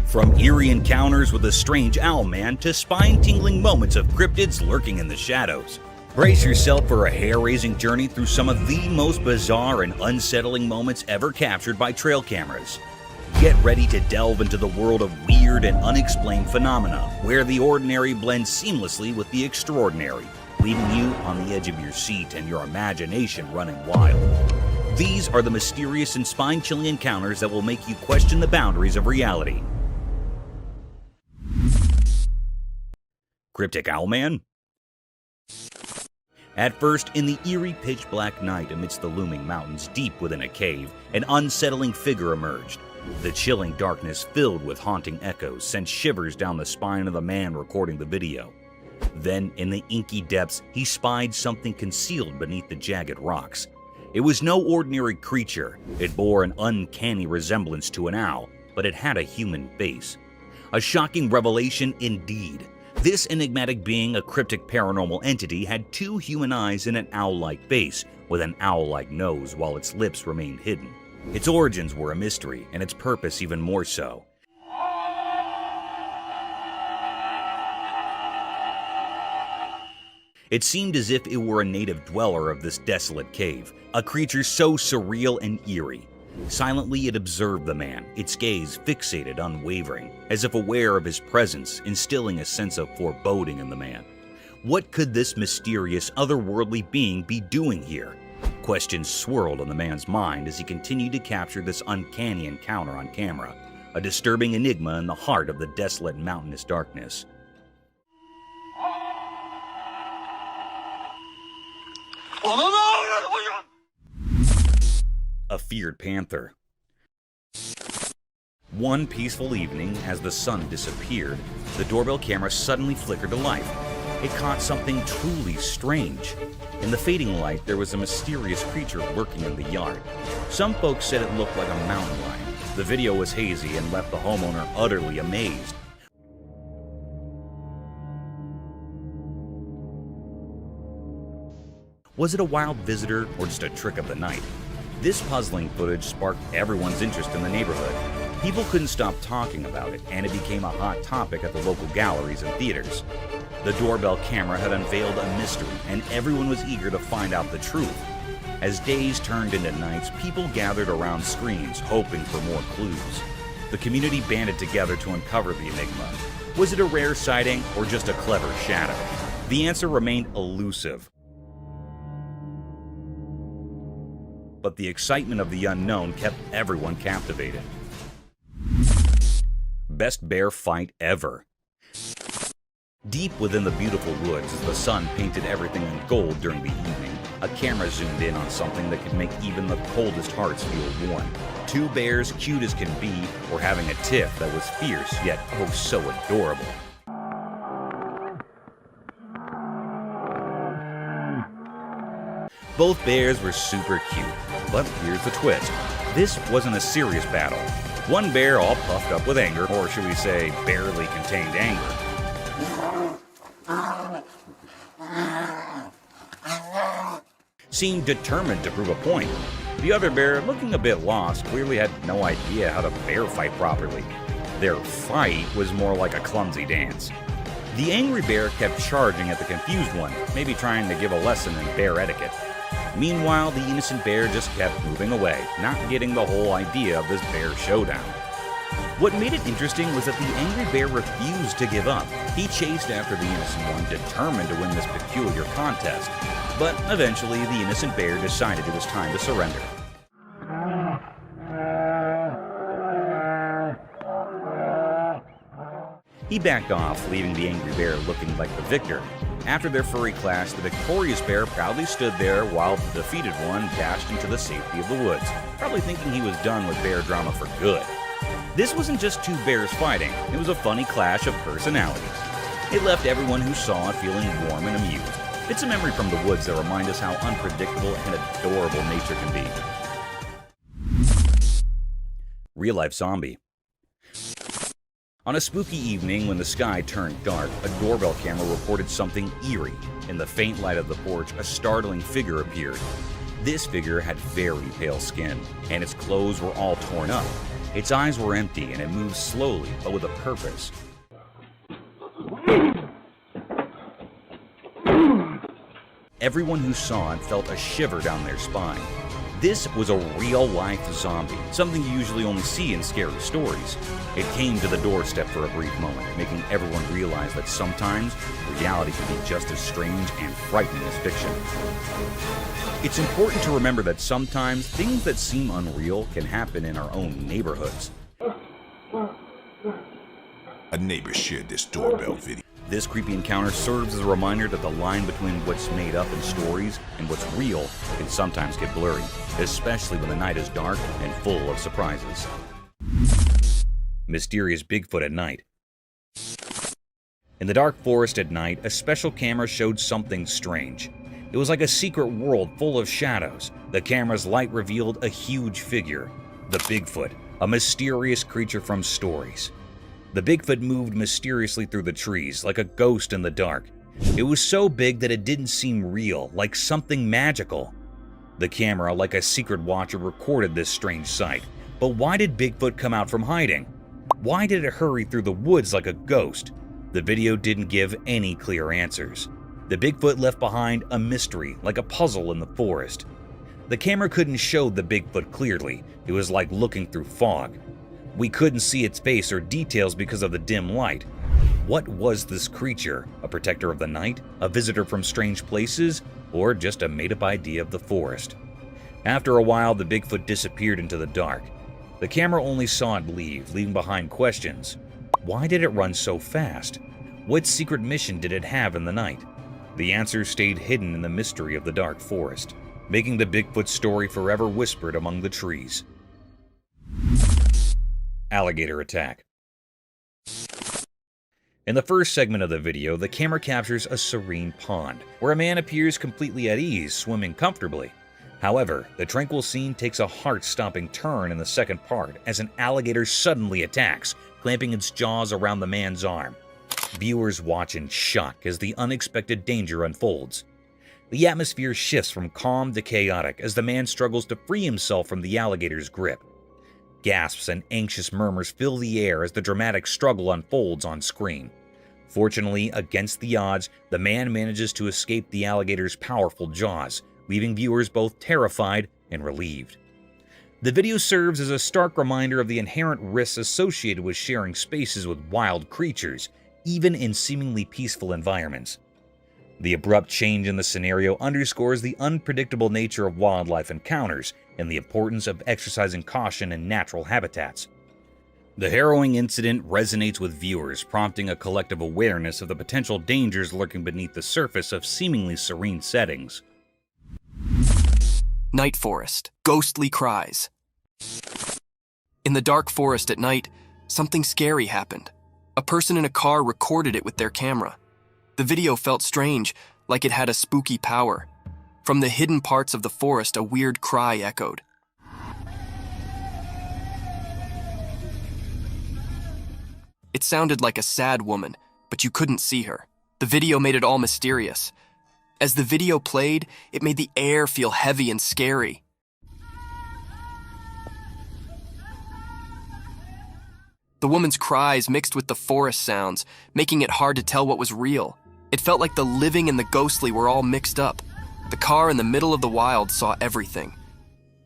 From eerie encounters with a strange owl man to spine-tingling moments of cryptids lurking in the shadows. Brace yourself for a hair-raising journey through some of the most bizarre and unsettling moments ever captured by trail cameras. Get ready to delve into the world of weird and unexplained phenomena, where the ordinary blends seamlessly with the extraordinary, leaving you on the edge of your seat and your imagination running wild. These are the mysterious and spine-chilling encounters that will make you question the boundaries of reality. Cryptic Owl Man? At first, in the eerie pitch-black night amidst the looming mountains deep within a cave, an unsettling figure emerged. The chilling darkness filled with haunting echoes sent shivers down the spine of the man recording the video. Then, in the inky depths, he spied something concealed beneath the jagged rocks. It was no ordinary creature. It bore an uncanny resemblance to an owl, but it had a human face. A shocking revelation indeed. This enigmatic being, a cryptic paranormal entity, had two human eyes and an owl-like face, with an owl-like nose while its lips remained hidden. Its origins were a mystery, and its purpose even more so. It seemed as if it were a native dweller of this desolate cave, a creature so surreal and eerie. Silently it observed the man, its gaze fixated, unwavering, as if aware of his presence, instilling a sense of foreboding in the man. What could this mysterious, otherworldly being be doing here? Questions swirled on the man's mind as he continued to capture this uncanny encounter on camera, a disturbing enigma in the heart of the desolate mountainous darkness. A feared panther. One peaceful evening, as the sun disappeared, the doorbell camera suddenly flickered to life. It caught something truly strange. In the fading light, there was a mysterious creature lurking in the yard. Some folks said it looked like a mountain lion. The video was hazy and left the homeowner utterly amazed. Was it a wild visitor or just a trick of the night? This puzzling footage sparked everyone's interest in the neighborhood. People couldn't stop talking about it, and it became a hot topic at the local galleries and theaters. The doorbell camera had unveiled a mystery, and everyone was eager to find out the truth. As days turned into nights, people gathered around screens, hoping for more clues. The community banded together to uncover the enigma. Was it a rare sighting or just a clever shadow? The answer remained elusive. But the excitement of the unknown kept everyone captivated. Best bear fight ever. Deep within the beautiful woods, as the sun painted everything in gold during the evening, a camera zoomed in on something that could make even the coldest hearts feel warm. Two bears, cute as can be, were having a tiff that was fierce yet oh so adorable. Both bears were super cute, but here's the twist. This wasn't a serious battle. One bear, all puffed up with anger, or should we say, barely contained anger, seemed determined to prove a point. The other bear, looking a bit lost, clearly had no idea how to bear fight properly. Their fight was more like a clumsy dance. The angry bear kept charging at the confused one, maybe trying to give a lesson in bear etiquette. Meanwhile, the innocent bear just kept moving away, not getting the whole idea of this bear showdown. What made it interesting was that the angry bear refused to give up. He chased after the innocent one, determined to win this peculiar contest. But eventually, the innocent bear decided it was time to surrender. He backed off, leaving the angry bear looking like the victor. After their furry clash, the victorious bear proudly stood there while the defeated one dashed into the safety of the woods, probably thinking he was done with bear drama for good. This wasn't just two bears fighting, it was a funny clash of personalities. It left everyone who saw it feeling warm and amused. It's a memory from the woods that reminds us how unpredictable and adorable nature can be. Real-life zombie. On a spooky evening when the sky turned dark, a doorbell camera reported something eerie. In the faint light of the porch, a startling figure appeared. This figure had very pale skin, and its clothes were all torn up. Its eyes were empty and it moved slowly but with a purpose. Everyone who saw it felt a shiver down their spine. This was a real-life zombie, something you usually only see in scary stories. It came to the doorstep for a brief moment, making everyone realize that sometimes reality can be just as strange and frightening as fiction. It's important to remember that sometimes things that seem unreal can happen in our own neighborhoods. A neighbor shared this doorbell video. This creepy encounter serves as a reminder that the line between what's made up in stories and what's real can sometimes get blurry, especially when the night is dark and full of surprises. Mysterious Bigfoot at night. In the dark forest at night, a special camera showed something strange. It was like a secret world full of shadows. The camera's light revealed a huge figure, the Bigfoot, a mysterious creature from stories. The Bigfoot moved mysteriously through the trees, like a ghost in the dark. It was so big that it didn't seem real, like something magical. The camera, like a secret watcher, recorded this strange sight. But why did Bigfoot come out from hiding? Why did it hurry through the woods like a ghost? The video didn't give any clear answers. The Bigfoot left behind a mystery, like a puzzle in the forest. The camera couldn't show the Bigfoot clearly. It was like looking through fog. We couldn't see its face or details because of the dim light. What was this creature? A protector of the night? A visitor from strange places? Or just a made-up idea of the forest? After a while, the Bigfoot disappeared into the dark. The camera only saw it leave, leaving behind questions. Why did it run so fast? What secret mission did it have in the night? The answers stayed hidden in the mystery of the dark forest, making the Bigfoot story forever whispered among the trees. Alligator Attack. In the first segment of the video, the camera captures a serene pond, where a man appears completely at ease, swimming comfortably. However, the tranquil scene takes a heart-stopping turn in the second part as an alligator suddenly attacks, clamping its jaws around the man's arm. Viewers watch in shock as the unexpected danger unfolds. The atmosphere shifts from calm to chaotic as the man struggles to free himself from the alligator's grip. Gasps and anxious murmurs fill the air as the dramatic struggle unfolds on screen. Fortunately, against the odds, the man manages to escape the alligator's powerful jaws, leaving viewers both terrified and relieved. The video serves as a stark reminder of the inherent risks associated with sharing spaces with wild creatures, even in seemingly peaceful environments. The abrupt change in the scenario underscores the unpredictable nature of wildlife encounters and the importance of exercising caution in natural habitats. The harrowing incident resonates with viewers, prompting a collective awareness of the potential dangers lurking beneath the surface of seemingly serene settings. Night forest. Ghostly cries. In the dark forest at night, something scary happened. A person in a car recorded it with their camera. The video felt strange, like it had a spooky power. From the hidden parts of the forest, a weird cry echoed. It sounded like a sad woman, but you couldn't see her. The video made it all mysterious. As the video played, it made the air feel heavy and scary. The woman's cries mixed with the forest sounds, making it hard to tell what was real. It felt like the living and the ghostly were all mixed up. The car in the middle of the wild saw everything.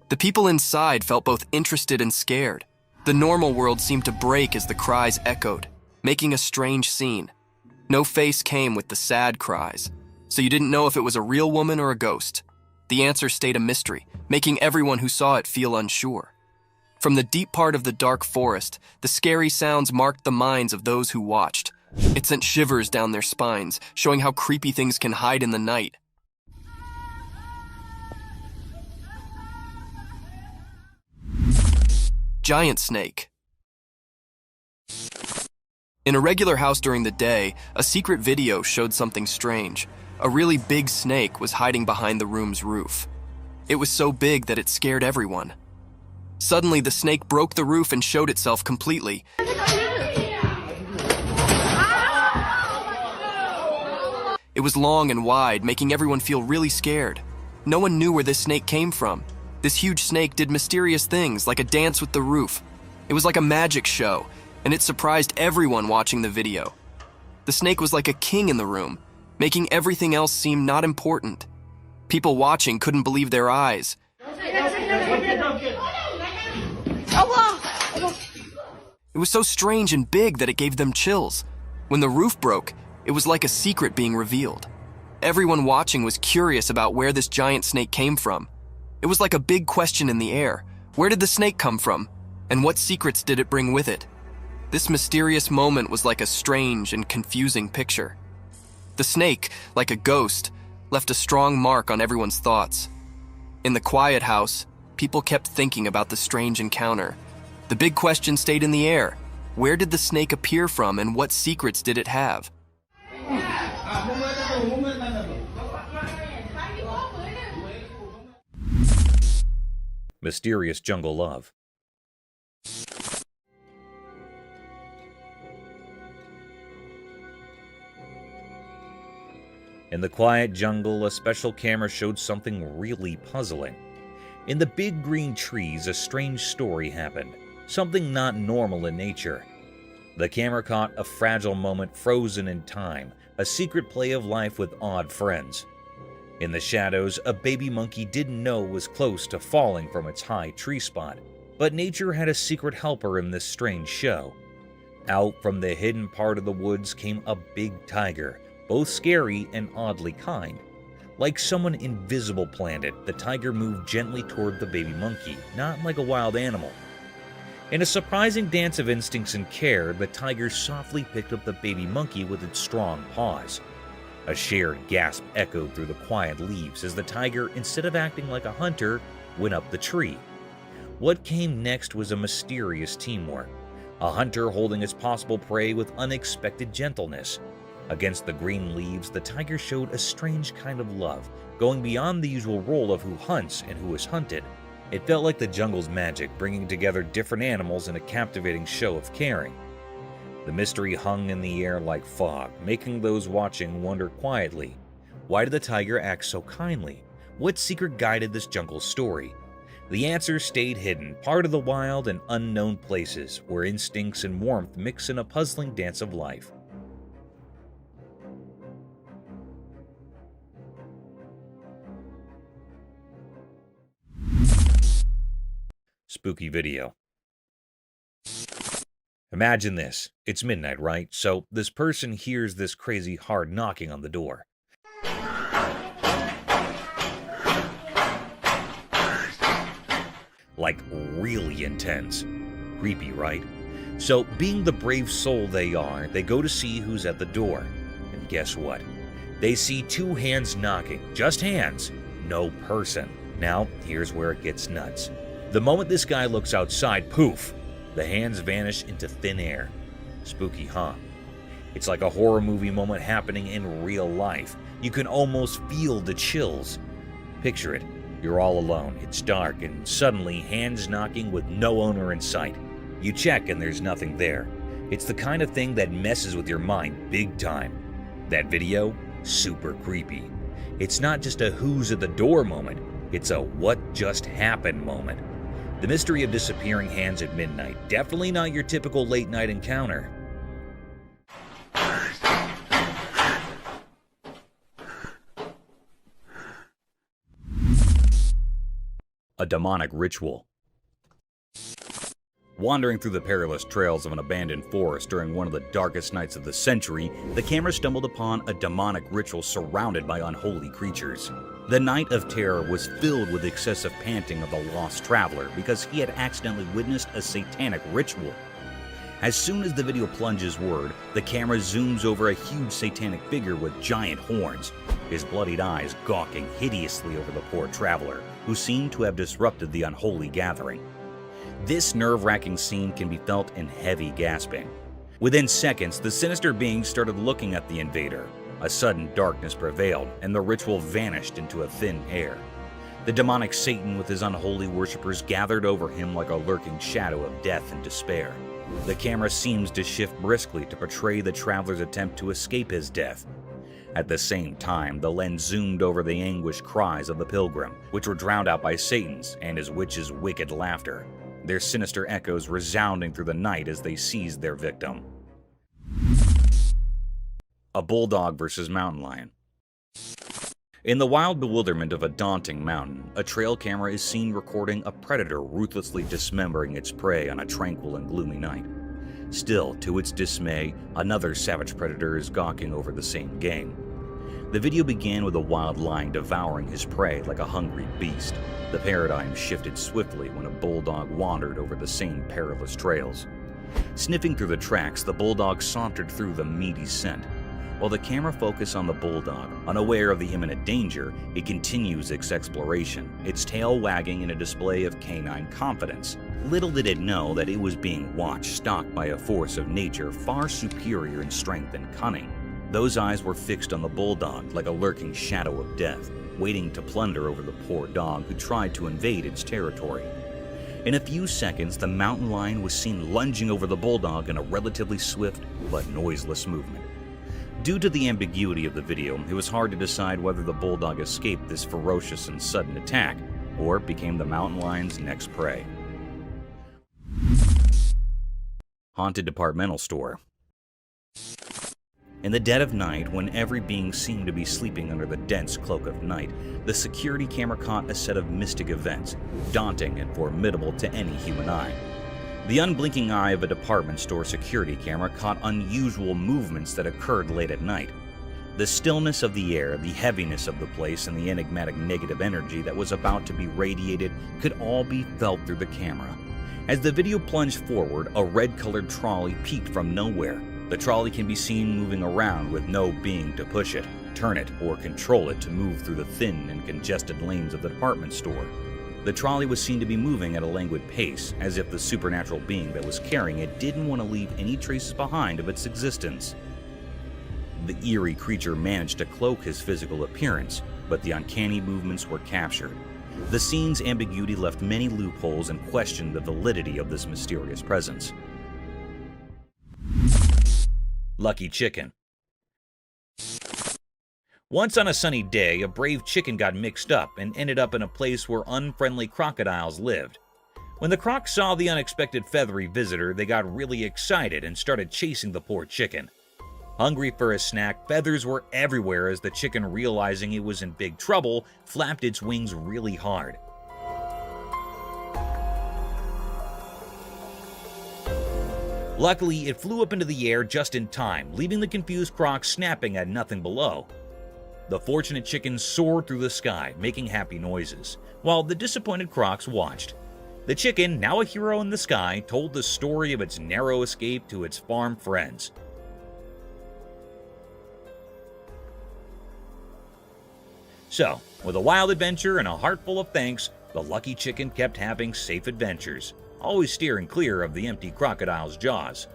The people inside felt both interested and scared. The normal world seemed to break as the cries echoed, making a strange scene. No face came with the sad cries, so you didn't know if it was a real woman or a ghost. The answer stayed a mystery, making everyone who saw it feel unsure. From the deep part of the dark forest, the scary sounds marked the minds of those who watched. It sent shivers down their spines, showing how creepy things can hide in the night. Giant snake. In a regular house during the day, a secret video showed something strange. A really big snake was hiding behind the room's roof. It was so big that it scared everyone. Suddenly, the snake broke the roof and showed itself completely. It was long and wide, making everyone feel really scared. No one knew where this snake came from. This huge snake did mysterious things, like a dance with the roof. It was like a magic show, and it surprised everyone watching the video. The snake was like a king in the room, making everything else seem not important. People watching couldn't believe their eyes. It was so strange and big that it gave them chills. When the roof broke, it was like a secret being revealed. Everyone watching was curious about where this giant snake came from. It was like a big question in the air. Where did the snake come from? And what secrets did it bring with it? This mysterious moment was like a strange and confusing picture. The snake, like a ghost, left a strong mark on everyone's thoughts. In the quiet house, people kept thinking about the strange encounter. The big question stayed in the air. Where did the snake appear from, and what secrets did it have? Mysterious jungle love. In the quiet jungle, a special camera showed something really puzzling. In the big green trees, a strange story happened, something not normal in nature. The camera caught a fragile moment frozen in time, a secret play of life with odd friends. In the shadows, a baby monkey didn't know was close to falling from its high tree spot, but nature had a secret helper in this strange show. Out from the hidden part of the woods came a big tiger, both scary and oddly kind. Like someone invisible planned it, the tiger moved gently toward the baby monkey, not like a wild animal. In a surprising dance of instincts and care, the tiger softly picked up the baby monkey with its strong paws. A shared gasp echoed through the quiet leaves as the tiger, instead of acting like a hunter, went up the tree. What came next was a mysterious teamwork, a hunter holding his possible prey with unexpected gentleness. Against the green leaves, the tiger showed a strange kind of love, going beyond the usual role of who hunts and who is hunted. It felt like the jungle's magic, bringing together different animals in a captivating show of caring. The mystery hung in the air like fog, making those watching wonder quietly, why did the tiger act so kindly? What secret guided this jungle story? The answer stayed hidden, part of the wild and unknown places where instincts and warmth mix in a puzzling dance of life. Spooky video. Imagine this. It's midnight, right? So this person hears this crazy hard knocking on the door. Like really intense. Creepy, right? So being the brave soul they are, they go to see who's at the door. And guess what? They see two hands knocking. Just hands. No person. Now, here's where it gets nuts. The moment this guy looks outside, poof, the hands vanish into thin air. Spooky, huh? It's like a horror movie moment happening in real life. You can almost feel the chills. Picture it. You're all alone, it's dark, and suddenly hands knocking with no owner in sight. You check and there's nothing there. It's the kind of thing that messes with your mind big time. That video? Super creepy. It's not just a who's at the door moment, it's a what just happened moment. The mystery of disappearing hands at midnight, definitely not your typical late night encounter. A demonic ritual. Wandering through the perilous trails of an abandoned forest during one of the darkest nights of the century, the camera stumbled upon a demonic ritual surrounded by unholy creatures. The night of terror was filled with excessive panting of the lost traveler because he had accidentally witnessed a satanic ritual. As soon as the video plunges word, the camera zooms over a huge satanic figure with giant horns, his bloodied eyes gawking hideously over the poor traveler, who seemed to have disrupted the unholy gathering. This nerve-wracking scene can be felt in heavy gasping. Within seconds, the sinister being started looking at the invader. A sudden darkness prevailed, and the ritual vanished into a thin air. The demonic Satan with his unholy worshippers gathered over him like a lurking shadow of death and despair. The camera seems to shift briskly to portray the traveler's attempt to escape his death. At the same time, the lens zoomed over the anguished cries of the pilgrim, which were drowned out by Satan's and his witch's wicked laughter. their sinister echoes resounding through the night as they seized their victim. A bulldog versus mountain lion. In the wild bewilderment of a daunting mountain, a trail camera is seen recording a predator ruthlessly dismembering its prey on a tranquil and gloomy night. Still, to its dismay, another savage predator is gawking over the same game. The video began with a wild lion devouring his prey like a hungry beast. The paradigm shifted swiftly when a bulldog wandered over the same perilous trails. Sniffing through the tracks, the bulldog sauntered through the meaty scent. While the camera focused on the bulldog, unaware of the imminent danger, it continues its exploration, its tail wagging in a display of canine confidence. Little did it know that it was being watched, stalked by a force of nature far superior in strength and cunning. Those eyes were fixed on the bulldog like a lurking shadow of death, waiting to plunder over the poor dog who tried to invade its territory. In a few seconds, the mountain lion was seen lunging over the bulldog in a relatively swift but noiseless movement. Due to the ambiguity of the video, it was hard to decide whether the bulldog escaped this ferocious and sudden attack, or became the mountain lion's next prey. Haunted departmental store. In the dead of night, when every being seemed to be sleeping under the dense cloak of night, the security camera caught a set of mystic events, daunting and formidable to any human eye. The unblinking eye of a department store security camera caught unusual movements that occurred late at night. The stillness of the air, the heaviness of the place, and the enigmatic negative energy that was about to be radiated could all be felt through the camera. As the video plunged forward, a red-colored trolley peeked from nowhere. The trolley can be seen moving around with no being to push it, turn it, or control it to move through the thin and congested lanes of the department store. The trolley was seen to be moving at a languid pace, as if the supernatural being that was carrying it didn't want to leave any traces behind of its existence. The eerie creature managed to cloak his physical appearance, but the uncanny movements were captured. The scene's ambiguity left many loopholes and questioned the validity of this mysterious presence. Lucky chicken. Once on a sunny day, a brave chicken got mixed up and ended up in a place where unfriendly crocodiles lived. When the crocs saw the unexpected feathery visitor, they got really excited and started chasing the poor chicken. Hungry for a snack, feathers were everywhere as the chicken, realizing it was in big trouble, flapped its wings really hard. Luckily, it flew up into the air just in time, leaving the confused crocs snapping at nothing below. The fortunate chicken soared through the sky, making happy noises, while the disappointed crocs watched. The chicken, now a hero in the sky, told the story of its narrow escape to its farm friends. So, with a wild adventure and a heart full of thanks, the lucky chicken kept having safe adventures, always steering clear of the empty crocodile's jaws.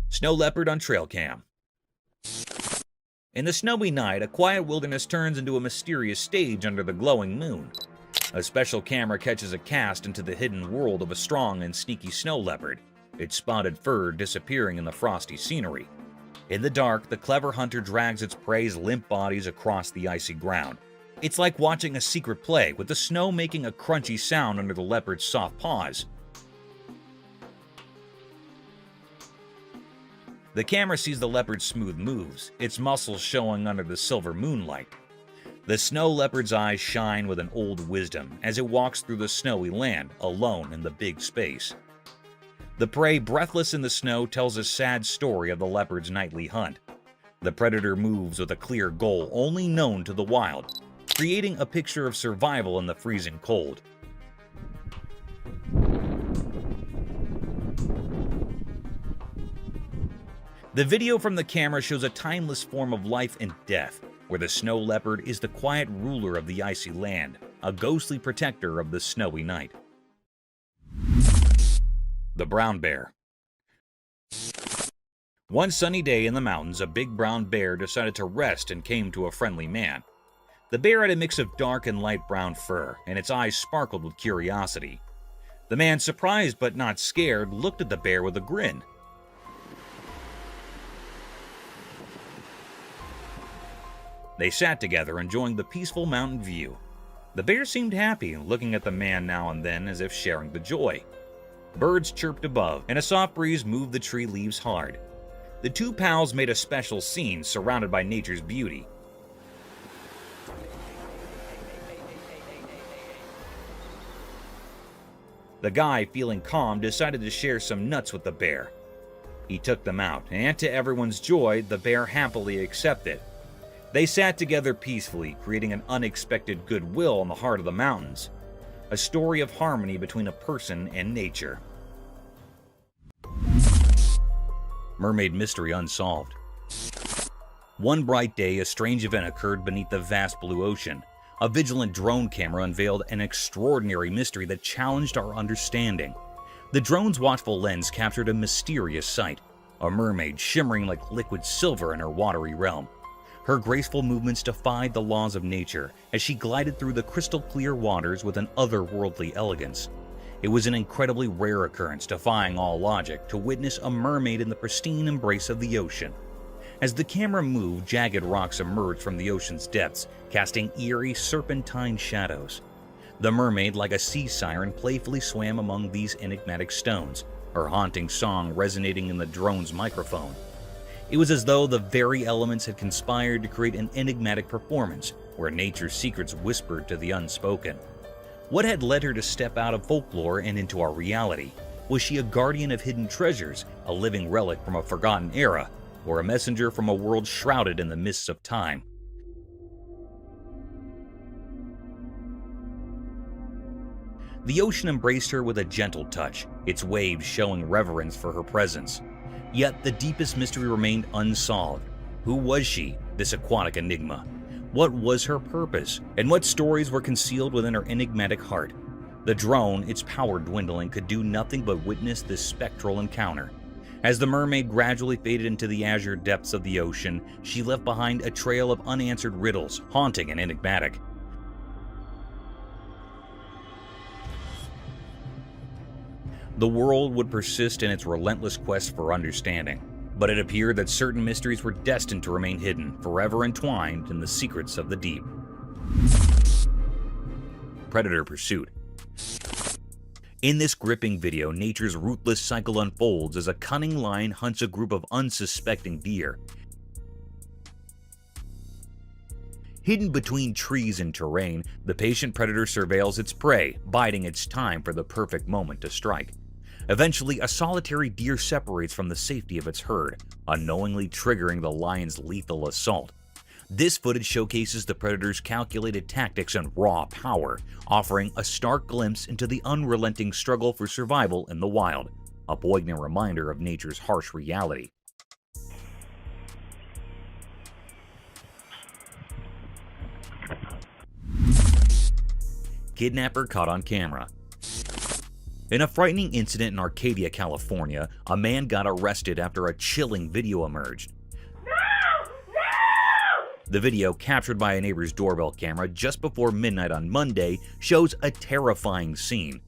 Snow leopard on trail cam. In the snowy night, a quiet wilderness turns into a mysterious stage under the glowing moon. A special camera catches a cast into the hidden world of a strong and sneaky snow leopard, its spotted fur disappearing in the frosty scenery. In the dark, the clever hunter drags its prey's limp bodies across the icy ground. It's like watching a secret play, with the snow making a crunchy sound under the leopard's soft paws. The camera sees the leopard's smooth moves, its muscles showing under the silver moonlight. The snow leopard's eyes shine with an old wisdom as it walks through the snowy land, alone in the big space. The prey, breathless in the snow, tells a sad story of the leopard's nightly hunt. The predator moves with a clear goal only known to the wild, creating a picture of survival in the freezing cold. The video from the camera shows a timeless form of life and death, where the snow leopard is the quiet ruler of the icy land, a ghostly protector of the snowy night. The brown bear. One sunny day in the mountains, a big brown bear decided to rest and came to a friendly man. The bear had a mix of dark and light brown fur, and its eyes sparkled with curiosity. The man, surprised but not scared, looked at the bear with a grin. They sat together, enjoying the peaceful mountain view. The bear seemed happy, looking at the man now and then as if sharing the joy. Birds chirped above, and a soft breeze moved the tree leaves hard. The two pals made a special scene surrounded by nature's beauty. The guy, feeling calm, decided to share some nuts with the bear. He took them out, and to everyone's joy, the bear happily accepted. They sat together peacefully, creating an unexpected goodwill in the heart of the mountains. A story of harmony between a person and nature. Mermaid Mystery Unsolved. One bright day, a strange event occurred beneath the vast blue ocean. A vigilant drone camera unveiled an extraordinary mystery that challenged our understanding. The drone's watchful lens captured a mysterious sight, a mermaid shimmering like liquid silver in her watery realm. Her graceful movements defied the laws of nature as she glided through the crystal-clear waters with an otherworldly elegance. It was an incredibly rare occurrence, defying all logic, to witness a mermaid in the pristine embrace of the ocean. As the camera moved, jagged rocks emerged from the ocean's depths, casting eerie, serpentine shadows. The mermaid, like a sea siren, playfully swam among these enigmatic stones, her haunting song resonating in the drone's microphone. It was as though the very elements had conspired to create an enigmatic performance where nature's secrets whispered to the unspoken. What had led her to step out of folklore and into our reality? Was she a guardian of hidden treasures, a living relic from a forgotten era, or a messenger from a world shrouded in the mists of time? The ocean embraced her with a gentle touch, its waves showing reverence for her presence. Yet the deepest mystery remained unsolved. Who was she, this aquatic enigma? What was her purpose, and what stories were concealed within her enigmatic heart? The drone, its power dwindling, could do nothing but witness this spectral encounter. As the mermaid gradually faded into the azure depths of the ocean, she left behind a trail of unanswered riddles, haunting and enigmatic. The world would persist in its relentless quest for understanding, but it appeared that certain mysteries were destined to remain hidden, forever entwined in the secrets of the deep. Predator Pursuit. In this gripping video, nature's ruthless cycle unfolds as a cunning lion hunts a group of unsuspecting deer. Hidden between trees and terrain, the patient predator surveils its prey, biding its time for the perfect moment to strike. Eventually, a solitary deer separates from the safety of its herd, unknowingly triggering the lion's lethal assault. This footage showcases the predator's calculated tactics and raw power, offering a stark glimpse into the unrelenting struggle for survival in the wild, a poignant reminder of nature's harsh reality. Kidnapper caught on camera. In a frightening incident in Arcadia, California, a man got arrested after a chilling video emerged. The video, captured by a neighbor's doorbell camera just before midnight on Monday, shows a terrifying scene.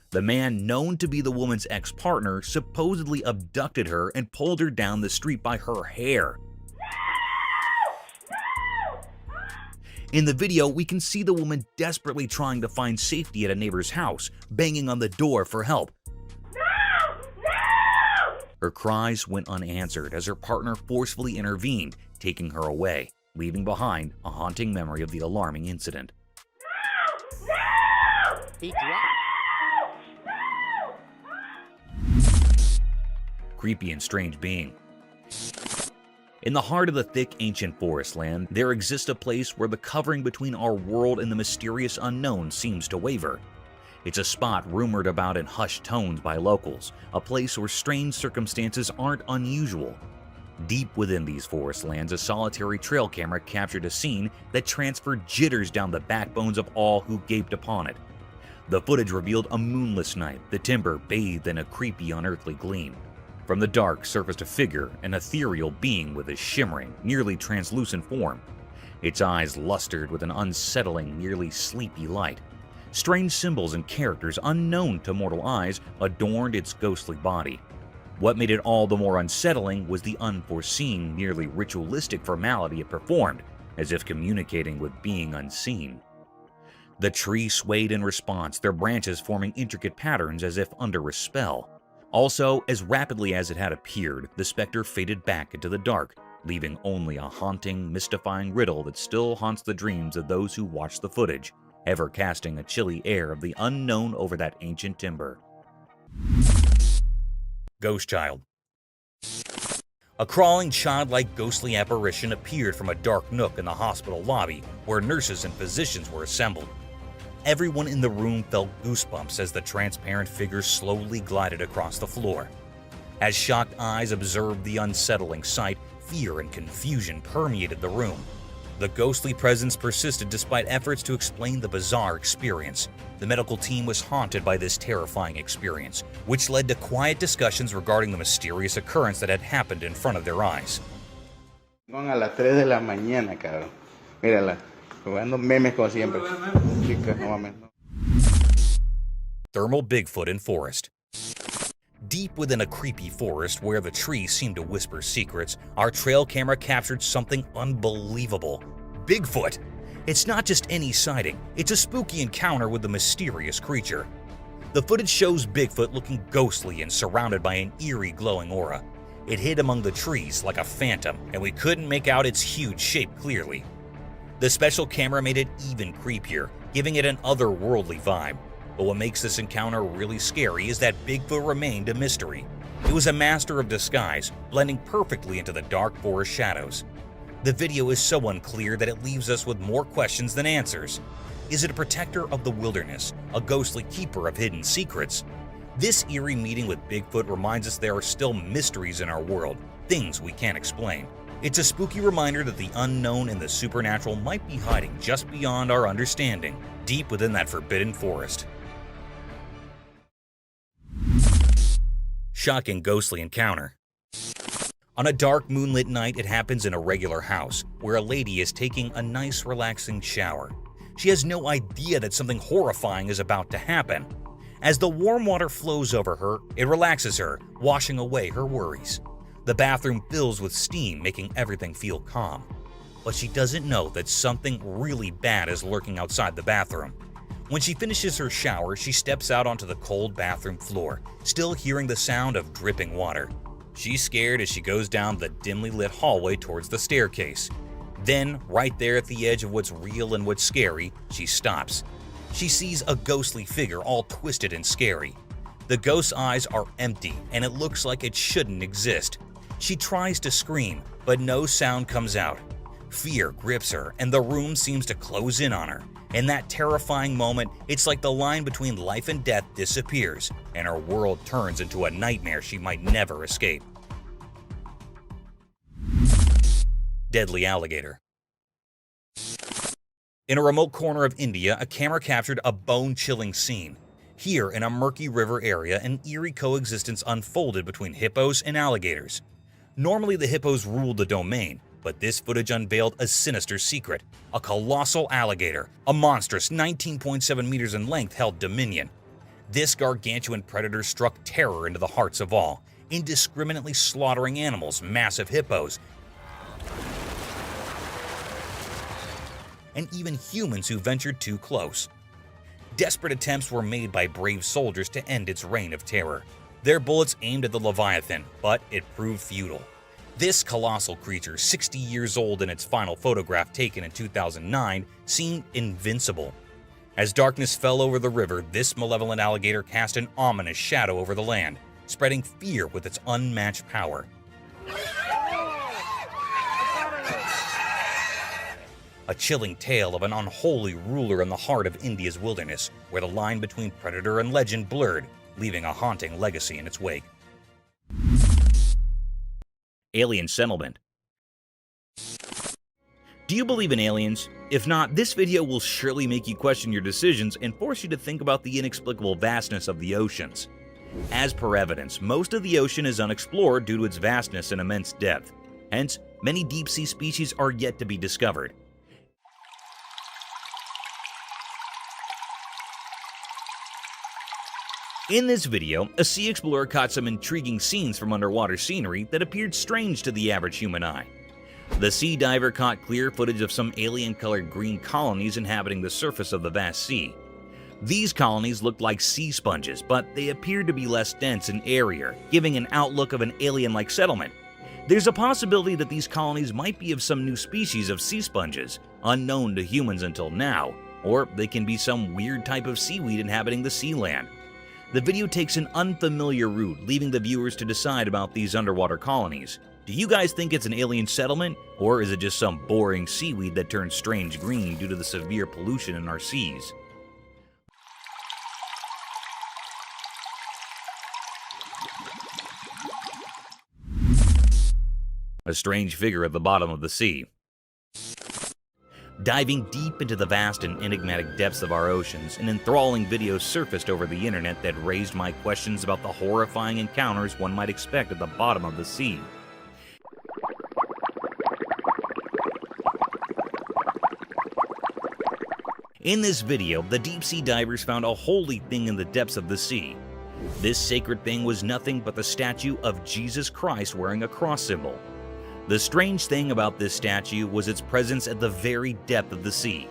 The man, known to be the woman's ex-partner, supposedly abducted her and pulled her down the street by her hair. In the video, we can see the woman desperately trying to find safety at a neighbor's house, banging on the door for help. Her cries went unanswered as her partner forcefully intervened, taking her away, leaving behind a haunting memory of the alarming incident. Creepy and strange being. In the heart of the thick, ancient forest land, there exists a place where the covering between our world and the mysterious unknown seems to waver. It's a spot rumored about in hushed tones by locals, a place where strange circumstances aren't unusual. Deep within these forest lands, a solitary trail camera captured a scene that transferred jitters down the backbones of all who gaped upon it. The footage revealed a moonless night, the timber bathed in a creepy, unearthly gleam. From the dark surfaced a figure, an ethereal being with a shimmering, nearly translucent form. Its eyes lustered with an unsettling, nearly sleepy light. Strange symbols and characters unknown to mortal eyes adorned its ghostly body. What made it all the more unsettling was the unforeseen, nearly ritualistic formality it performed, as if communicating with being unseen. The tree swayed in response, their branches forming intricate patterns as if under a spell. Also, as rapidly as it had appeared, the specter faded back into the dark, leaving only a haunting, mystifying riddle that still haunts the dreams of those who watch the footage, ever casting a chilly air of the unknown over that ancient timber. Ghostchild. A crawling, childlike, ghostly apparition appeared from a dark nook in the hospital lobby where nurses and physicians were assembled. Everyone in the room felt goosebumps as the transparent figure slowly glided across the floor. As shocked eyes observed the unsettling sight, fear and confusion permeated the room. The ghostly presence persisted despite efforts to explain the bizarre experience. The medical team was haunted by this terrifying experience, which led to quiet discussions regarding the mysterious occurrence that had happened in front of their eyes. A las 3 de la mañana, cabrón. Mírala, jugando memes como siempre. Chicas, no mames. Thermal Bigfoot in forest. Deep within a creepy forest where the trees seemed to whisper secrets, our trail camera captured something unbelievable. Bigfoot! It's not just any sighting, it's a spooky encounter with the mysterious creature. The footage shows Bigfoot looking ghostly and surrounded by an eerie glowing aura. It hid among the trees like a phantom, and we couldn't make out its huge shape clearly. The special camera made it even creepier, giving it an otherworldly vibe. But what makes this encounter really scary is that Bigfoot remained a mystery. It was a master of disguise, blending perfectly into the dark forest shadows. The video is so unclear that it leaves us with more questions than answers. Is it a protector of the wilderness, a ghostly keeper of hidden secrets? This eerie meeting with Bigfoot reminds us there are still mysteries in our world, things we can't explain. It's a spooky reminder that the unknown and the supernatural might be hiding just beyond our understanding, deep within that forbidden forest. Shocking ghostly encounter. On a dark moonlit night, it happens in a regular house, where a lady is taking a nice relaxing shower. She has no idea that something horrifying is about to happen. As the warm water flows over her, it relaxes her, washing away her worries. The bathroom fills with steam, making everything feel calm. But she doesn't know that something really bad is lurking outside the bathroom. When she finishes her shower, she steps out onto the cold bathroom floor, still hearing the sound of dripping water. She's scared as she goes down the dimly lit hallway towards the staircase. Then, right there at the edge of what's real and what's scary, she stops. She sees a ghostly figure all twisted and scary. The ghost's eyes are empty, and it looks like it shouldn't exist. She tries to scream, but no sound comes out. Fear grips her, and the room seems to close in on her. In that terrifying moment, it's like the line between life and death disappears, and her world turns into a nightmare she might never escape. Deadly alligator. In a remote corner of India, a camera captured a bone-chilling scene. Here, in a murky river area, an eerie coexistence unfolded between hippos and alligators. Normally, the hippos ruled the domain, but this footage unveiled a sinister secret. A colossal alligator, a monstrous 19.7 meters in length, held dominion. This gargantuan predator struck terror into the hearts of all, indiscriminately slaughtering animals, massive hippos, and even humans who ventured too close. Desperate attempts were made by brave soldiers to end its reign of terror. Their bullets aimed at the Leviathan, but it proved futile. This colossal creature, 60 years old in its final photograph taken in 2009, seemed invincible. As darkness fell over the river, this malevolent alligator cast an ominous shadow over the land, spreading fear with its unmatched power. A chilling tale of an unholy ruler in the heart of India's wilderness, where the line between predator and legend blurred, leaving a haunting legacy in its wake. Alien settlement. Do you believe in aliens? If not, this video will surely make you question your decisions and force you to think about the inexplicable vastness of the oceans. As per evidence, most of the ocean is unexplored due to its vastness and immense depth. Hence, many deep-sea species are yet to be discovered. In this video, a sea explorer caught some intriguing scenes from underwater scenery that appeared strange to the average human eye. The sea diver caught clear footage of some alien-colored green colonies inhabiting the surface of the vast sea. These colonies looked like sea sponges, but they appeared to be less dense and airier, giving an outlook of an alien-like settlement. There's a possibility that these colonies might be of some new species of sea sponges, unknown to humans until now, or they can be some weird type of seaweed inhabiting the sea land. The video takes an unfamiliar route, leaving the viewers to decide about these underwater colonies. Do you guys think it's an alien settlement, or is it just some boring seaweed that turns strange green due to the severe pollution in our seas? A strange figure at the bottom of the sea. Diving deep into the vast and enigmatic depths of our oceans, an enthralling video surfaced over the internet that raised my questions about the horrifying encounters one might expect at the bottom of the sea. In this video, the deep-sea divers found a holy thing in the depths of the sea. This sacred thing was nothing but the statue of Jesus Christ wearing a cross symbol. The strange thing about this statue was its presence at the very depth of the sea.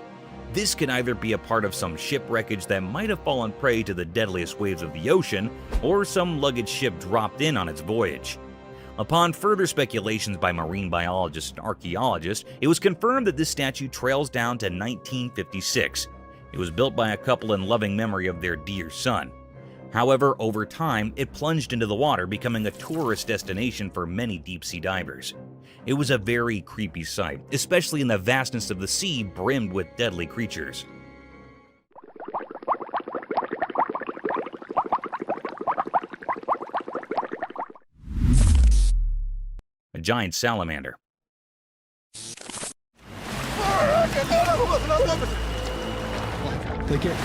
This could either be a part of some shipwreckage that might have fallen prey to the deadliest waves of the ocean, or some luggage ship dropped in on its voyage. Upon further speculations by marine biologists and archaeologists, it was confirmed that this statue trails down to 1956. It was built by a couple in loving memory of their dear son. However, over time, it plunged into the water, becoming a tourist destination for many deep-sea divers. It was a very creepy sight, especially in the vastness of the sea brimmed with deadly creatures. A giant salamander. Take it.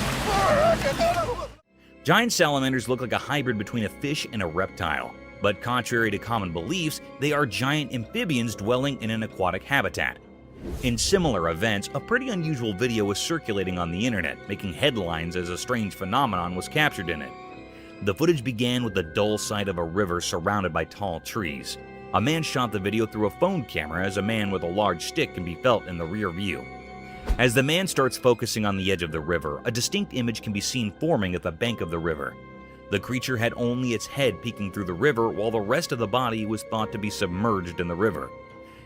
Giant salamanders look like a hybrid between a fish and a reptile, but contrary to common beliefs, they are giant amphibians dwelling in an aquatic habitat. In similar events, a pretty unusual video was circulating on the internet, making headlines as a strange phenomenon was captured in it. The footage began with the dull sight of a river surrounded by tall trees. A man shot the video through a phone camera as a man with a large stick can be felt in the rear view. As the man starts focusing on the edge of the river, a distinct image can be seen forming at the bank of the river. The creature had only its head peeking through the river, while the rest of the body was thought to be submerged in the river.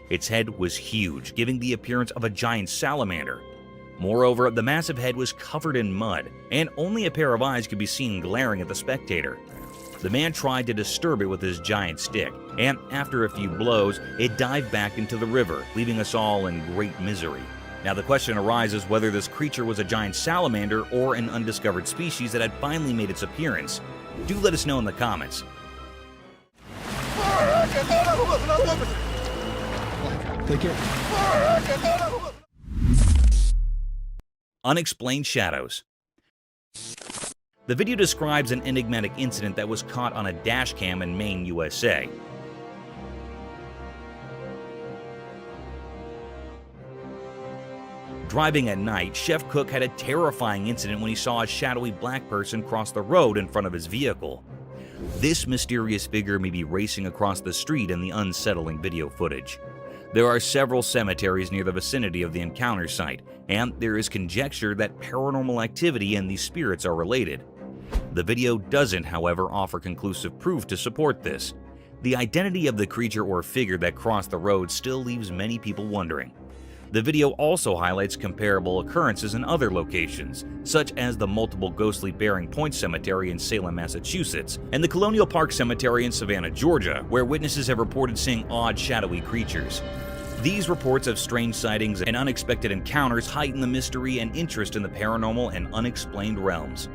Its head was huge, giving the appearance of a giant salamander. Moreover, the massive head was covered in mud, and only a pair of eyes could be seen glaring at the spectator. The man tried to disturb it with his giant stick, and after a few blows, it dived back into the river, leaving us all in great misery. Now the question arises whether this creature was a giant salamander or an undiscovered species that had finally made its appearance. Do let us know in the comments. Take it. Unexplained Shadows. The video describes an enigmatic incident that was caught on a dash cam in Maine, USA. Driving at night, Chef Cook had a terrifying incident when he saw a shadowy black person cross the road in front of his vehicle. This mysterious figure may be racing across the street in the unsettling video footage. There are several cemeteries near the vicinity of the encounter site, and there is conjecture that paranormal activity and these spirits are related. The video doesn't, however, offer conclusive proof to support this. The identity of the creature or figure that crossed the road still leaves many people wondering. The video also highlights comparable occurrences in other locations, such as the multiple ghostly Bearing Point Cemetery in Salem, Massachusetts, and the Colonial Park Cemetery in Savannah, Georgia, where witnesses have reported seeing odd, shadowy creatures. These reports of strange sightings and unexpected encounters heighten the mystery and interest in the paranormal and unexplained realms.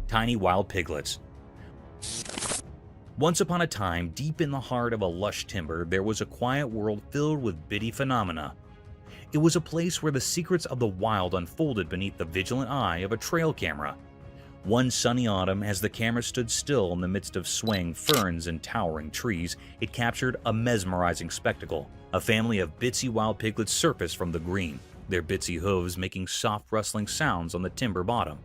Tiny wild piglets. Once upon a time, deep in the heart of a lush timber, there was a quiet world filled with bitty phenomena. It was a place where the secrets of the wild unfolded beneath the vigilant eye of a trail camera. One sunny autumn, as the camera stood still in the midst of swaying ferns and towering trees, it captured a mesmerizing spectacle. A family of bitsy wild piglets surfaced from the green, their bitsy hooves making soft rustling sounds on the timber bottom.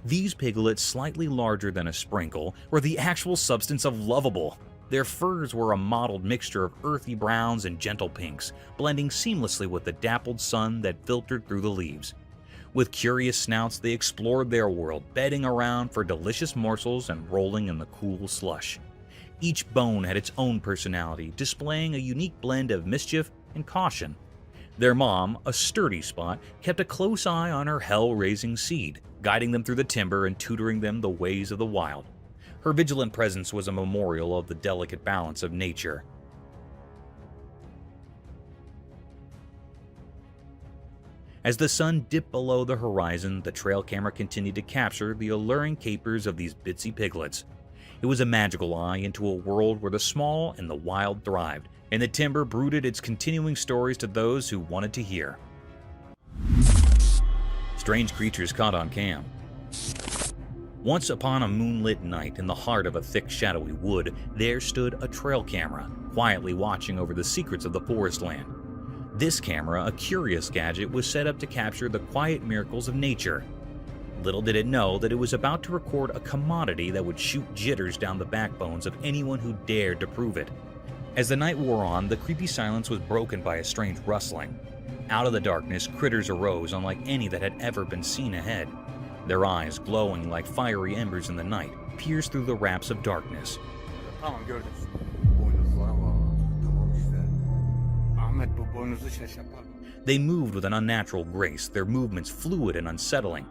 These piglets, slightly larger than a sprinkle, were the actual substance of lovable. Their furs were a mottled mixture of earthy browns and gentle pinks, blending seamlessly with the dappled sun that filtered through the leaves. With curious snouts, they explored their world, bedding around for delicious morsels and rolling in the cool slush. Each bone had its own personality, displaying a unique blend of mischief and caution. Their mom, a sturdy Spot, kept a close eye on her hell-raising seed, guiding them through the timber and tutoring them the ways of the wild. Her vigilant presence was a memorial of the delicate balance of nature. As the sun dipped below the horizon, the trail camera continued to capture the alluring capers of these bitsy piglets. It was a magical eye into a world where the small and the wild thrived, and the timber brooded its continuing stories to those who wanted to hear. Strange creatures caught on cam. Once upon a moonlit night in the heart of a thick, shadowy wood, there stood a trail camera, quietly watching over the secrets of the forest land. This camera, a curious gadget, was set up to capture the quiet miracles of nature. Little did it know that it was about to record a commodity that would shoot jitters down the backbones of anyone who dared to prove it. As the night wore on, the creepy silence was broken by a strange rustling. Out of the darkness, critters arose unlike any that had ever been seen ahead. Their eyes, glowing like fiery embers in the night, pierced through the wraps of darkness. They moved with an unnatural grace, their movements fluid and unsettling.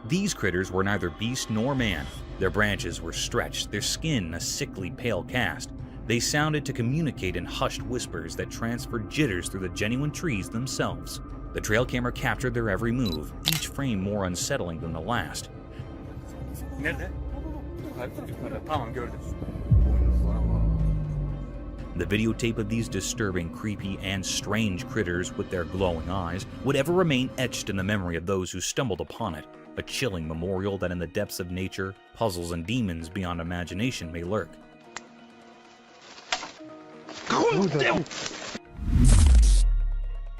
These critters were neither beast nor man. Their branches were stretched, their skin a sickly pale cast. They sounded to communicate in hushed whispers that transferred jitters through the genuine trees themselves. The trail camera captured their every move, each frame more unsettling than the last. The videotape of these disturbing, creepy, and strange critters with their glowing eyes would ever remain etched in the memory of those who stumbled upon it, a chilling memorial that in the depths of nature, puzzles and demons beyond imagination may lurk.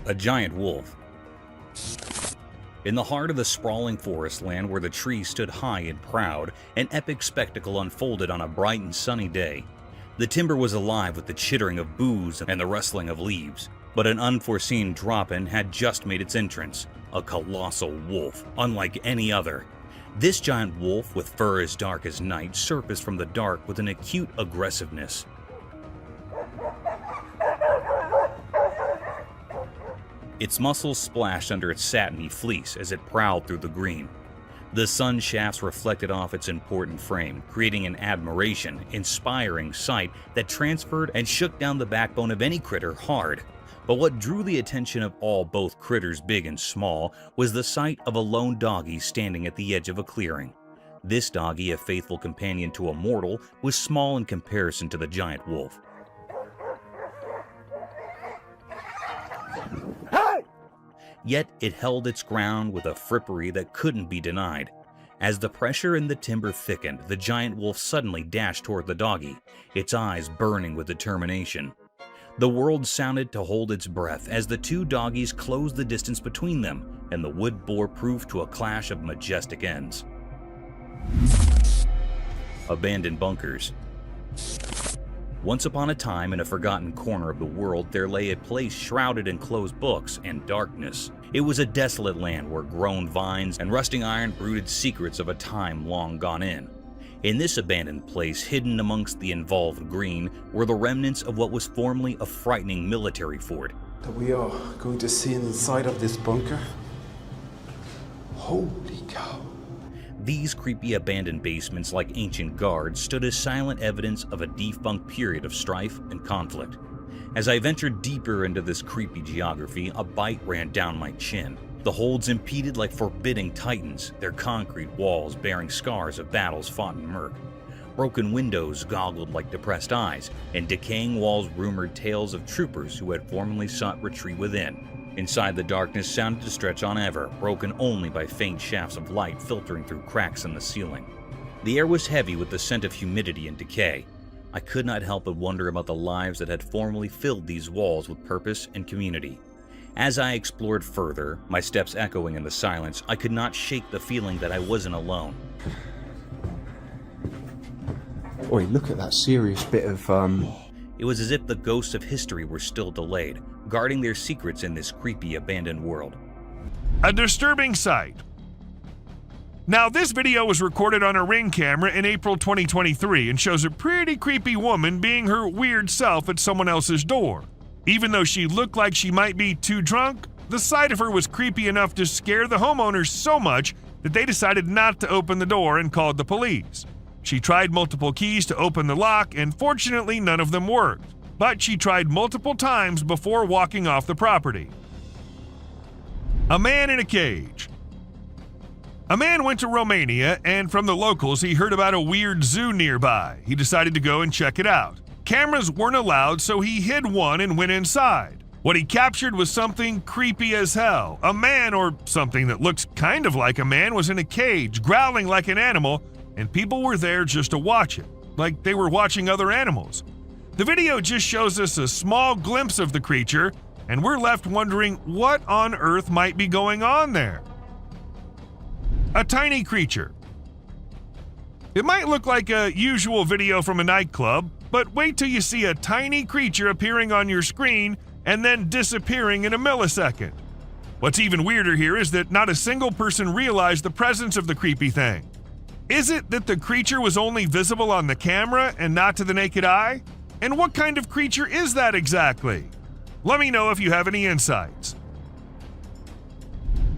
A giant wolf. In the heart of the sprawling forest land where the trees stood high and proud, an epic spectacle unfolded on a bright and sunny day. The timber was alive with the chittering of boos and the rustling of leaves, but an unforeseen drop-in had just made its entrance, a colossal wolf, unlike any other. This giant wolf, with fur as dark as night, surfaced from the dark with an acute aggressiveness. Its muscles splashed under its satiny fleece as it prowled through the green. The sun shafts reflected off its important frame, creating an inspiring sight that transferred and shook down the backbone of any critter hard. But what drew the attention of all, both critters big and small, was the sight of a lone doggy standing at the edge of a clearing. This doggy, a faithful companion to a mortal, was small in comparison to the giant wolf. Yet it held its ground with a frippery that couldn't be denied. As the pressure in the timber thickened, the giant wolf suddenly dashed toward the doggy, its eyes burning with determination. The world sounded to hold its breath as the two doggies closed the distance between them, and the wood bore proof to a clash of majestic ends. Abandoned bunkers. Once upon a time, in a forgotten corner of the world, there lay a place shrouded in closed books and darkness. It was a desolate land where grown vines and rusting iron brooded secrets of a time long gone in. In this abandoned place, hidden amongst the involved green, were the remnants of what was formerly a frightening military fort. That we are going to see inside of this bunker? Holy cow. These creepy abandoned basements, like ancient guards, stood as silent evidence of a defunct period of strife and conflict. As I ventured deeper into this creepy geography, a bite ran down my chin. The holds impeded like forbidding titans, their concrete walls bearing scars of battles fought in murk. Broken windows goggled like depressed eyes, and decaying walls rumored tales of troopers who had formerly sought retreat within. Inside, the darkness sounded to stretch on ever, broken only by faint shafts of light filtering through cracks in the ceiling. The air was heavy with the scent of humidity and decay. I could not help but wonder about the lives that had formerly filled these walls with purpose and community. As I explored further, my steps echoing in the silence, I could not shake the feeling that I wasn't alone. Oi, look at that serious bit of, It was as if the ghosts of history were still delayed, guarding their secrets in this creepy abandoned world. A disturbing sight. Now, this video was recorded on a Ring camera in April 2023 and shows a pretty creepy woman being her weird self at someone else's door. Even though she looked like she might be too drunk, the sight of her was creepy enough to scare the homeowners so much that they decided not to open the door and called the police. She tried multiple keys to open the lock, and fortunately none of them worked. But she tried multiple times before walking off the property. A man in a cage. A man went to Romania, and from the locals he heard about a weird zoo nearby. He decided to go and check it out. Cameras weren't allowed, so he hid one and went inside. What he captured was something creepy as hell. A man, or something that looks kind of like a man, was in a cage, growling like an animal, and people were there just to watch it, like they were watching other animals. The video just shows us a small glimpse of the creature, and we're left wondering what on earth might be going on there. A tiny creature. It might look like a usual video from a nightclub, but wait till you see a tiny creature appearing on your screen and then disappearing in a millisecond. What's even weirder here is that not a single person realized the presence of the creepy thing. Is it that the creature was only visible on the camera and not to the naked eye? And what kind of creature is that exactly? Let me know if you have any insights.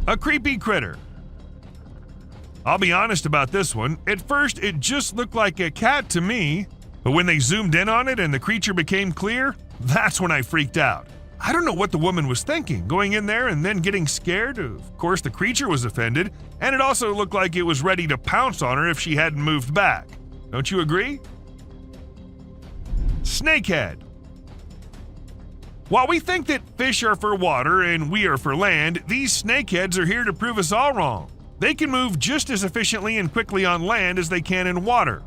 A creepy critter. I'll be honest about this one. At first, it just looked like a cat to me, but when they zoomed in on it and the creature became clear, that's when I freaked out. I don't know what the woman was thinking, going in there and then getting scared. Of course, the creature was offended, and it also looked like it was ready to pounce on her if she hadn't moved back. Don't you agree? Snakehead. While we think that fish are for water and we are for land, these snakeheads are here to prove us all wrong. They can move just as efficiently and quickly on land as they can in water.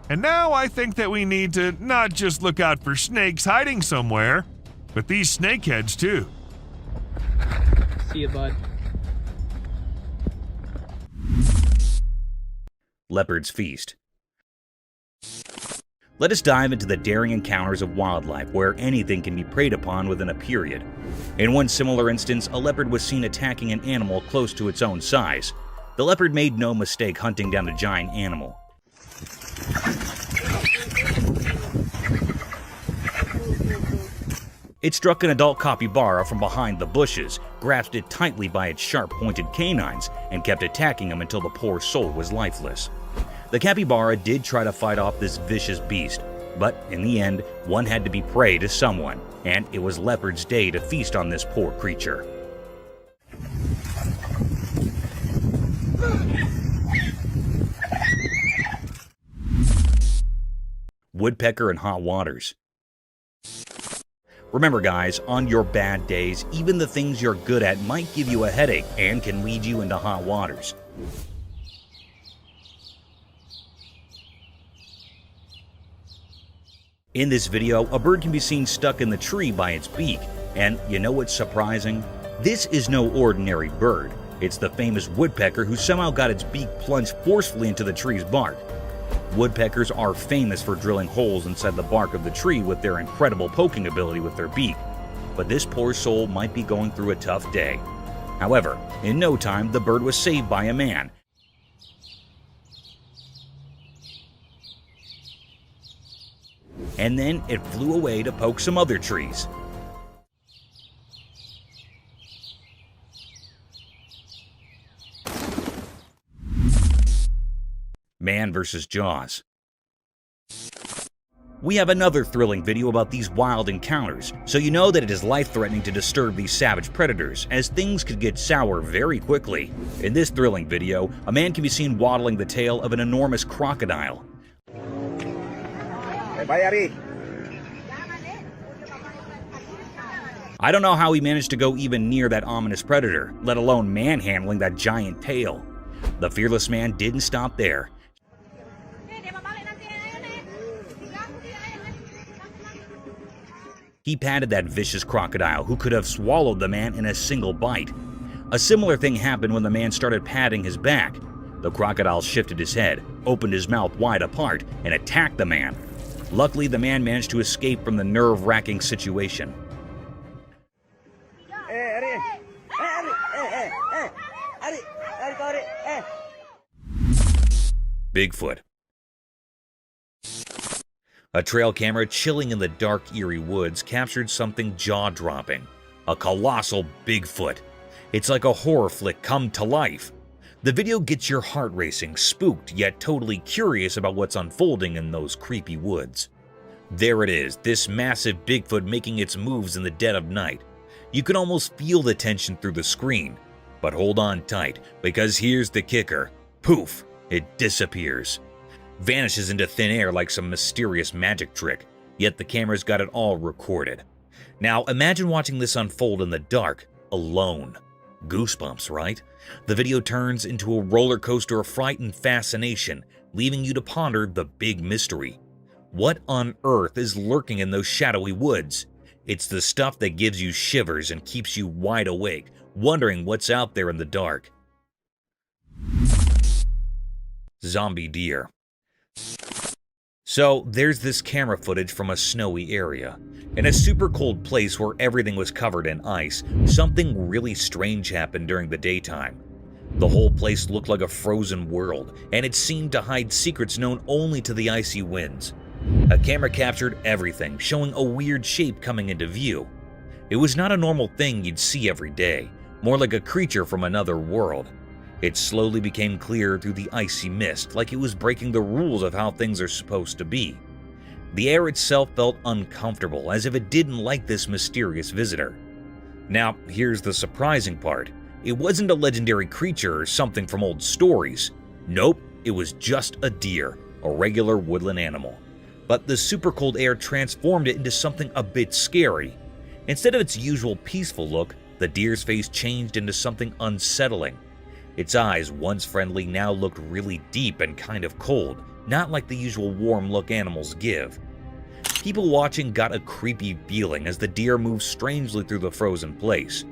And now I think that we need to not just look out for snakes hiding somewhere, but these snakeheads too. See you, bud. Leopards Feast. Let us dive into the daring encounters of wildlife where anything can be preyed upon within a period. In one similar instance, a leopard was seen attacking an animal close to its own size. The leopard made no mistake hunting down the giant animal. It struck an adult capybara from behind the bushes, grasped it tightly by its sharp-pointed canines, and kept attacking him until the poor soul was lifeless. The capybara did try to fight off this vicious beast, but in the end, one had to be prey to someone, and it was Leopard's day to feast on this poor creature. Woodpecker and Hot Waters. Remember guys, on your bad days, even the things you're good at might give you a headache and can lead you into hot waters. In this video, a bird can be seen stuck in the tree by its beak, and you know what's surprising? This is no ordinary bird. It's the famous woodpecker who somehow got its beak plunged forcefully into the tree's bark. Woodpeckers are famous for drilling holes inside the bark of the tree with their incredible poking ability with their beak, but this poor soul might be going through a tough day. However, in no time, the bird was saved by a man. And then it flew away to poke some other trees. Man vs. Jaws. We have another thrilling video about these wild encounters, so you know that it is life-threatening to disturb these savage predators, as things could get sour very quickly. In this thrilling video, a man can be seen waddling the tail of an enormous crocodile. I don't know how he managed to go even near that ominous predator, let alone manhandling that giant tail. The fearless man didn't stop there. He patted that vicious crocodile who could have swallowed the man in a single bite. A similar thing happened when the man started patting his back. The crocodile shifted his head, opened his mouth wide apart, and attacked the man. Luckily, the man managed to escape from the nerve-wracking situation. Bigfoot. A trail camera chilling in the dark, eerie woods captured something jaw-dropping. A colossal Bigfoot. It's like a horror flick come to life. The video gets your heart racing, spooked yet totally curious about what's unfolding in those creepy woods. There it is, this massive Bigfoot making its moves in the dead of night. You can almost feel the tension through the screen. But hold on tight, because here's the kicker. Poof! It disappears. Vanishes into thin air like some mysterious magic trick, yet the camera's got it all recorded. Now imagine watching this unfold in the dark, alone. Goosebumps, right? The video turns into a roller coaster of fright and fascination, leaving you to ponder the big mystery. What on earth is lurking in those shadowy woods? It's the stuff that gives you shivers and keeps you wide awake, wondering what's out there in the dark. Zombie deer. So there's this camera footage from a snowy area. In a super cold place where everything was covered in ice, something really strange happened during the daytime. The whole place looked like a frozen world, and it seemed to hide secrets known only to the icy winds. A camera captured everything, showing a weird shape coming into view. It was not a normal thing you'd see every day, more like a creature from another world. It slowly became clear through the icy mist, like it was breaking the rules of how things are supposed to be. The air itself felt uncomfortable, as if it didn't like this mysterious visitor. Now, here's the surprising part. It wasn't a legendary creature or something from old stories. Nope, it was just a deer, a regular woodland animal. But the super cold air transformed it into something a bit scary. Instead of its usual peaceful look, the deer's face changed into something unsettling. Its eyes, once friendly, now looked really deep and kind of cold, not like the usual warm look animals give. People watching got a creepy feeling as the deer moved strangely through the frozen place.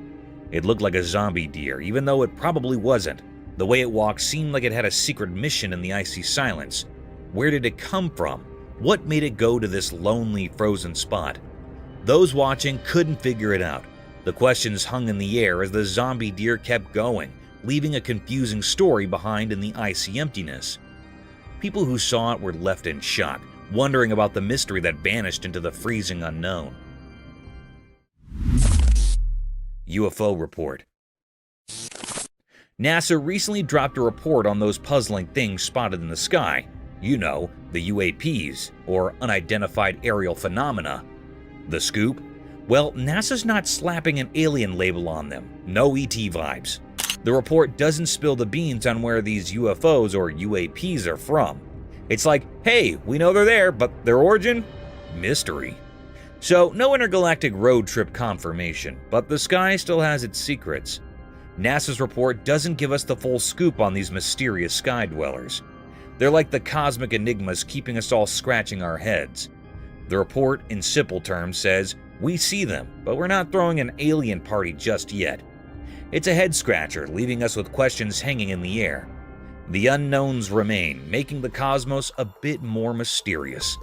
It looked like a zombie deer, even though it probably wasn't. The way it walked seemed like it had a secret mission in the icy silence. Where did it come from? What made it go to this lonely, frozen spot? Those watching couldn't figure it out. The questions hung in the air as the zombie deer kept going, leaving a confusing story behind in the icy emptiness. People who saw it were left in shock, wondering about the mystery that vanished into the freezing unknown. UFO Report. NASA recently dropped a report on those puzzling things spotted in the sky. You know, the UAPs, or Unidentified Aerial Phenomena. The scoop? Well, NASA's not slapping an alien label on them. No ET vibes. The report doesn't spill the beans on where these UFOs or UAPs are from. It's like, hey, we know they're there, but their origin? Mystery. So, no intergalactic road trip confirmation, but the sky still has its secrets. NASA's report doesn't give us the full scoop on these mysterious sky dwellers. They're like the cosmic enigmas keeping us all scratching our heads. The report, in simple terms, says, we see them, but we're not throwing an alien party just yet. It's a head-scratcher, leaving us with questions hanging in the air. The unknowns remain, making the cosmos a bit more mysterious.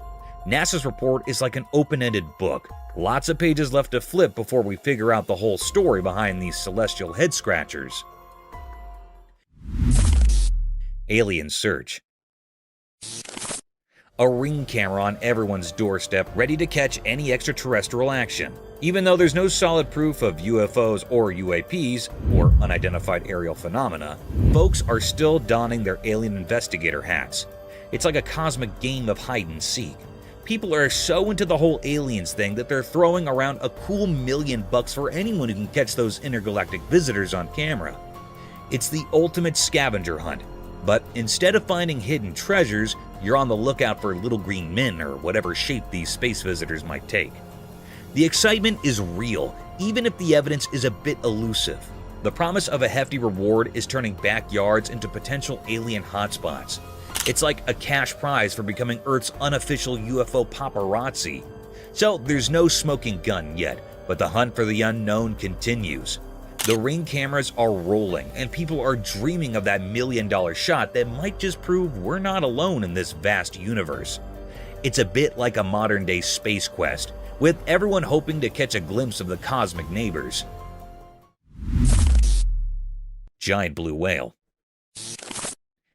NASA's report is like an open-ended book. Lots of pages left to flip before we figure out the whole story behind these celestial head-scratchers. Alien Search. A ring camera on everyone's doorstep, ready to catch any extraterrestrial action. Even though there's no solid proof of UFOs or UAPs, or unidentified aerial phenomena, folks are still donning their alien investigator hats. It's like a cosmic game of hide and seek. People are so into the whole aliens thing that they're throwing around a cool $1 million for anyone who can catch those intergalactic visitors on camera. It's the ultimate scavenger hunt. But instead of finding hidden treasures, you're on the lookout for little green men or whatever shape these space visitors might take. The excitement is real, even if the evidence is a bit elusive. The promise of a hefty reward is turning backyards into potential alien hotspots. It's like a cash prize for becoming Earth's unofficial UFO paparazzi. So there's no smoking gun yet, but the hunt for the unknown continues. The Ring cameras are rolling, and people are dreaming of that $1 million shot that might just prove we're not alone in this vast universe. It's a bit like a modern-day space quest, with everyone hoping to catch a glimpse of the cosmic neighbors. Giant blue whale.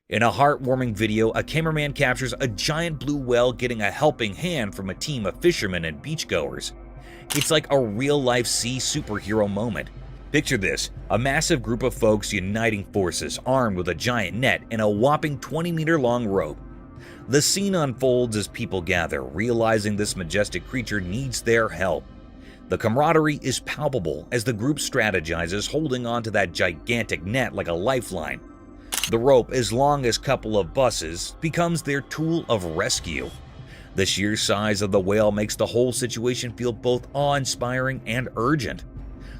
In a heartwarming video, a cameraman captures a giant blue whale getting a helping hand from a team of fishermen and beachgoers. It's like a real-life sea superhero moment. Picture this, a massive group of folks uniting forces, armed with a giant net and a whopping 20-meter-long rope. The scene unfolds as people gather, realizing this majestic creature needs their help. The camaraderie is palpable as the group strategizes, holding onto that gigantic net like a lifeline. The rope, as long as a couple of buses, becomes their tool of rescue. The sheer size of the whale makes the whole situation feel both awe-inspiring and urgent.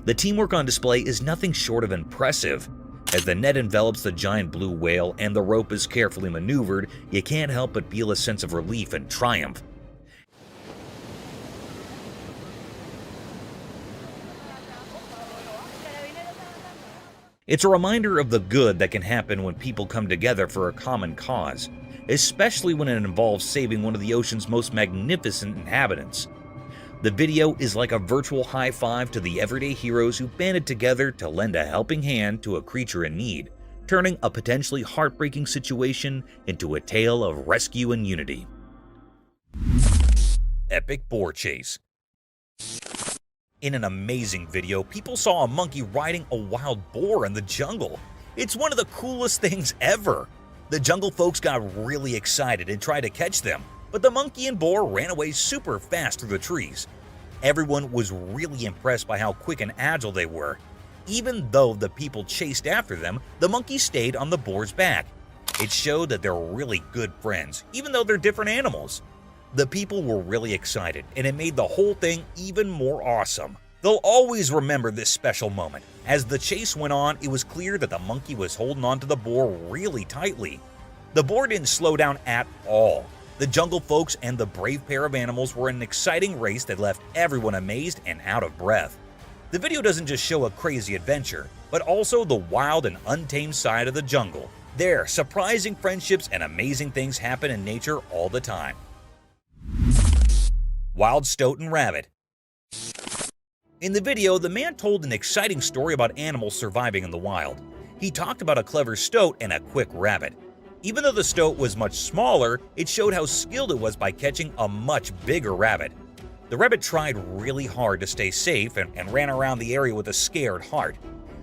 The teamwork on display is nothing short of impressive. As the net envelops the giant blue whale and the rope is carefully maneuvered, you can't help but feel a sense of relief and triumph. It's a reminder of the good that can happen when people come together for a common cause, especially when it involves saving one of the ocean's most magnificent inhabitants. The video is like a virtual high five to the everyday heroes who banded together to lend a helping hand to a creature in need, turning a potentially heartbreaking situation into a tale of rescue and unity. Epic boar chase. In an amazing video, people saw a monkey riding a wild boar in the jungle. It's one of the coolest things ever. The jungle folks got really excited and tried to catch them, but the monkey and boar ran away super fast through the trees. Everyone was really impressed by how quick and agile they were. Even though the people chased after them, the monkey stayed on the boar's back. It showed that they're really good friends, even though they're different animals. The people were really excited, and it made the whole thing even more awesome. They'll always remember this special moment. As the chase went on, it was clear that the monkey was holding on to the boar really tightly. The boar didn't slow down at all. The jungle folks and the brave pair of animals were in an exciting race that left everyone amazed and out of breath. The video doesn't just show a crazy adventure, but also the wild and untamed side of the jungle. There, surprising friendships and amazing things happen in nature all the time. Wild STO and Rabbit. In the video, the man told an exciting story about animals surviving in the wild. He talked about a clever stoat and a quick rabbit. Even though the stoat was much smaller, it showed how skilled it was by catching a much bigger rabbit. The rabbit tried really hard to stay safe and ran around the area with a scared heart.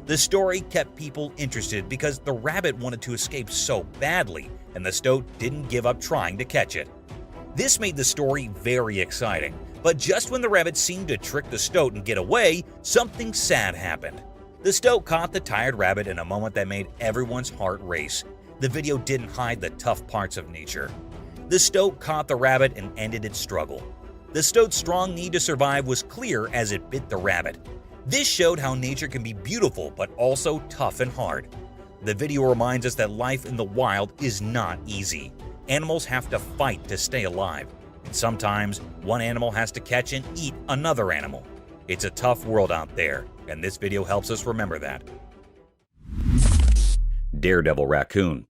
The story kept people interested because the rabbit wanted to escape so badly, and the stoat didn't give up trying to catch it. This made the story very exciting, but just when the rabbit seemed to trick the stoat and get away, something sad happened. The stoat caught the tired rabbit in a moment that made everyone's heart race. The video didn't hide the tough parts of nature. The stoat caught the rabbit and ended its struggle. The stoat's strong need to survive was clear as it bit the rabbit. This showed how nature can be beautiful but also tough and hard. The video reminds us that life in the wild is not easy. Animals have to fight to stay alive, and sometimes one animal has to catch and eat another animal. It's a tough world out there, and this video helps us remember that. Daredevil Raccoon.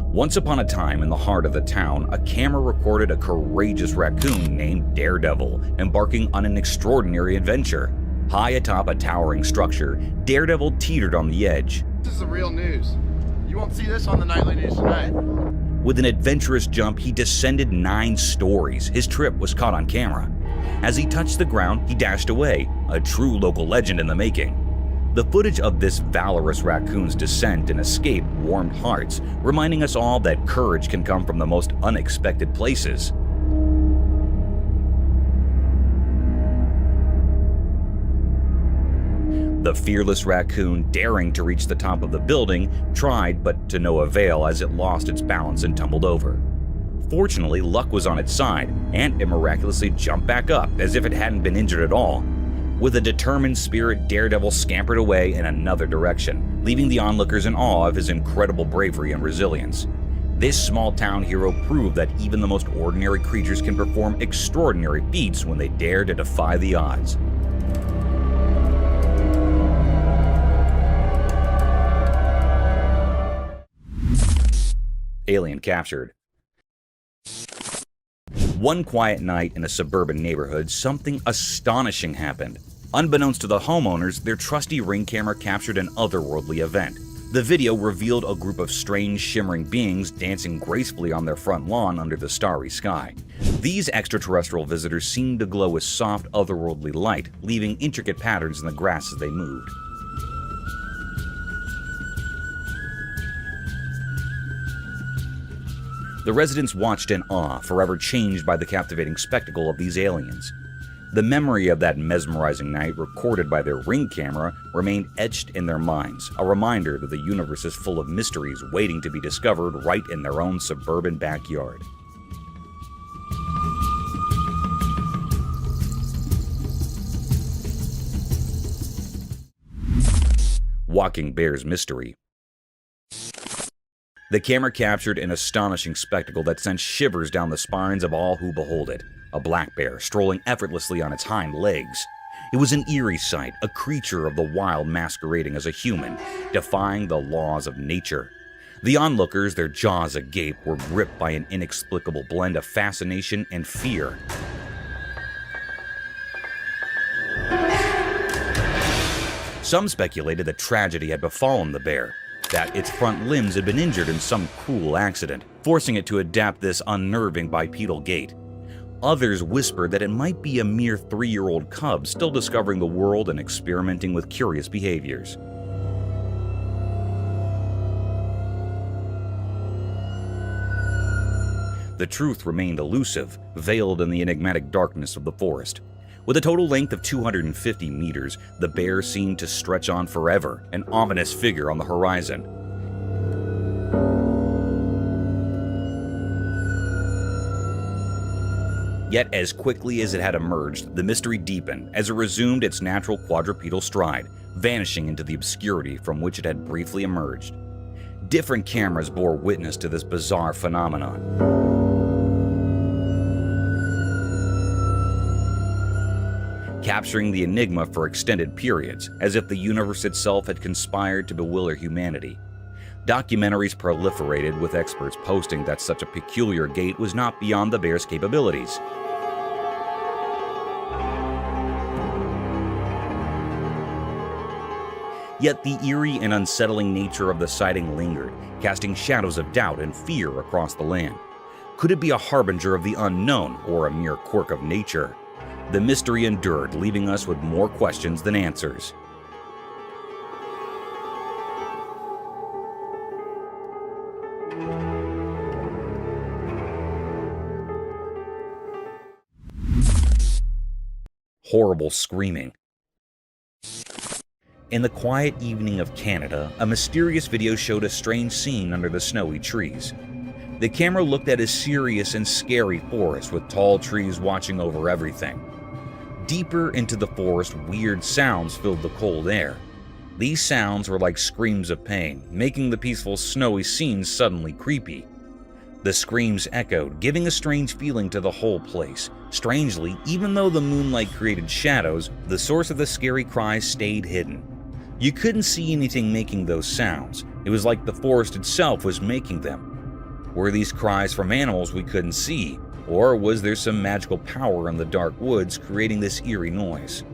Once upon a time in the heart of the town, a camera recorded a courageous raccoon named Daredevil embarking on an extraordinary adventure. High atop a towering structure, Daredevil teetered on the edge. This is the real news. You won't see this on the nightly news tonight. With an adventurous jump, he descended 9 stories. His trip was caught on camera. As he touched the ground, he dashed away, a true local legend in the making. The footage of this valorous raccoon's descent and escape warmed hearts, reminding us all that courage can come from the most unexpected places. The fearless raccoon, daring to reach the top of the building, tried but to no avail as it lost its balance and tumbled over. Fortunately, luck was on its side, and it miraculously jumped back up as if it hadn't been injured at all. With a determined spirit, Daredevil scampered away in another direction, leaving the onlookers in awe of his incredible bravery and resilience. This small-town hero proved that even the most ordinary creatures can perform extraordinary feats when they dare to defy the odds. Alien captured. One quiet night in a suburban neighborhood, something astonishing happened. Unbeknownst to the homeowners, their trusty Ring camera captured an otherworldly event. The video revealed a group of strange, shimmering beings dancing gracefully on their front lawn under the starry sky. These extraterrestrial visitors seemed to glow with soft, otherworldly light, leaving intricate patterns in the grass as they moved. The residents watched in awe, forever changed by the captivating spectacle of these aliens. The memory of that mesmerizing night, recorded by their Ring camera, remained etched in their minds, a reminder that the universe is full of mysteries waiting to be discovered right in their own suburban backyard. Walking Bear's Mystery. The camera captured an astonishing spectacle that sent shivers down the spines of all who behold it. A black bear strolling effortlessly on its hind legs. It was an eerie sight, a creature of the wild masquerading as a human, defying the laws of nature. The onlookers, their jaws agape, were gripped by an inexplicable blend of fascination and fear. Some speculated that tragedy had befallen the bear, that its front limbs had been injured in some cruel accident, forcing it to adapt this unnerving bipedal gait. Others whispered that it might be a mere 3-year-old cub still discovering the world and experimenting with curious behaviors. The truth remained elusive, veiled in the enigmatic darkness of the forest. With a total length of 250 meters, the bear seemed to stretch on forever, an ominous figure on the horizon. Yet as quickly as it had emerged, the mystery deepened as it resumed its natural quadrupedal stride, vanishing into the obscurity from which it had briefly emerged. Different cameras bore witness to this bizarre phenomenon. Capturing the enigma for extended periods, as if the universe itself had conspired to bewilder humanity. Documentaries proliferated, with experts posting that such a peculiar gait was not beyond the bear's capabilities. Yet the eerie and unsettling nature of the sighting lingered, casting shadows of doubt and fear across the land. Could it be a harbinger of the unknown, or a mere quirk of nature? The mystery endured, leaving us with more questions than answers. Horrible screaming. In the quiet evening of Canada, a mysterious video showed a strange scene under the snowy trees. The camera looked at a serious and scary forest with tall trees watching over everything. Deeper into the forest, weird sounds filled the cold air. These sounds were like screams of pain, making the peaceful snowy scene suddenly creepy. The screams echoed, giving a strange feeling to the whole place. Strangely, even though the moonlight created shadows, the source of the scary cries stayed hidden. You couldn't see anything making those sounds. It was like the forest itself was making them. Were these cries from animals we couldn't see? Or was there some magical power in the dark woods creating this eerie noise?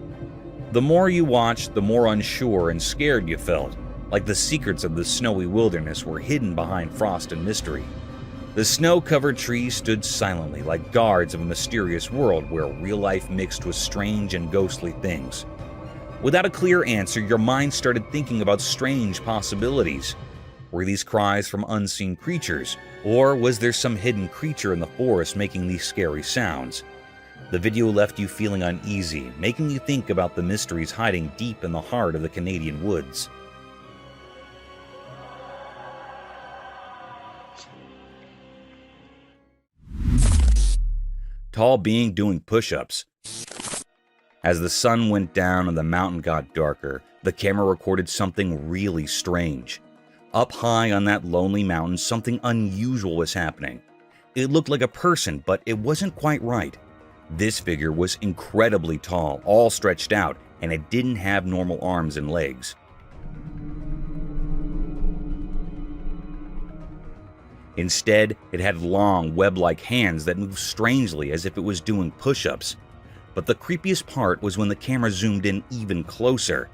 The more you watched, the more unsure and scared you felt, like the secrets of the snowy wilderness were hidden behind frost and mystery. The snow-covered trees stood silently like guards of a mysterious world where real life mixed with strange and ghostly things. Without a clear answer, your mind started thinking about strange possibilities. Were these cries from unseen creatures, or was there some hidden creature in the forest making these scary sounds? The video left you feeling uneasy, making you think about the mysteries hiding deep in the heart of the Canadian woods. Tall being doing push-ups. As the sun went down and the mountain got darker, the camera recorded something really strange. Up high on that lonely mountain, something unusual was happening. It looked like a person, but it wasn't quite right. This figure was incredibly tall, all stretched out, and it didn't have normal arms and legs. Instead, it had long, web-like hands that moved strangely as if it was doing push-ups. But the creepiest part was when the camera zoomed in even closer.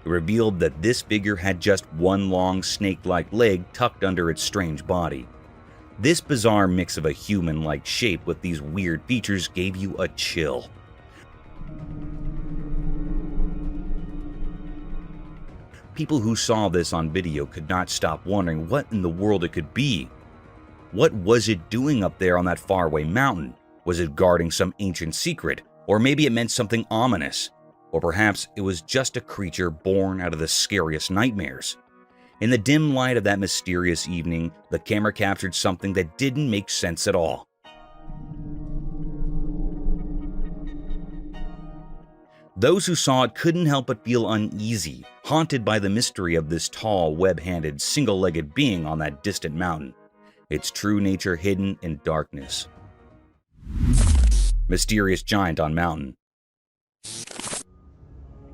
It revealed that this figure had just one long, snake-like leg tucked under its strange body. This bizarre mix of a human-like shape with these weird features gave you a chill. People who saw this on video could not stop wondering what in the world it could be. What was it doing up there on that faraway mountain? Was it guarding some ancient secret? Or maybe it meant something ominous? Or perhaps it was just a creature born out of the scariest nightmares? In the dim light of that mysterious evening, the camera captured something that didn't make sense at all. Those who saw it couldn't help but feel uneasy, haunted by the mystery of this tall, web-handed, single-legged being on that distant mountain. Its true nature hidden in darkness. Mysterious giant on mountain.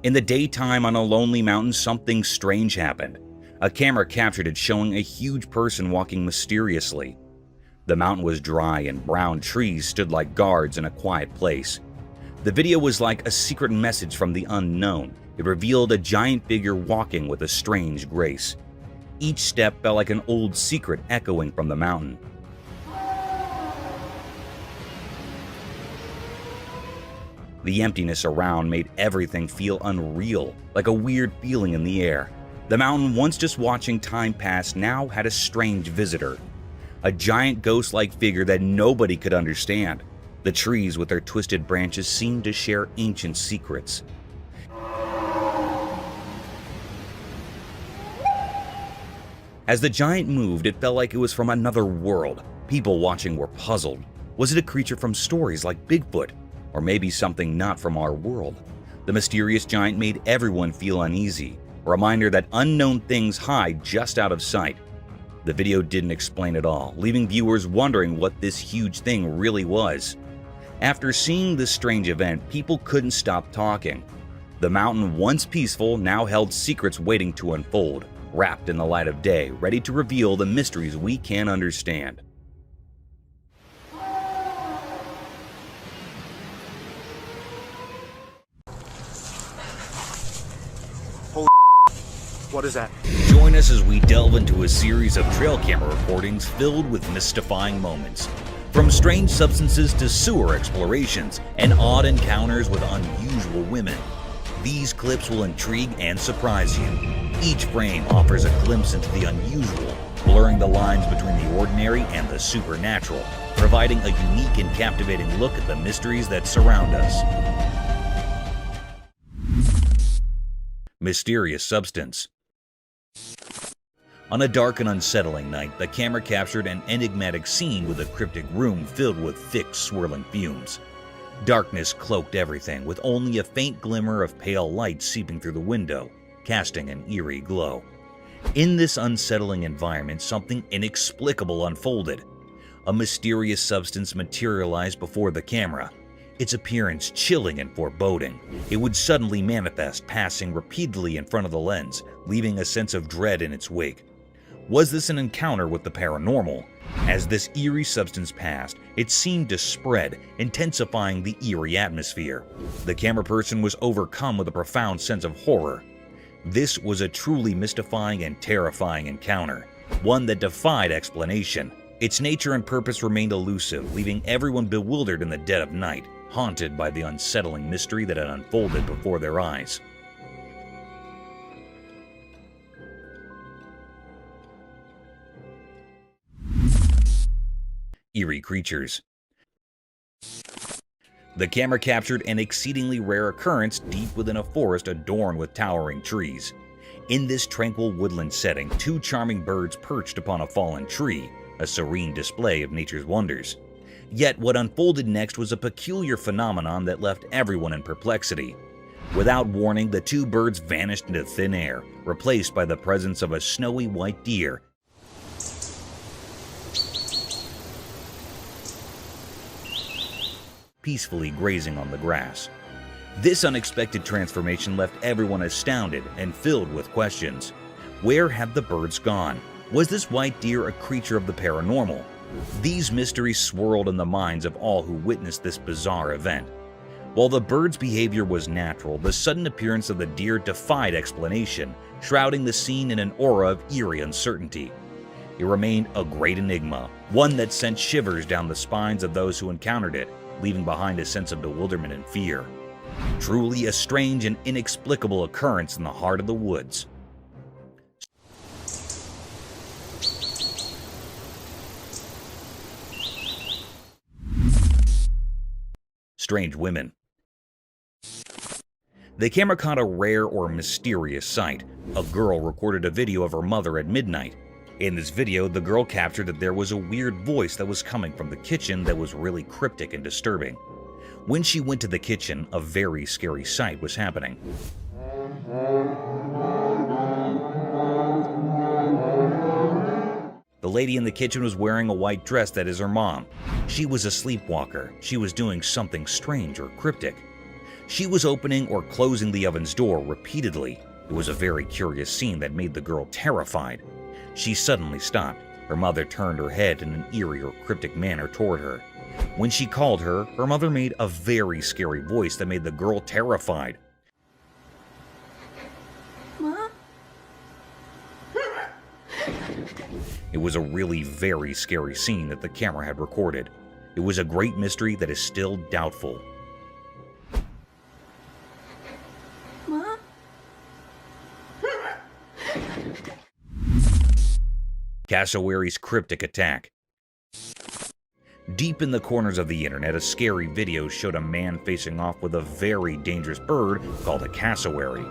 In the daytime on a lonely mountain, something strange happened. A camera captured it showing a huge person walking mysteriously. The mountain was dry and brown trees stood like guards in a quiet place. The video was like a secret message from the unknown. It revealed a giant figure walking with a strange grace. Each step felt like an old secret echoing from the mountain. The emptiness around made everything feel unreal, like a weird feeling in the air. The mountain, once just watching time pass, now had a strange visitor. A giant ghost-like figure that nobody could understand. The trees with their twisted branches seemed to share ancient secrets. As the giant moved, it felt like it was from another world. People watching were puzzled. Was it a creature from stories like Bigfoot? Or maybe something not from our world? The mysterious giant made everyone feel uneasy, a reminder that unknown things hide just out of sight. The video didn't explain it all, leaving viewers wondering what this huge thing really was. After seeing this strange event, people couldn't stop talking. The mountain, once peaceful, now held secrets waiting to unfold, wrapped in the light of day, ready to reveal the mysteries we can't understand. What is that? Join us as we delve into a series of trail camera recordings filled with mystifying moments. From strange substances to sewer explorations and odd encounters with unusual women. These clips will intrigue and surprise you. Each frame offers a glimpse into the unusual, blurring the lines between the ordinary and the supernatural, providing a unique and captivating look at the mysteries that surround us. Mysterious substance. On a dark and unsettling night, the camera captured an enigmatic scene with a cryptic room filled with thick, swirling fumes. Darkness cloaked everything, with only a faint glimmer of pale light seeping through the window, casting an eerie glow. In this unsettling environment, something inexplicable unfolded. A mysterious substance materialized before the camera, its appearance chilling and foreboding. It would suddenly manifest, passing repeatedly in front of the lens, leaving a sense of dread in its wake. Was this an encounter with the paranormal? As this eerie substance passed, it seemed to spread, intensifying the eerie atmosphere. The camera person was overcome with a profound sense of horror. This was a truly mystifying and terrifying encounter, one that defied explanation. Its nature and purpose remained elusive, leaving everyone bewildered in the dead of night, haunted by the unsettling mystery that had unfolded before their eyes. Eerie creatures. The camera captured an exceedingly rare occurrence deep within a forest adorned with towering trees. In this tranquil woodland setting, two charming birds perched upon a fallen tree, a serene display of nature's wonders. Yet what unfolded next was a peculiar phenomenon that left everyone in perplexity. Without warning, the two birds vanished into thin air, replaced by the presence of a snowy white deer peacefully grazing on the grass. This unexpected transformation left everyone astounded and filled with questions. Where had the birds gone? Was this white deer a creature of the paranormal? These mysteries swirled in the minds of all who witnessed this bizarre event. While the bird's behavior was natural, the sudden appearance of the deer defied explanation, shrouding the scene in an aura of eerie uncertainty. It remained a great enigma, one that sent shivers down the spines of those who encountered it, leaving behind a sense of bewilderment and fear. Truly a strange and inexplicable occurrence in the heart of the woods. Strange women. The camera caught a rare or mysterious sight. A girl recorded a video of her mother at midnight. In this video, the girl captured that there was a weird voice that was coming from the kitchen that was really cryptic and disturbing. When she went to the kitchen, a very scary sight was happening. The lady in the kitchen was wearing a white dress that is her mom. She was a sleepwalker. She was doing something strange or cryptic. She was opening or closing the oven's door repeatedly. It was a very curious scene that made the girl terrified. She suddenly stopped. Her mother turned her head in an eerie or cryptic manner toward her. When she called her, her mother made a very scary voice that made the girl terrified. Mom? It was a really very scary scene that the camera had recorded. It was a great mystery that is still doubtful. Mom? Cassowary's Cryptic Attack. Deep in the corners of the internet, a scary video showed a man facing off with a very dangerous bird called a cassowary.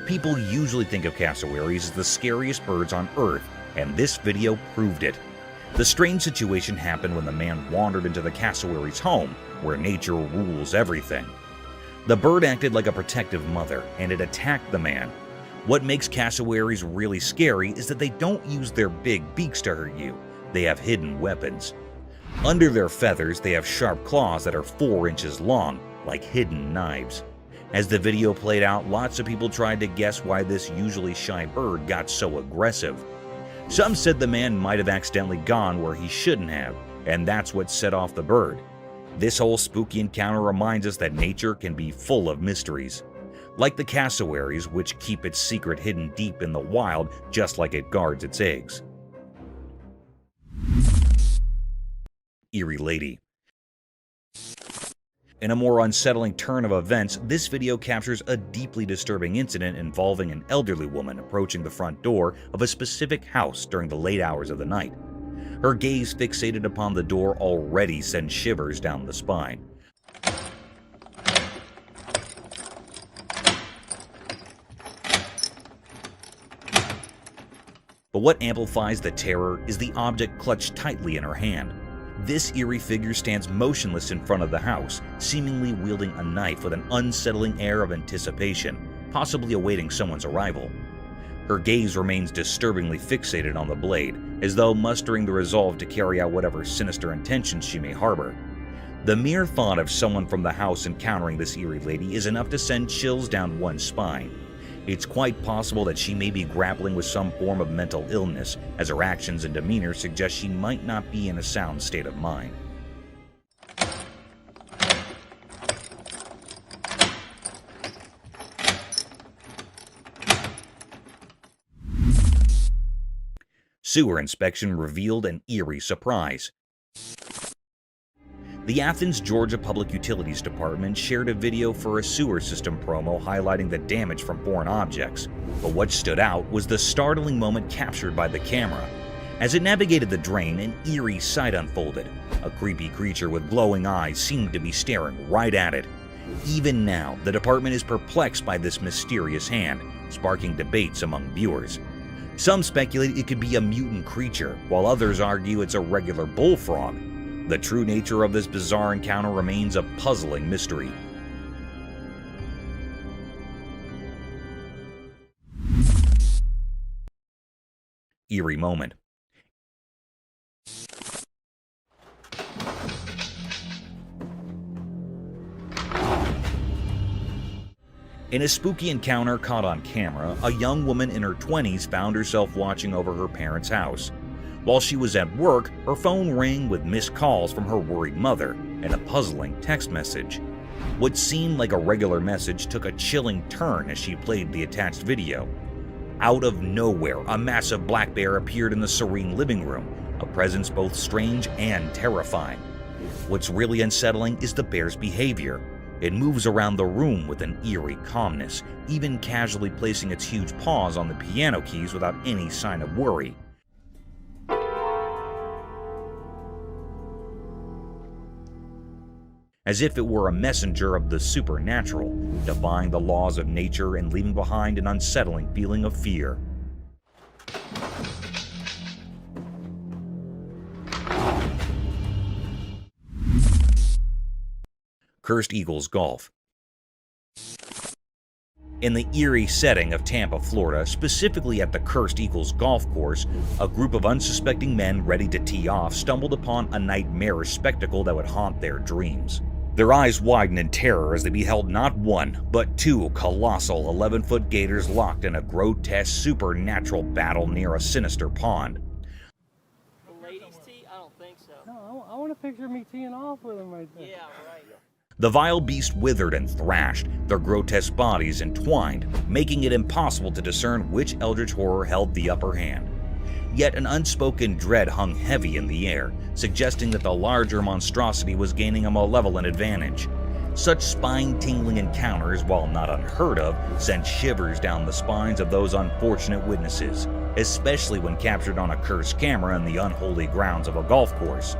People usually think of cassowaries as the scariest birds on Earth, and this video proved it. The strange situation happened when the man wandered into the cassowary's home, where nature rules everything. The bird acted like a protective mother, and it attacked the man. What makes cassowaries really scary is that they don't use their big beaks to hurt you. They have hidden weapons. Under their feathers, they have sharp claws that are 4 inches long, like hidden knives. As the video played out, lots of people tried to guess why this usually shy bird got so aggressive. Some said the man might have accidentally gone where he shouldn't have, and that's what set off the bird. This whole spooky encounter reminds us that nature can be full of mysteries. Like the cassowaries, which keep its secret hidden deep in the wild, just like it guards its eggs. Eerie Lady. In a more unsettling turn of events, this video captures a deeply disturbing incident involving an elderly woman approaching the front door of a specific house during the late hours of the night. Her gaze fixated upon the door already sends shivers down the spine. But what amplifies the terror is the object clutched tightly in her hand. This eerie figure stands motionless in front of the house, seemingly wielding a knife with an unsettling air of anticipation, possibly awaiting someone's arrival. Her gaze remains disturbingly fixated on the blade, as though mustering the resolve to carry out whatever sinister intentions she may harbor. The mere thought of someone from the house encountering this eerie lady is enough to send chills down one's spine. It's quite possible that she may be grappling with some form of mental illness, as her actions and demeanor suggest she might not be in a sound state of mind. Sewer inspection revealed an eerie surprise. The Athens, Georgia Public Utilities Department shared a video for a sewer system promo highlighting the damage from foreign objects, but what stood out was the startling moment captured by the camera. As it navigated the drain, an eerie sight unfolded. A creepy creature with glowing eyes seemed to be staring right at it. Even now, the department is perplexed by this mysterious hand, sparking debates among viewers. Some speculate it could be a mutant creature, while others argue it's a regular bullfrog. The true nature of this bizarre encounter remains a puzzling mystery. eerie moment. In a spooky encounter caught on camera, a young woman in her 20s found herself watching over her parents' house. While she was at work, her phone rang with missed calls from her worried mother and a puzzling text message. What seemed like a regular message took a chilling turn as she played the attached video. Out of nowhere, a massive black bear appeared in the serene living room, a presence both strange and terrifying. What's really unsettling is the bear's behavior. It moves around the room with an eerie calmness, even casually placing its huge paws on the piano keys without any sign of worry. As if it were a messenger of the supernatural, defying the laws of nature and leaving behind an unsettling feeling of fear. Cursed Eagles Golf. In the eerie setting of Tampa, Florida, specifically at the Cursed Eagles Golf Course, a group of unsuspecting men ready to tee off stumbled upon a nightmarish spectacle that would haunt their dreams. Their eyes widened in terror as they beheld not one, but two colossal 11-foot gators locked in a grotesque supernatural battle near a sinister pond. The ladies tee? I don't think so. No, I want a picture of me teeing off with them right there. Yeah, right. The vile beast withered and thrashed, their grotesque bodies entwined, making it impossible to discern which eldritch horror held the upper hand. Yet an unspoken dread hung heavy in the air, suggesting that the larger monstrosity was gaining a malevolent advantage. Such spine-tingling encounters, while not unheard of, sent shivers down the spines of those unfortunate witnesses, especially when captured on a cursed camera in the unholy grounds of a golf course.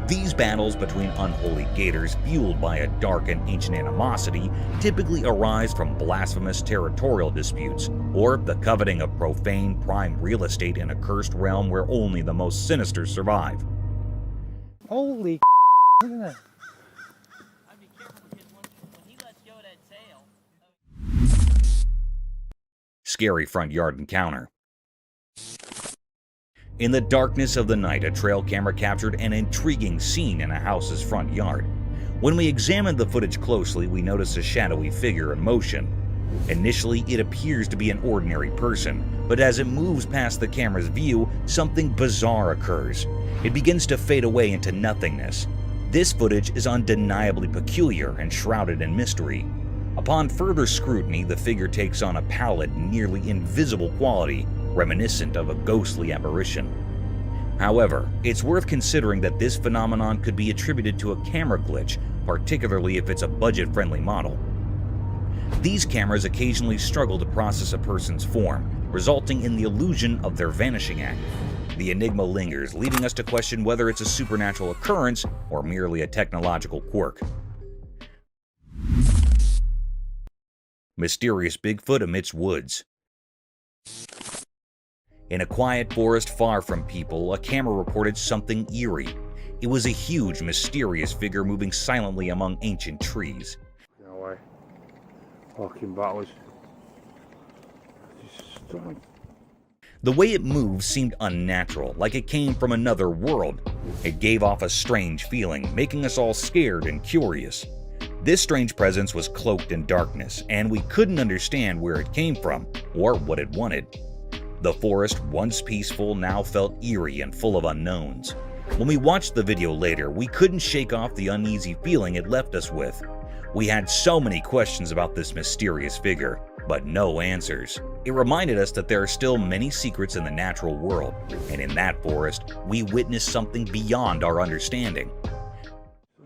These battles between unholy gators, fueled by a dark and ancient animosity, typically arise from blasphemous territorial disputes, or the coveting of profane prime real estate in a cursed realm where only the most sinister survive. Holy look at that. I'd be careful because when he lets go of that tail. Scary front yard encounter. In the darkness of the night, a trail camera captured an intriguing scene in a house's front yard. When we examined the footage closely, we noticed a shadowy figure in motion. Initially, it appears to be an ordinary person, but as it moves past the camera's view, something bizarre occurs. It begins to fade away into nothingness. This footage is undeniably peculiar and shrouded in mystery. Upon further scrutiny, the figure takes on a pallid, nearly invisible quality, reminiscent of a ghostly apparition. However, it's worth considering that this phenomenon could be attributed to a camera glitch, particularly if it's a budget-friendly model. These cameras occasionally struggle to process a person's form, resulting in the illusion of their vanishing act. The enigma lingers, leading us to question whether it's a supernatural occurrence or merely a technological quirk. Mysterious Bigfoot amidst woods. In a quiet forest far from people, a camera reported something eerie. It was a huge, mysterious figure moving silently among ancient trees. No way. Walking backwards. The way it moved seemed unnatural, like it came from another world. It gave off a strange feeling, making us all scared and curious. This strange presence was cloaked in darkness, and we couldn't understand where it came from or what it wanted. The forest, once peaceful, now felt eerie and full of unknowns. When we watched the video later, we couldn't shake off the uneasy feeling it left us with. We had so many questions about this mysterious figure, but no answers. It reminded us that there are still many secrets in the natural world, and in that forest, we witnessed something beyond our understanding.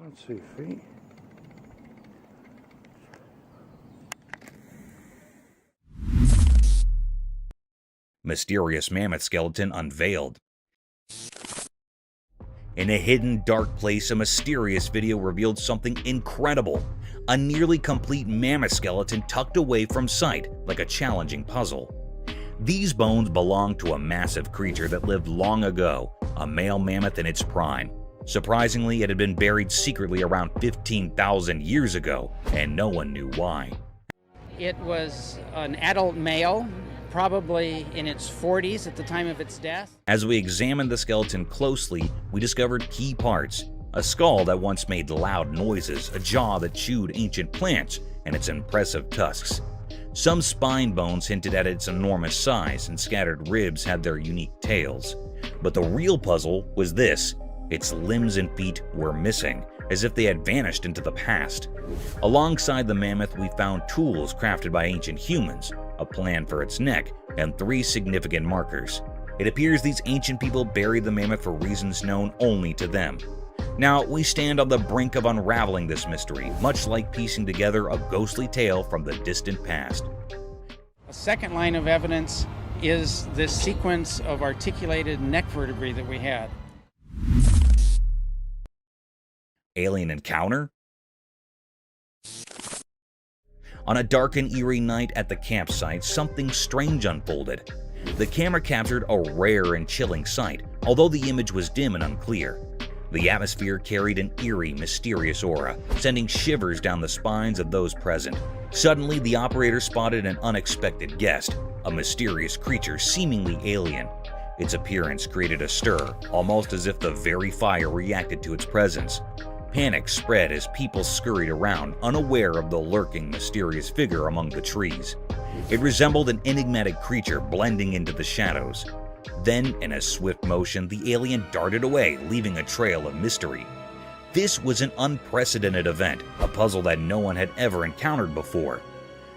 That's 2 feet. Mysterious mammoth skeleton unveiled. In a hidden, dark place, a mysterious video revealed something incredible. A nearly complete mammoth skeleton tucked away from sight, like a challenging puzzle. These bones belong to a massive creature that lived long ago, a male mammoth in its prime. Surprisingly, it had been buried secretly around 15,000 years ago, and no one knew why. It was an adult male, probably in its 40s at the time of its death. As we examined the skeleton closely, we discovered key parts: a skull that once made loud noises, a jaw that chewed ancient plants, and its impressive tusks. Some spine bones hinted at its enormous size, and scattered ribs had their unique tails. But the real puzzle was this: its limbs and feet were missing, as if they had vanished into the past. Alongside the mammoth, we found tools crafted by ancient humans, a plan for its neck, and 3 significant markers. It appears these ancient people buried the mammoth for reasons known only to them. Now, we stand on the brink of unraveling this mystery, much like piecing together a ghostly tale from the distant past. A second line of evidence is this sequence of articulated neck vertebrae that we had. Alien encounter? On a dark and eerie night at the campsite, something strange unfolded. The camera captured a rare and chilling sight, although the image was dim and unclear. The atmosphere carried an eerie, mysterious aura, sending shivers down the spines of those present. Suddenly, the operator spotted an unexpected guest, a mysterious creature seemingly alien. Its appearance created a stir, almost as if the very fire reacted to its presence. Panic spread as people scurried around, unaware of the lurking, mysterious figure among the trees. It resembled an enigmatic creature blending into the shadows. Then, in a swift motion, the alien darted away, leaving a trail of mystery. This was an unprecedented event, a puzzle that no one had ever encountered before.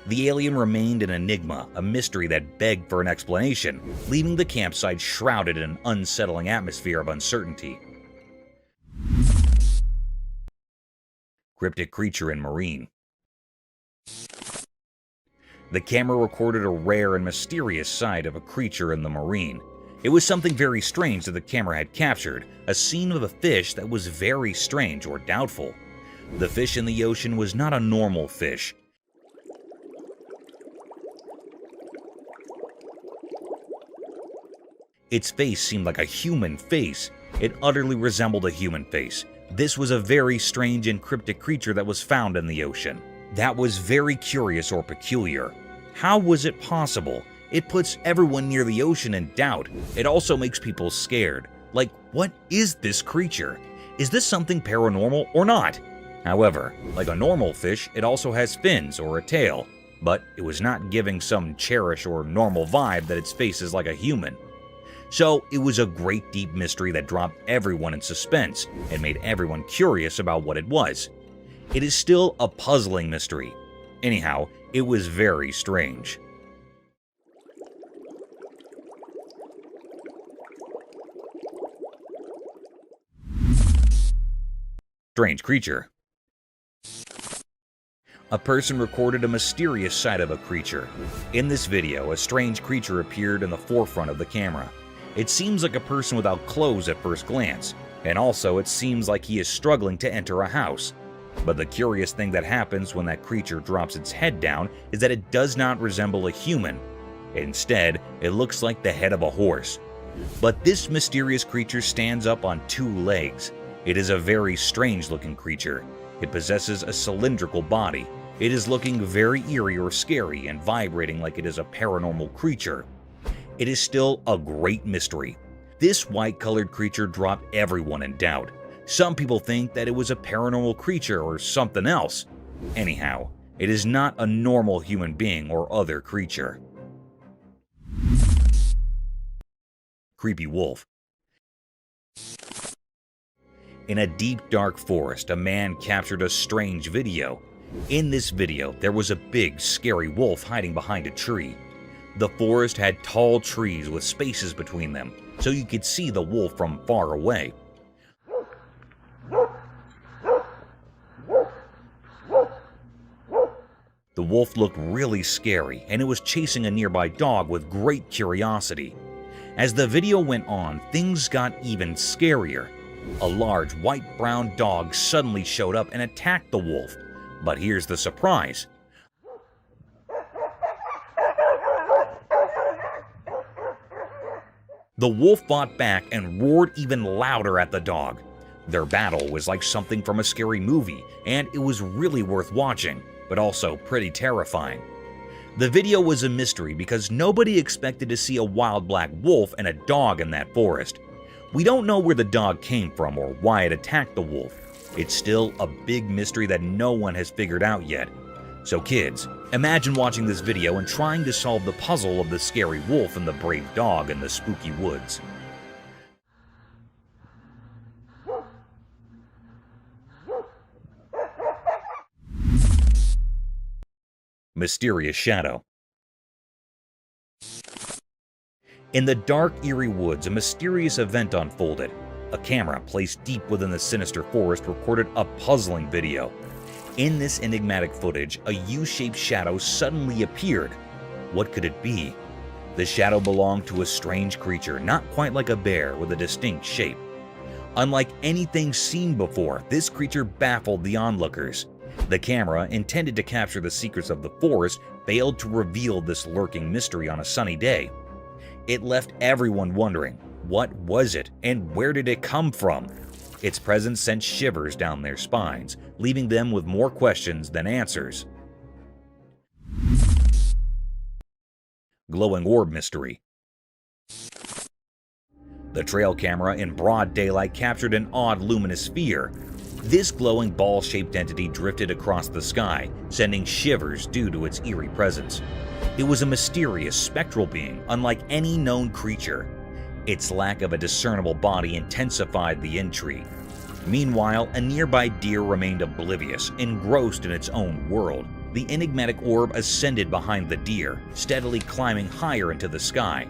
The alien remained an enigma, a mystery that begged for an explanation, leaving the campsite shrouded in an unsettling atmosphere of uncertainty. Cryptic creature in marine. The camera recorded a rare and mysterious sight of a creature in the marine. It was something very strange that the camera had captured, a scene of a fish that was very strange or doubtful. The fish in the ocean was not a normal fish. Its face seemed like a human face. It utterly resembled a human face. This was a very strange and cryptic creature that was found in the ocean. That was very curious or peculiar. How was it possible? It puts everyone near the ocean in doubt. It also makes people scared. Like, what is this creature? Is this something paranormal or not? However, like a normal fish, it also has fins or a tail, but it was not giving some cherish or normal vibe that its face is like a human. So it was a great deep mystery that dropped everyone in suspense and made everyone curious about what it was. It is still a puzzling mystery. Anyhow, it was very strange. Strange creature. A person recorded a mysterious sight of a creature. In this video, a strange creature appeared in the forefront of the camera. It seems like a person without clothes at first glance, and also it seems like he is struggling to enter a house. But the curious thing that happens when that creature drops its head down is that it does not resemble a human. Instead, it looks like the head of a horse. But this mysterious creature stands up on 2 legs. It is a very strange looking creature. It possesses a cylindrical body. It is looking very eerie or scary and vibrating like it is a paranormal creature. It is still a great mystery. This white-colored creature dropped everyone in doubt. Some people think that it was a paranormal creature or something else. Anyhow, it is not a normal human being or other creature. Creepy wolf. In a deep, dark forest, a man captured a strange video. In this video, there was a big, scary wolf hiding behind a tree. The forest had tall trees with spaces between them, so you could see the wolf from far away. The wolf looked really scary, and it was chasing a nearby dog with great curiosity. As the video went on, things got even scarier. A large white-brown dog suddenly showed up and attacked the wolf. But here's the surprise. The wolf fought back and roared even louder at the dog. Their battle was like something from a scary movie, and it was really worth watching, but also pretty terrifying. The video was a mystery because nobody expected to see a wild black wolf and a dog in that forest. We don't know where the dog came from or why it attacked the wolf. It's still a big mystery that no one has figured out yet. So kids, imagine watching this video and trying to solve the puzzle of the scary wolf and the brave dog in the spooky woods. Mysterious shadow. In the dark, eerie woods, a mysterious event unfolded. A camera placed deep within the sinister forest recorded a puzzling video. In this enigmatic footage, a U-shaped shadow suddenly appeared. What could it be? The shadow belonged to a strange creature, not quite like a bear, with a distinct shape. Unlike anything seen before, this creature baffled the onlookers. The camera, intended to capture the secrets of the forest, failed to reveal this lurking mystery on a sunny day. It left everyone wondering, what was it and where did it come from? Its presence sent shivers down their spines, leaving them with more questions than answers. Glowing orb mystery. The trail camera in broad daylight captured an odd luminous sphere. This glowing ball-shaped entity drifted across the sky, sending shivers due to its eerie presence. It was a mysterious, spectral being, unlike any known creature. Its lack of a discernible body intensified the intrigue. Meanwhile, a nearby deer remained oblivious, engrossed in its own world. The enigmatic orb ascended behind the deer, steadily climbing higher into the sky.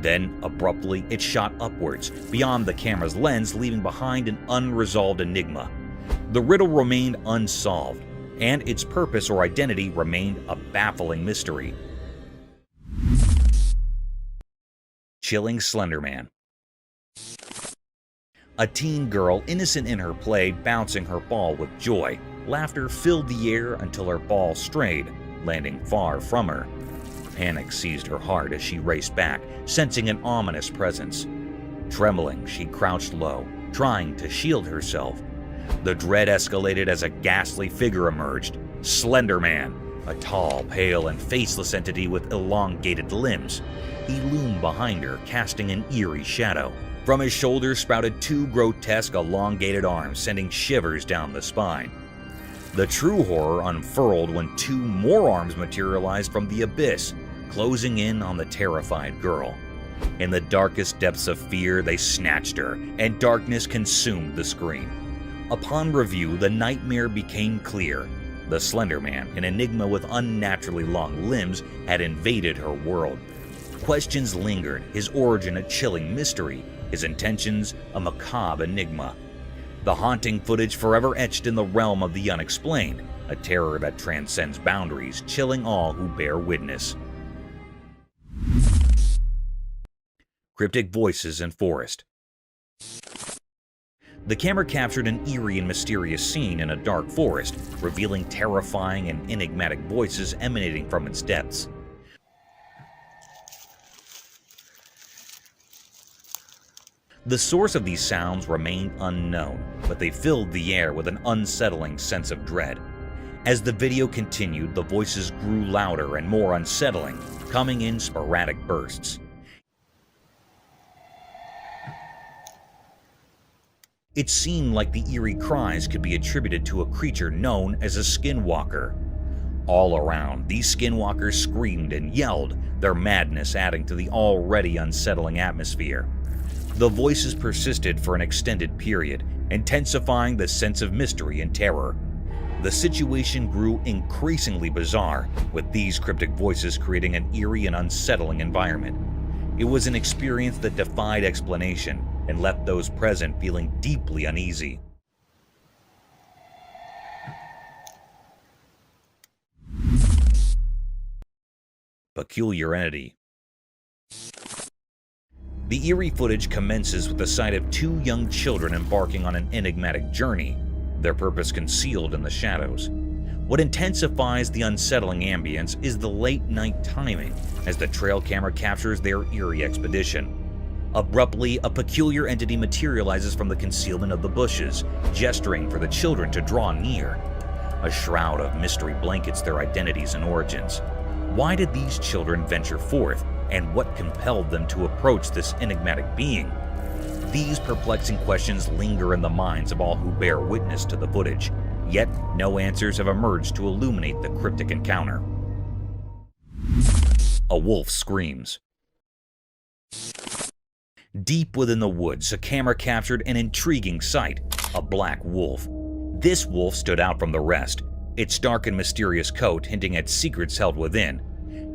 Then, abruptly, it shot upwards, beyond the camera's lens, leaving behind an unresolved enigma. The riddle remained unsolved, and its purpose or identity remained a baffling mystery. Chilling Slender Man. A teen girl, innocent in her play, bouncing her ball with joy. Laughter filled the air until her ball strayed, landing far from her. Panic seized her heart as she raced back, sensing an ominous presence. Trembling, she crouched low, trying to shield herself. The dread escalated as a ghastly figure emerged. Slender Man, a tall, pale, and faceless entity with elongated limbs. He loomed behind her, casting an eerie shadow. From his shoulders sprouted two grotesque, elongated arms, sending shivers down the spine. The true horror unfurled when two more arms materialized from the abyss, closing in on the terrified girl. In the darkest depths of fear, they snatched her, and darkness consumed the screen. Upon review, the nightmare became clear. The Slender Man, an enigma with unnaturally long limbs, had invaded her world. Questions lingered, his origin a chilling mystery, his intentions a macabre enigma. The haunting footage forever etched in the realm of the unexplained, a terror that transcends boundaries, chilling all who bear witness. Cryptic voices in forest. The camera captured an eerie and mysterious scene in a dark forest, revealing terrifying and enigmatic voices emanating from its depths. The source of these sounds remained unknown, but they filled the air with an unsettling sense of dread. As the video continued, the voices grew louder and more unsettling, coming in sporadic bursts. It seemed like the eerie cries could be attributed to a creature known as a skinwalker. All around, these skinwalkers screamed and yelled, their madness adding to the already unsettling atmosphere. The voices persisted for an extended period, intensifying the sense of mystery and terror. The situation grew increasingly bizarre, with these cryptic voices creating an eerie and unsettling environment. It was an experience that defied explanation and left those present feeling deeply uneasy. Peculiar entity. The eerie footage commences with the sight of two young children embarking on an enigmatic journey, their purpose concealed in the shadows. What intensifies the unsettling ambience is the late-night timing, as the trail camera captures their eerie expedition. Abruptly, a peculiar entity materializes from the concealment of the bushes, gesturing for the children to draw near. A shroud of mystery blankets their identities and origins. Why did these children venture forth, and what compelled them to approach this enigmatic being? These perplexing questions linger in the minds of all who bear witness to the footage, yet no answers have emerged to illuminate the cryptic encounter. A wolf screams. Deep within the woods, a camera captured an intriguing sight, a black wolf. This wolf stood out from the rest, its dark and mysterious coat hinting at secrets held within.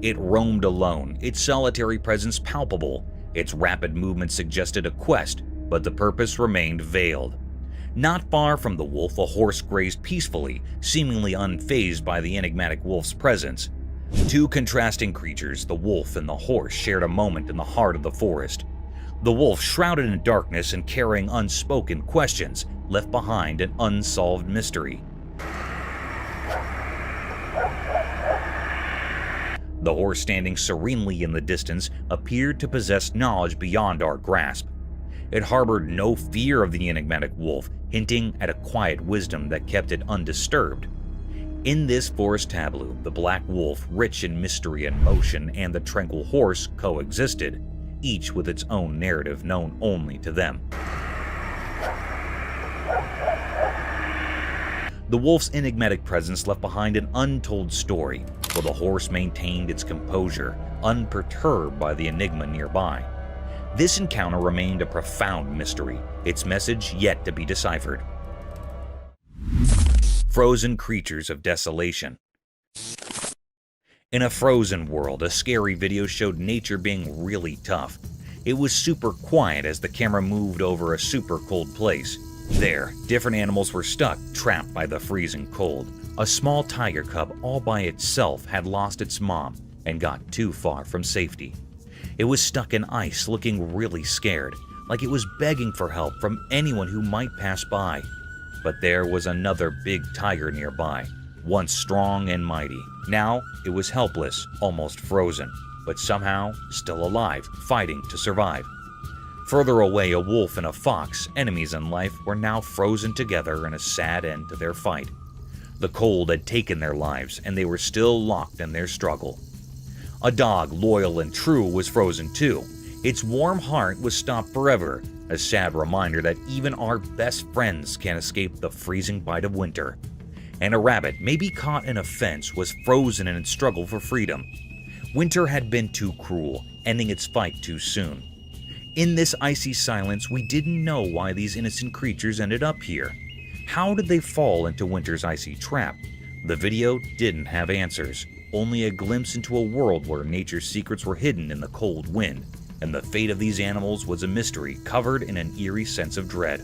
It roamed alone, its solitary presence palpable. Its rapid movement suggested a quest, but the purpose remained veiled. Not far from the wolf, a horse grazed peacefully, seemingly unfazed by the enigmatic wolf's presence. Two contrasting creatures, the wolf and the horse, shared a moment in the heart of the forest. The wolf, shrouded in darkness and carrying unspoken questions, left behind an unsolved mystery. The horse, standing serenely in the distance, appeared to possess knowledge beyond our grasp. It harbored no fear of the enigmatic wolf, hinting at a quiet wisdom that kept it undisturbed. In this forest tableau, the black wolf, rich in mystery and motion, and the tranquil horse coexisted, each with its own narrative known only to them. The wolf's enigmatic presence left behind an untold story, while the horse maintained its composure, unperturbed by the enigma nearby. This encounter remained a profound mystery, its message yet to be deciphered. Frozen creatures of desolation. In a frozen world, a scary video showed nature being really tough. It was super quiet as the camera moved over a super cold place. There, different animals were stuck, trapped by the freezing cold. A small tiger cub all by itself had lost its mom and got too far from safety. It was stuck in ice, looking really scared, like it was begging for help from anyone who might pass by. But there was another big tiger nearby, once strong and mighty. Now it was helpless, almost frozen, but somehow still alive, fighting to survive. Further away, a wolf and a fox, enemies in life, were now frozen together in a sad end to their fight. The cold had taken their lives, and they were still locked in their struggle. A dog, loyal and true, was frozen too. Its warm heart was stopped forever, a sad reminder that even our best friends can't escape the freezing bite of winter. And a rabbit, maybe caught in a fence, was frozen in its struggle for freedom. Winter had been too cruel, ending its fight too soon. In this icy silence, we didn't know why these innocent creatures ended up here. How did they fall into winter's icy trap? The video didn't have answers, only a glimpse into a world where nature's secrets were hidden in the cold wind, and the fate of these animals was a mystery covered in an eerie sense of dread.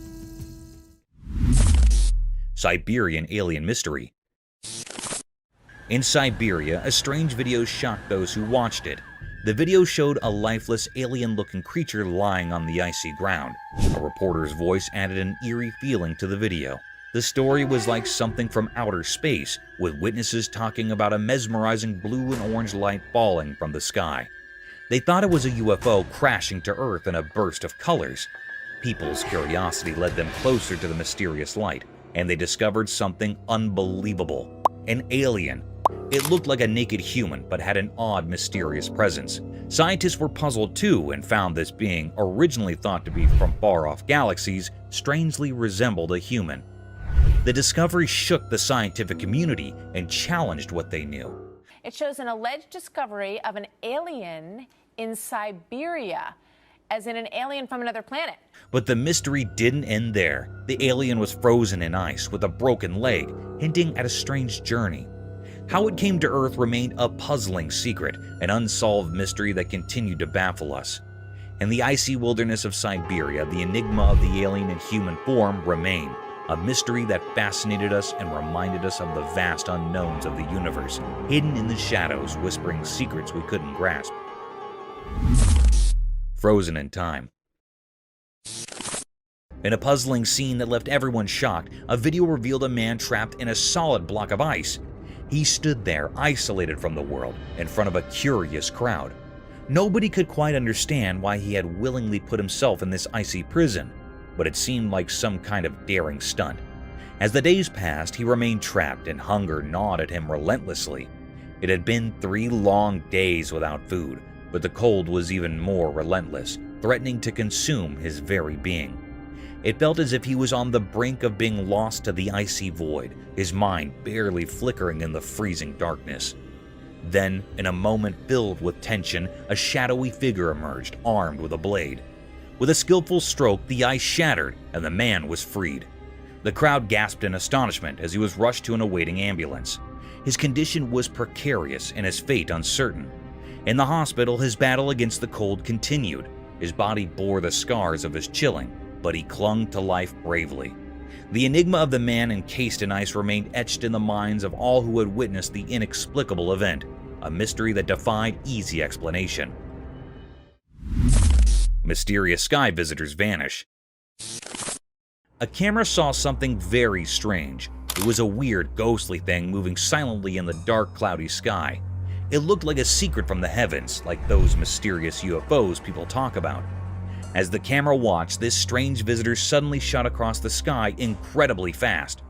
Siberian alien mystery. In Siberia, a strange video shocked those who watched it. The video showed a lifeless, alien-looking creature lying on the icy ground. A reporter's voice added an eerie feeling to the video. The story was like something from outer space, with witnesses talking about a mesmerizing blue and orange light falling from the sky. They thought it was a UFO crashing to Earth in a burst of colors. People's curiosity led them closer to the mysterious light, and they discovered something unbelievable. An alien. It looked like a naked human, but had an odd, mysterious presence. Scientists were puzzled too and found this being, originally thought to be from far-off galaxies, strangely resembled a human. The discovery shook the scientific community and challenged what they knew. It shows an alleged discovery of an alien in Siberia, as in an alien from another planet. But the mystery didn't end there. The alien was frozen in ice with a broken leg, hinting at a strange journey. How it came to Earth remained a puzzling secret, an unsolved mystery that continued to baffle us. In the icy wilderness of Siberia, the enigma of the alien in human form remained, a mystery that fascinated us and reminded us of the vast unknowns of the universe, hidden in the shadows, whispering secrets we couldn't grasp. Frozen in time. In a puzzling scene that left everyone shocked, a video revealed a man trapped in a solid block of ice. He stood there, isolated from the world, in front of a curious crowd. Nobody could quite understand why he had willingly put himself in this icy prison, but it seemed like some kind of daring stunt. As the days passed, he remained trapped and hunger gnawed at him relentlessly. It had been 3 long days without food, but the cold was even more relentless, threatening to consume his very being. It felt as if he was on the brink of being lost to the icy void, his mind barely flickering in the freezing darkness. Then, in a moment filled with tension, a shadowy figure emerged, armed with a blade. With a skillful stroke, the ice shattered, and the man was freed. The crowd gasped in astonishment as he was rushed to an awaiting ambulance. His condition was precarious and his fate uncertain. In the hospital, his battle against the cold continued. His body bore the scars of his chilling, but he clung to life bravely. The enigma of the man encased in ice remained etched in the minds of all who had witnessed the inexplicable event, a mystery that defied easy explanation. Mysterious sky visitors vanish. A camera saw something very strange. It was a weird, ghostly thing moving silently in the dark, cloudy sky. It looked like a secret from the heavens, like those mysterious UFOs people talk about. As the camera watched, this strange visitor suddenly shot across the sky incredibly fast.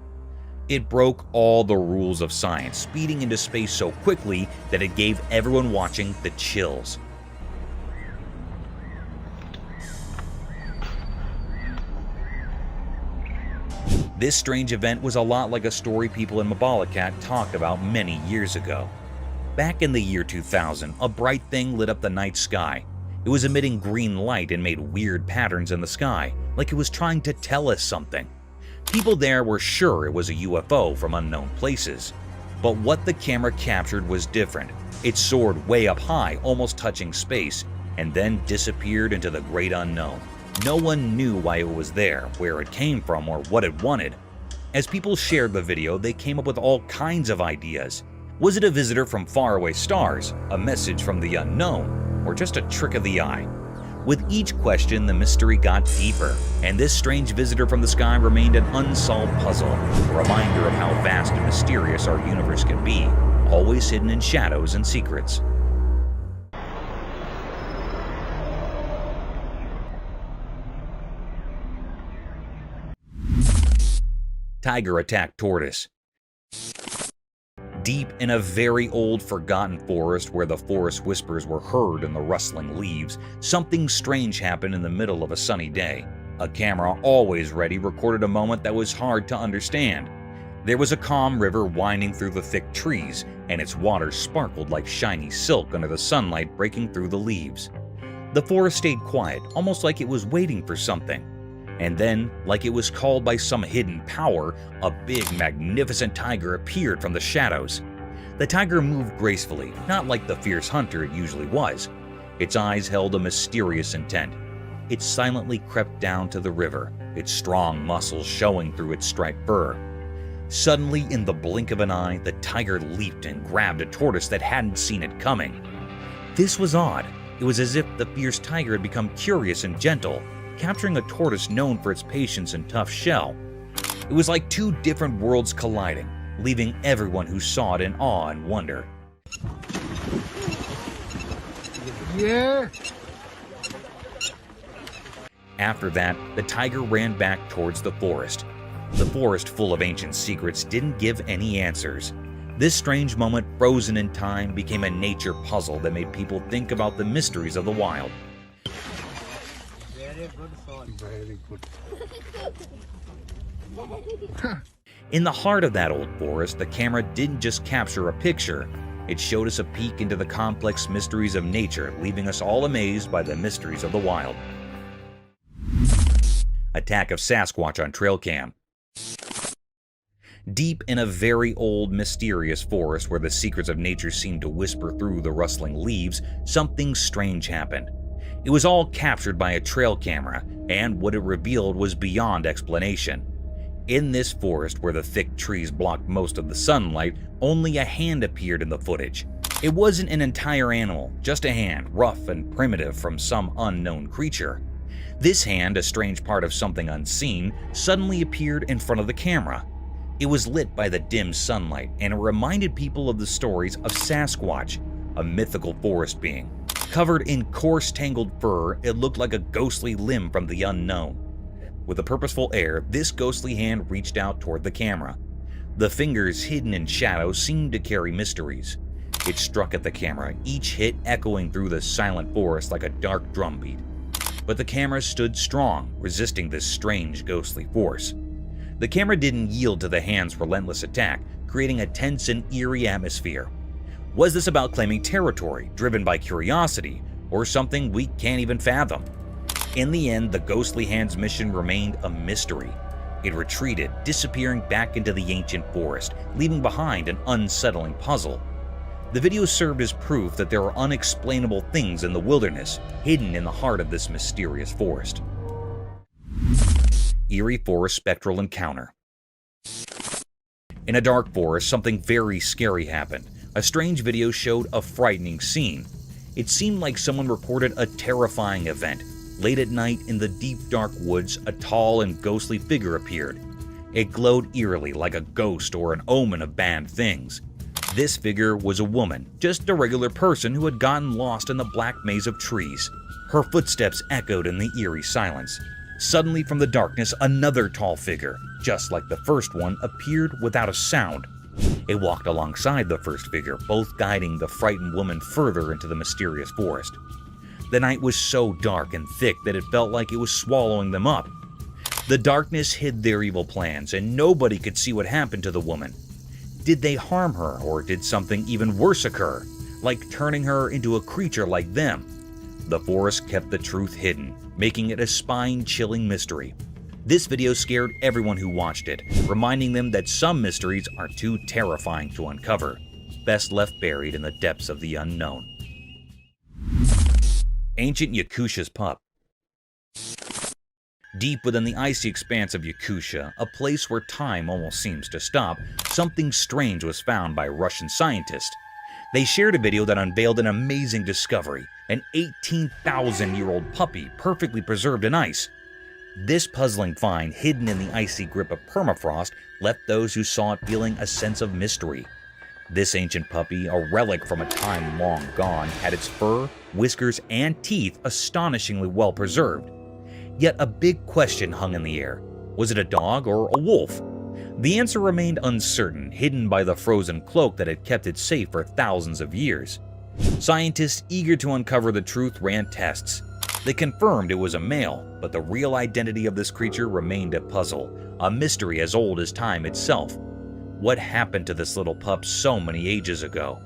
It broke all the rules of science, speeding into space so quickly that it gave everyone watching the chills. This strange event was a lot like a story people in Mabalacat talked about many years ago. Back in the year 2000, a bright thing lit up the night sky. It was emitting green light and made weird patterns in the sky, like it was trying to tell us something. People there were sure it was a UFO from unknown places. But what the camera captured was different. It soared way up high, almost touching space, and then disappeared into the great unknown. No one knew why it was there, where it came from, or what it wanted. As people shared the video, they came up with all kinds of ideas. Was it a visitor from faraway stars, a message from the unknown, or just a trick of the eye? With each question, the mystery got deeper, and this strange visitor from the sky remained an unsolved puzzle, a reminder of how vast and mysterious our universe can be, always hidden in shadows and secrets. Tiger Attack Tortoise. Deep in a very old, forgotten forest where the forest whispers were heard in the rustling leaves, something strange happened in the middle of a sunny day. A camera, always ready, recorded a moment that was hard to understand. There was a calm river winding through the thick trees, and its water sparkled like shiny silk under the sunlight breaking through the leaves. The forest stayed quiet, almost like it was waiting for something. And then, like it was called by some hidden power, a big, magnificent tiger appeared from the shadows. The tiger moved gracefully, not like the fierce hunter it usually was. Its eyes held a mysterious intent. It silently crept down to the river, its strong muscles showing through its striped fur. Suddenly, in the blink of an eye, the tiger leaped and grabbed a tortoise that hadn't seen it coming. This was odd. It was as if the fierce tiger had become curious and gentle, capturing a tortoise known for its patience and tough shell. It was like two different worlds colliding, leaving everyone who saw it in awe and wonder. Yeah. After that, the tiger ran back towards the forest. The forest, full of ancient secrets, didn't give any answers. This strange moment, frozen in time, became a nature puzzle that made people think about the mysteries of the wild. Very good. In the heart of that old forest, the camera didn't just capture a picture. It showed us a peek into the complex mysteries of nature, leaving us all amazed by the mysteries of the wild. Attack of Sasquatch on trail cam. Deep in a very old, mysterious forest where the secrets of nature seemed to whisper through the rustling leaves, something strange happened. It was all captured by a trail camera, and what it revealed was beyond explanation. In this forest, where the thick trees blocked most of the sunlight, only a hand appeared in the footage. It wasn't an entire animal, just a hand, rough and primitive from some unknown creature. This hand, a strange part of something unseen, suddenly appeared in front of the camera. It was lit by the dim sunlight, and it reminded people of the stories of SASQUATCH, a mythical forest being. Covered in coarse, tangled fur, it looked like a ghostly limb from the unknown. With a purposeful air, this ghostly hand reached out toward the camera. The fingers hidden in shadow seemed to carry mysteries. It struck at the camera, each hit echoing through the silent forest like a dark drumbeat. But the camera stood strong, resisting this strange ghostly force. The camera didn't yield to the hand's relentless attack, creating a tense and eerie atmosphere. Was this about claiming territory, driven by curiosity, or something we can't even fathom? In the end, the ghostly hand's mission remained a mystery. It retreated, disappearing back into the ancient forest, leaving behind an unsettling puzzle. The video served as proof that there are unexplainable things in the wilderness, hidden in the heart of this mysterious forest. Eerie Forest Spectral Encounter. In a dark forest, something very scary happened. A strange video showed a frightening scene. It seemed like someone recorded a terrifying event. Late at night, in the deep dark woods, a tall and ghostly figure appeared. It glowed eerily like a ghost or an omen of bad things. This figure was a woman, just a regular person who had gotten lost in the black maze of trees. Her footsteps echoed in the eerie silence. Suddenly from the darkness, another tall figure, just like the first one, appeared without a sound. It walked alongside the first figure, both guiding the frightened woman further into the mysterious forest. The night was so dark and thick that it felt like it was swallowing them up. The darkness hid their evil plans, and nobody could see what happened to the woman. Did they harm her, or did something even worse occur, like turning her into a creature like them? The forest kept the truth hidden, making it a spine-chilling mystery. This video scared everyone who watched it, reminding them that some mysteries are too terrifying to uncover, best left buried in the depths of the unknown. Ancient Yakusha's Pup. Deep within the icy expanse of Yakusha, a place where time almost seems to stop, something strange was found by Russian scientists. They shared a video that unveiled an amazing discovery, an 18,000-year-old puppy perfectly preserved in ice. This puzzling find, hidden in the icy grip of permafrost, left those who saw it feeling a sense of mystery. This ancient puppy, a relic from a time long gone, had its fur, whiskers, and teeth astonishingly well preserved. Yet a big question hung in the air. Was it a dog or a wolf? The answer remained uncertain, hidden by the frozen cloak that had kept it safe for thousands of years. Scientists eager to uncover the truth ran tests. They confirmed it was a male, but the real identity of this creature remained a puzzle, a mystery as old as time itself. What happened to this little pup so many ages ago?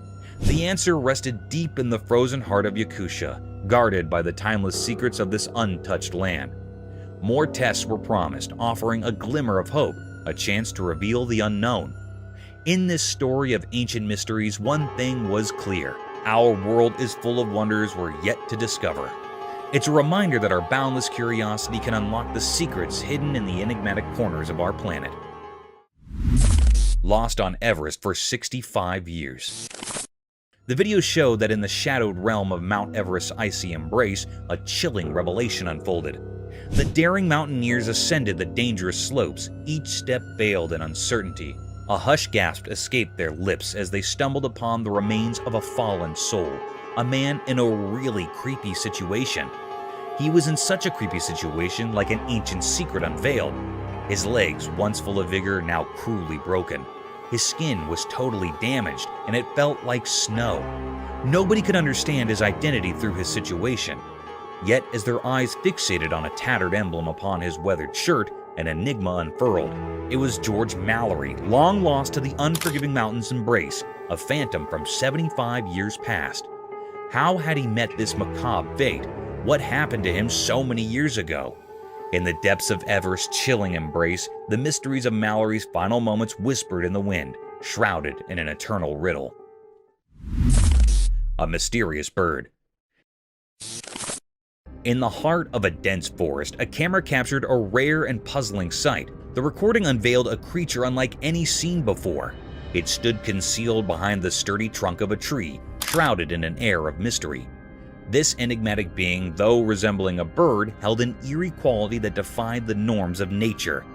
The answer rested deep in the frozen heart of Yakusha, guarded by the timeless secrets of this untouched land. More tests were promised, offering a glimmer of hope, a chance to reveal the unknown. In this story of ancient mysteries, one thing was clear: our world is full of wonders we're yet to discover. It's a reminder that our boundless curiosity can unlock the secrets hidden in the enigmatic corners of our planet. Lost on Everest for 65 years. The video showed that in the shadowed realm of Mount Everest's icy embrace, a chilling revelation unfolded. The daring mountaineers ascended the dangerous slopes, each step veiled in uncertainty. A hushed gasp escaped their lips as they stumbled upon the remains of a fallen soul, a man in a really creepy situation. He was in such a creepy situation, like an ancient secret unveiled. His legs, once full of vigor, now cruelly broken. His skin was totally damaged, and it felt like snow. Nobody could understand his identity through his situation. Yet, as their eyes fixated on a tattered emblem upon his weathered shirt, an enigma unfurled. It was George Mallory, long lost to the unforgiving mountain's embrace, a phantom from 75 years past. How had he met this macabre fate? What happened to him so many years ago? In the depths of Everest's chilling embrace, the mysteries of Mallory's final moments whispered in the wind, shrouded in an eternal riddle. A mysterious bird. In the heart of a dense forest, a camera captured a rare and puzzling sight. The recording unveiled a creature unlike any seen before. It stood concealed behind the sturdy trunk of a tree, shrouded in an air of mystery. This enigmatic being, though resembling a bird, held an eerie quality that defied the norms of nature.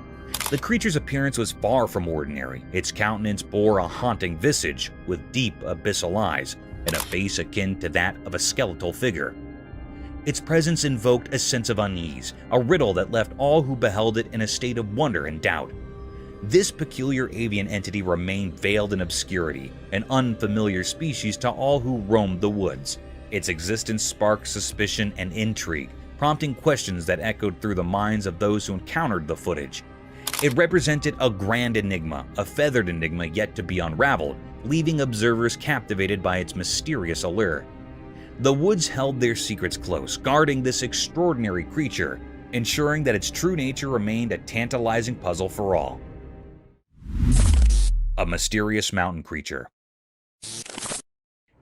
The creature's appearance was far from ordinary. Its countenance bore a haunting visage, with deep abyssal eyes, and a face akin to that of a skeletal figure. Its presence invoked a sense of unease, a riddle that left all who beheld it in a state of wonder and doubt. This peculiar avian entity remained veiled in obscurity, an unfamiliar species to all who roamed the woods. Its existence sparked suspicion and intrigue, prompting questions that echoed through the minds of those who encountered the footage. It represented a grand enigma, a feathered enigma yet to be unraveled, leaving observers captivated by its mysterious allure. The woods held their secrets close, guarding this extraordinary creature, ensuring that its true nature remained a tantalizing puzzle for all. A mysterious mountain creature.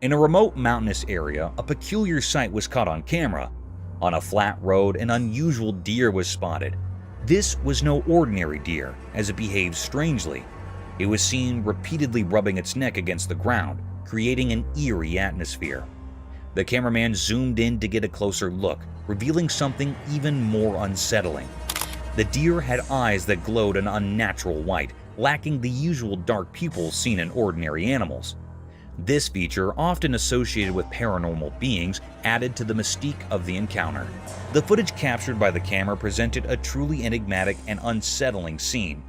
In a remote mountainous area, a peculiar sight was caught on camera. On a flat road, an unusual deer was spotted. This was no ordinary deer, as it behaved strangely. It was seen repeatedly rubbing its neck against the ground, creating an eerie atmosphere. The cameraman zoomed in to get a closer look, revealing something even more unsettling. The deer had eyes that glowed an unnatural white, lacking the usual dark pupils seen in ordinary animals. This feature, often associated with paranormal beings, added to the mystique of the encounter. The footage captured by the camera presented a truly enigmatic and unsettling scene.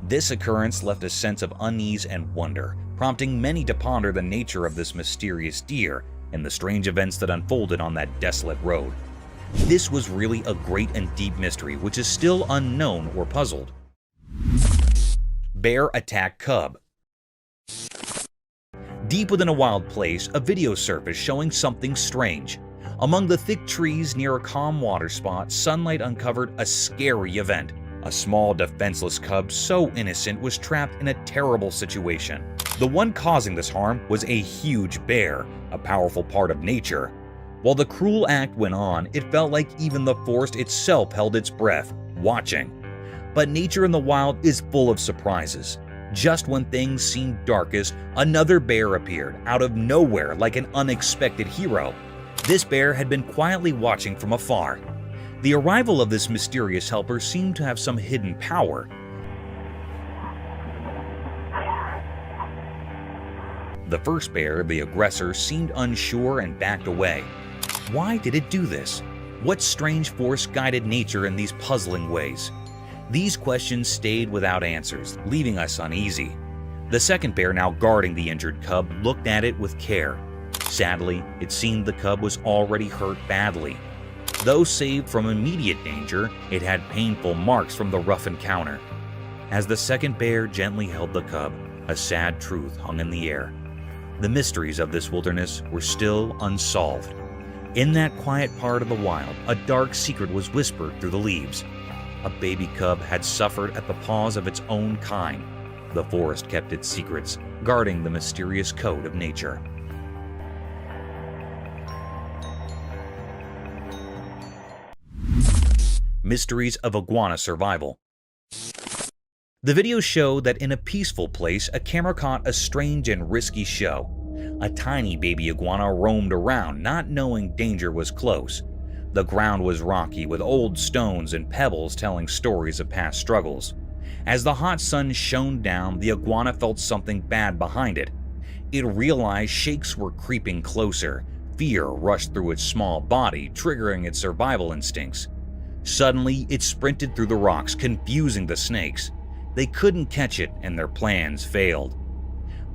This occurrence left a sense of unease and wonder, prompting many to ponder the nature of this mysterious deer and the strange events that unfolded on that desolate road. This was really a great and deep mystery which is still unknown or puzzled. Bear attack cub. Deep within a wild place, a video surfaced showing something strange. Among the thick trees near a calm water spot, sunlight uncovered a scary event. A small, defenseless cub so innocent was trapped in a terrible situation. The one causing this harm was a huge bear, a powerful part of nature. While the cruel act went on, it felt like even the forest itself held its breath, watching. But nature in the wild is full of surprises. Just when things seemed darkest, another bear appeared out of nowhere like an unexpected hero. This bear had been quietly watching from afar. The arrival of this mysterious helper seemed to have some hidden power. The first bear, the aggressor, seemed unsure and backed away. Why did it do this? What strange force guided nature in these puzzling ways? These questions stayed without answers, leaving us uneasy. The second bear, now guarding the injured cub, looked at it with care. Sadly, it seemed the cub was already hurt badly. Though saved from immediate danger, it had painful marks from the rough encounter. As the second bear gently held the cub, a sad truth hung in the air. The mysteries of this wilderness were still unsolved. In that quiet part of the wild, a dark secret was whispered through the leaves. A baby cub had suffered at the paws of its own kind. The forest kept its secrets, guarding the mysterious code of nature. Mysteries of iguana survival. The video showed that in a peaceful place, a camera caught a strange and risky show. A tiny baby iguana roamed around, not knowing danger was close. The ground was rocky, with old stones and pebbles telling stories of past struggles. As the hot sun shone down, the iguana felt something bad behind it. It realized shakes were creeping closer. Fear rushed through its small body, triggering its survival instincts. Suddenly, it sprinted through the rocks, confusing the snakes. They couldn't catch it, and their plans failed.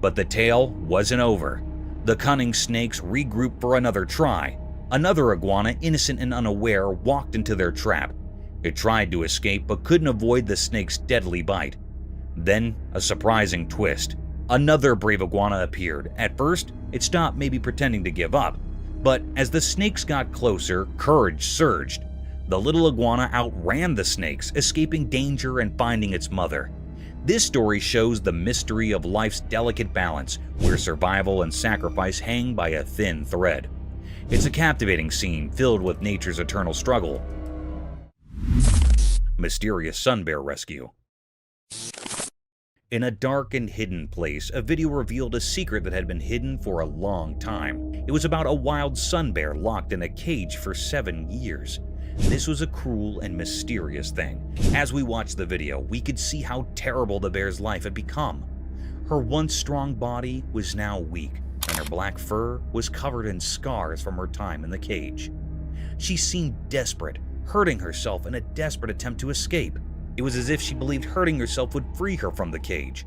But the tale wasn't over. The cunning snakes regrouped for another try. Another iguana, innocent and unaware, walked into their trap. It tried to escape but couldn't avoid the snake's deadly bite. Then, a surprising twist. Another brave iguana appeared. At first, it stopped, maybe pretending to give up. But as the snakes got closer, courage surged. The little iguana outran the snakes, escaping danger and finding its mother. This story shows the mystery of life's delicate balance, where survival and sacrifice hang by a thin thread. It's a captivating scene filled with nature's eternal struggle. Mysterious sun bear rescue. In a dark and hidden place, a video revealed a secret that had been hidden for a long time. It was about a wild sun bear locked in a cage for 7 years. This was a cruel and mysterious thing. As we watched the video, we could see how terrible the bear's life had become. Her once strong body was now weak, and her black fur was covered in scars from her time in the cage. She seemed desperate, hurting herself in a desperate attempt to escape. It was as if she believed hurting herself would free her from the cage.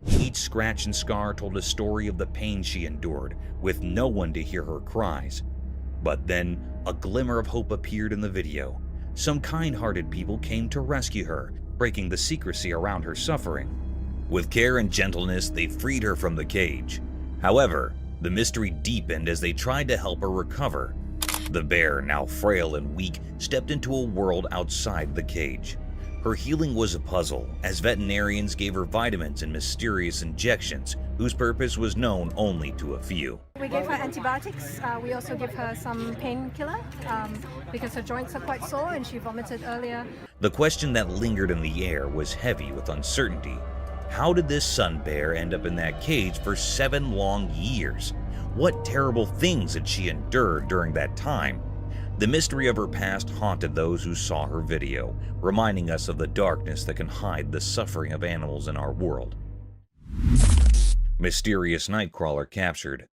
Each scratch and scar told a story of the pain she endured, with no one to hear her cries. But then, a glimmer of hope appeared in the video. Some kind-hearted people came to rescue her, breaking the secrecy around her suffering. With care and gentleness, they freed her from the cage. However, the mystery deepened as they tried to help her recover. The bear, now frail and weak, stepped into a world outside the cage. Her healing was a puzzle, as veterinarians gave her vitamins and mysterious injections, whose purpose was known only to a few. We gave her antibiotics. We also give her some painkiller because her joints are quite sore and she vomited earlier. The question that lingered in the air was heavy with uncertainty. How did this sun bear end up in that cage for 7 long years? What terrible things had she endured during that time? The mystery of her past haunted those who saw her video, reminding us of the darkness that can hide the suffering of animals in our world. Mysterious nightcrawler captured.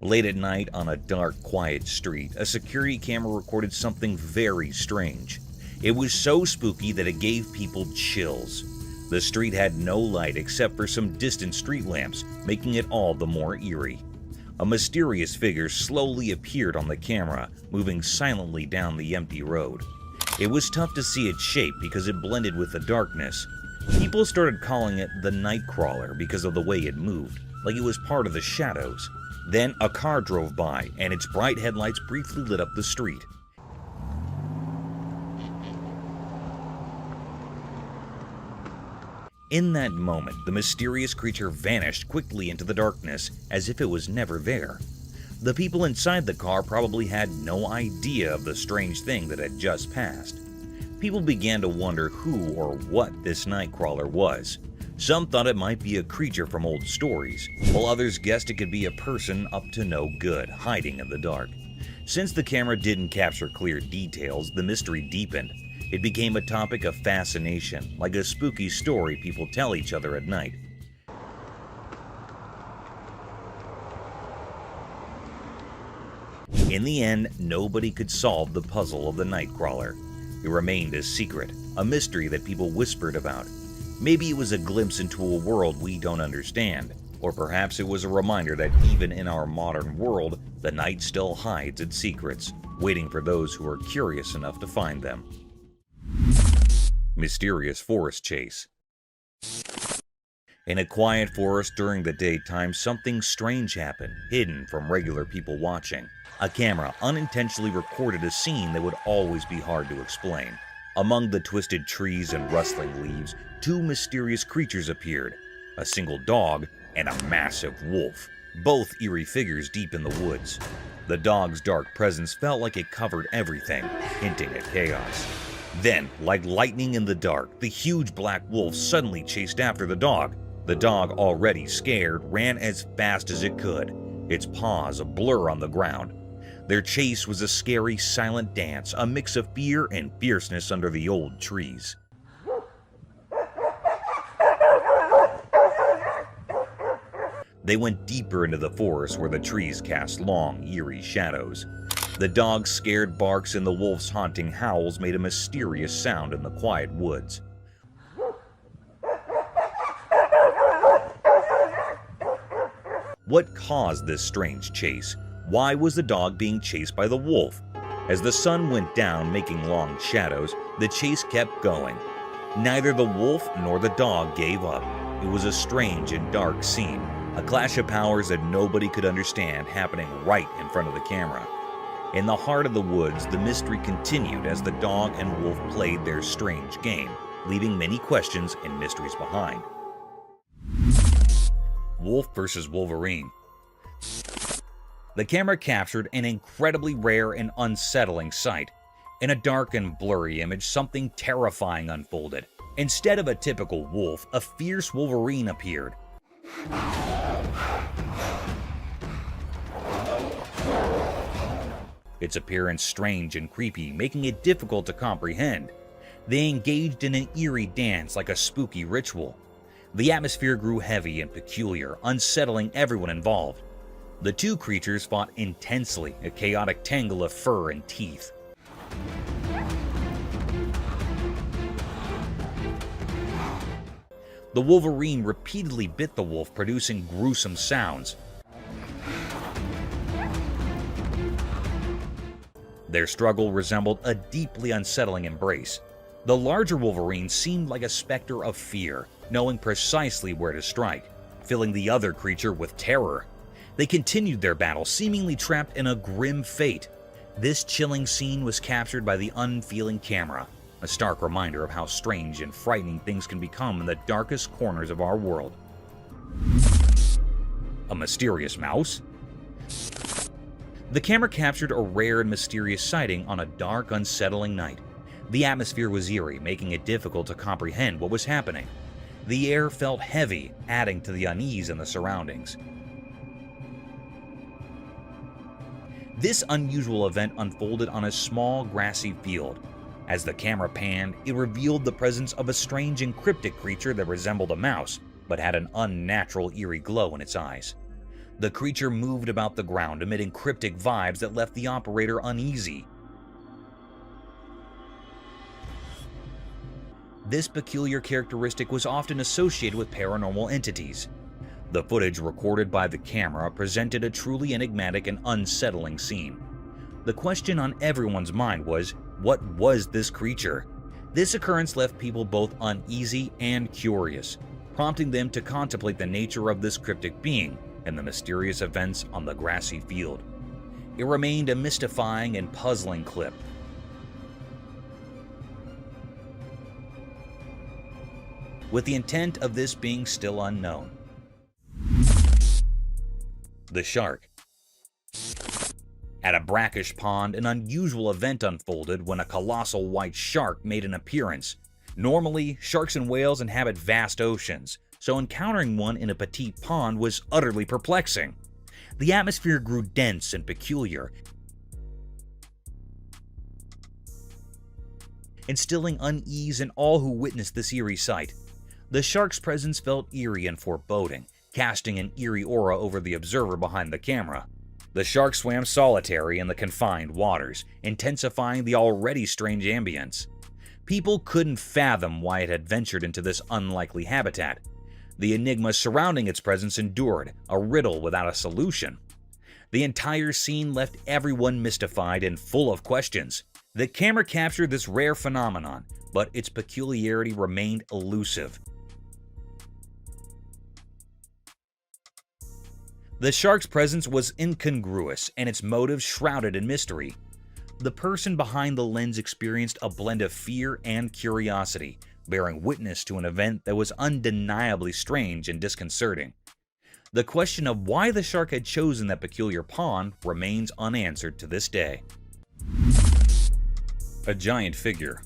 Late at night on a dark, quiet street, a security camera recorded something very strange. It was so spooky that it gave people chills. The street had no light except for some distant street lamps, making it all the more eerie. A mysterious figure slowly appeared on the camera, moving silently down the empty road. It was tough to see its shape because it blended with the darkness. People started calling it the Nightcrawler because of the way it moved, like it was part of the shadows. Then a car drove by, and its bright headlights briefly lit up the street. In that moment, the mysterious creature vanished quickly into the darkness as if it was never there. The people inside the car probably had no idea of the strange thing that had just passed. People began to wonder who or what this Nightcrawler was. Some thought it might be a creature from old stories, while others guessed it could be a person up to no good, hiding in the dark. Since the camera didn't capture clear details, the mystery deepened. It became a topic of fascination, like a spooky story people tell each other at night. In the end, nobody could solve the puzzle of the Nightcrawler. It remained a secret, a mystery that people whispered about. Maybe it was a glimpse into a world we don't understand, or perhaps it was a reminder that even in our modern world, the night still hides its secrets, waiting for those who are curious enough to find them. Mysterious forest chase. In a quiet forest during the daytime, something strange happened, hidden from regular people watching. A camera unintentionally recorded a scene that would always be hard to explain. Among the twisted trees and rustling leaves, 2 mysterious creatures appeared, a single dog and a massive wolf, both eerie figures deep in the woods. The dog's dark presence felt like it covered everything, hinting at chaos. Then, like lightning in the dark, the huge black wolf suddenly chased after the dog. The dog, already scared, ran as fast as it could, its paws a blur on the ground. Their chase was a scary, silent dance, a mix of fear and fierceness under the old trees. They went deeper into the forest where the trees cast long, eerie shadows. The dog's scared barks and the wolf's haunting howls made a mysterious sound in the quiet woods. What caused this strange chase? Why was the dog being chased by the wolf? As the sun went down, making long shadows, the chase kept going. Neither the wolf nor the dog gave up. It was a strange and dark scene, a clash of powers that nobody could understand happening right in front of the camera. In the heart of the woods, the mystery continued as the dog and wolf played their strange game, leaving many questions and mysteries behind. Wolf versus Wolverine. The camera captured an incredibly rare and unsettling sight. In a dark and blurry image, something terrifying unfolded. Instead of a typical wolf, a fierce Wolverine appeared. Its appearance strange and creepy, making it difficult to comprehend. They engaged in an eerie dance like a spooky ritual. The atmosphere grew heavy and peculiar, unsettling everyone involved. The two creatures fought intensely, a chaotic tangle of fur and teeth. The wolverine repeatedly bit the wolf, producing gruesome sounds. Their struggle resembled a deeply unsettling embrace. The larger wolverine seemed like a specter of fear, knowing precisely where to strike, filling the other creature with terror. They continued their battle, seemingly trapped in a grim fate. This chilling scene was captured by the unfeeling camera, a stark reminder of how strange and frightening things can become in the darkest corners of our world. A mysterious mouse? The camera captured a rare and mysterious sighting on a dark, unsettling night. The atmosphere was eerie, making it difficult to comprehend what was happening. The air felt heavy, adding to the unease in the surroundings. This unusual event unfolded on a small, grassy field. As the camera panned, it revealed the presence of a strange and cryptic creature that resembled a mouse, but had an unnatural, eerie glow in its eyes. The creature moved about the ground, emitting cryptic vibes that left the operator uneasy. This peculiar characteristic was often associated with paranormal entities. The footage recorded by the camera presented a truly enigmatic and unsettling scene. The question on everyone's mind was, what was this creature? This occurrence left people both uneasy and curious, prompting them to contemplate the nature of this cryptic being and the mysterious events on the grassy field. It remained a mystifying and puzzling clip. With the intent of this being still unknown. The shark. At a brackish pond, an unusual event unfolded when a colossal white shark made an appearance. Normally, sharks and whales inhabit vast oceans, so encountering one in a petite pond was utterly perplexing. The atmosphere grew dense and peculiar, instilling unease in all who witnessed this eerie sight. The shark's presence felt eerie and foreboding, casting an eerie aura over the observer behind the camera. The shark swam solitary in the confined waters, intensifying the already strange ambience. People couldn't fathom why it had ventured into this unlikely habitat. The enigma surrounding its presence endured, a riddle without a solution. The entire scene left everyone mystified and full of questions. The camera captured this rare phenomenon, but its peculiarity remained elusive. The shark's presence was incongruous and its motives shrouded in mystery. The person behind the lens experienced a blend of fear and curiosity, bearing witness to an event that was undeniably strange and disconcerting. The question of why the shark had chosen that peculiar pond remains unanswered to this day. A giant figure.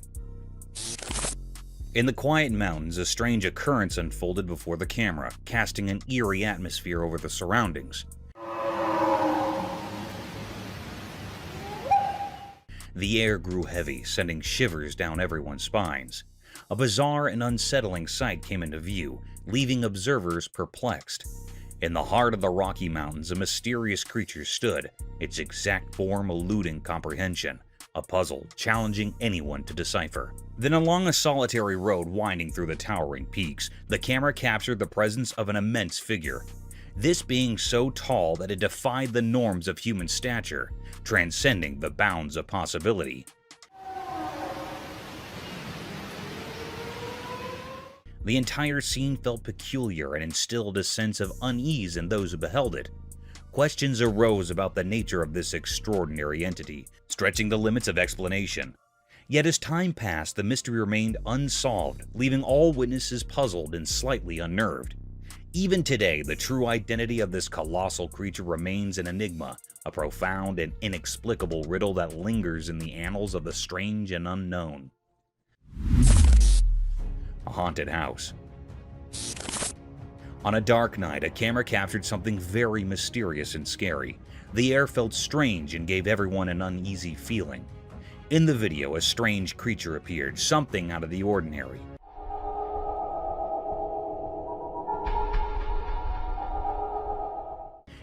In the quiet mountains, a strange occurrence unfolded before the camera, casting an eerie atmosphere over the surroundings. The air grew heavy, sending shivers down everyone's spines. A bizarre and unsettling sight came into view, leaving observers perplexed. In the heart of the Rocky Mountains, a mysterious creature stood, its exact form eluding comprehension. A puzzle challenging anyone to decipher. Then along a solitary road winding through the towering peaks, the camera captured the presence of an immense figure. This being so tall that it defied the norms of human stature, transcending the bounds of possibility. The entire scene felt peculiar and instilled a sense of unease in those who beheld it. Questions arose about the nature of this extraordinary entity, stretching the limits of explanation. Yet as time passed, the mystery remained unsolved, leaving all witnesses puzzled and slightly unnerved. Even today, the true identity of this colossal creature remains an enigma, a profound and inexplicable riddle that lingers in the annals of the strange and unknown. A haunted house. On a dark night, a camera captured something very mysterious and scary. The air felt strange and gave everyone an uneasy feeling. In the video, a strange creature appeared, something out of the ordinary.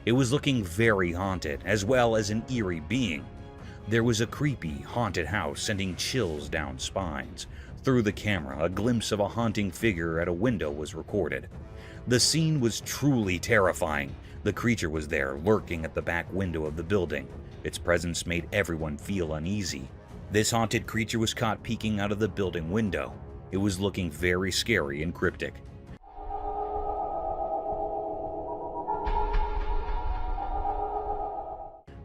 It was looking very haunted, as well as an eerie being. There was a creepy, haunted house sending chills down spines. Through the camera, a glimpse of a haunting figure at a window was recorded. The scene was truly terrifying. The creature was there, lurking at the back window of the building. Its presence made everyone feel uneasy. This haunted creature was caught peeking out of the building window. It was looking very scary and cryptic.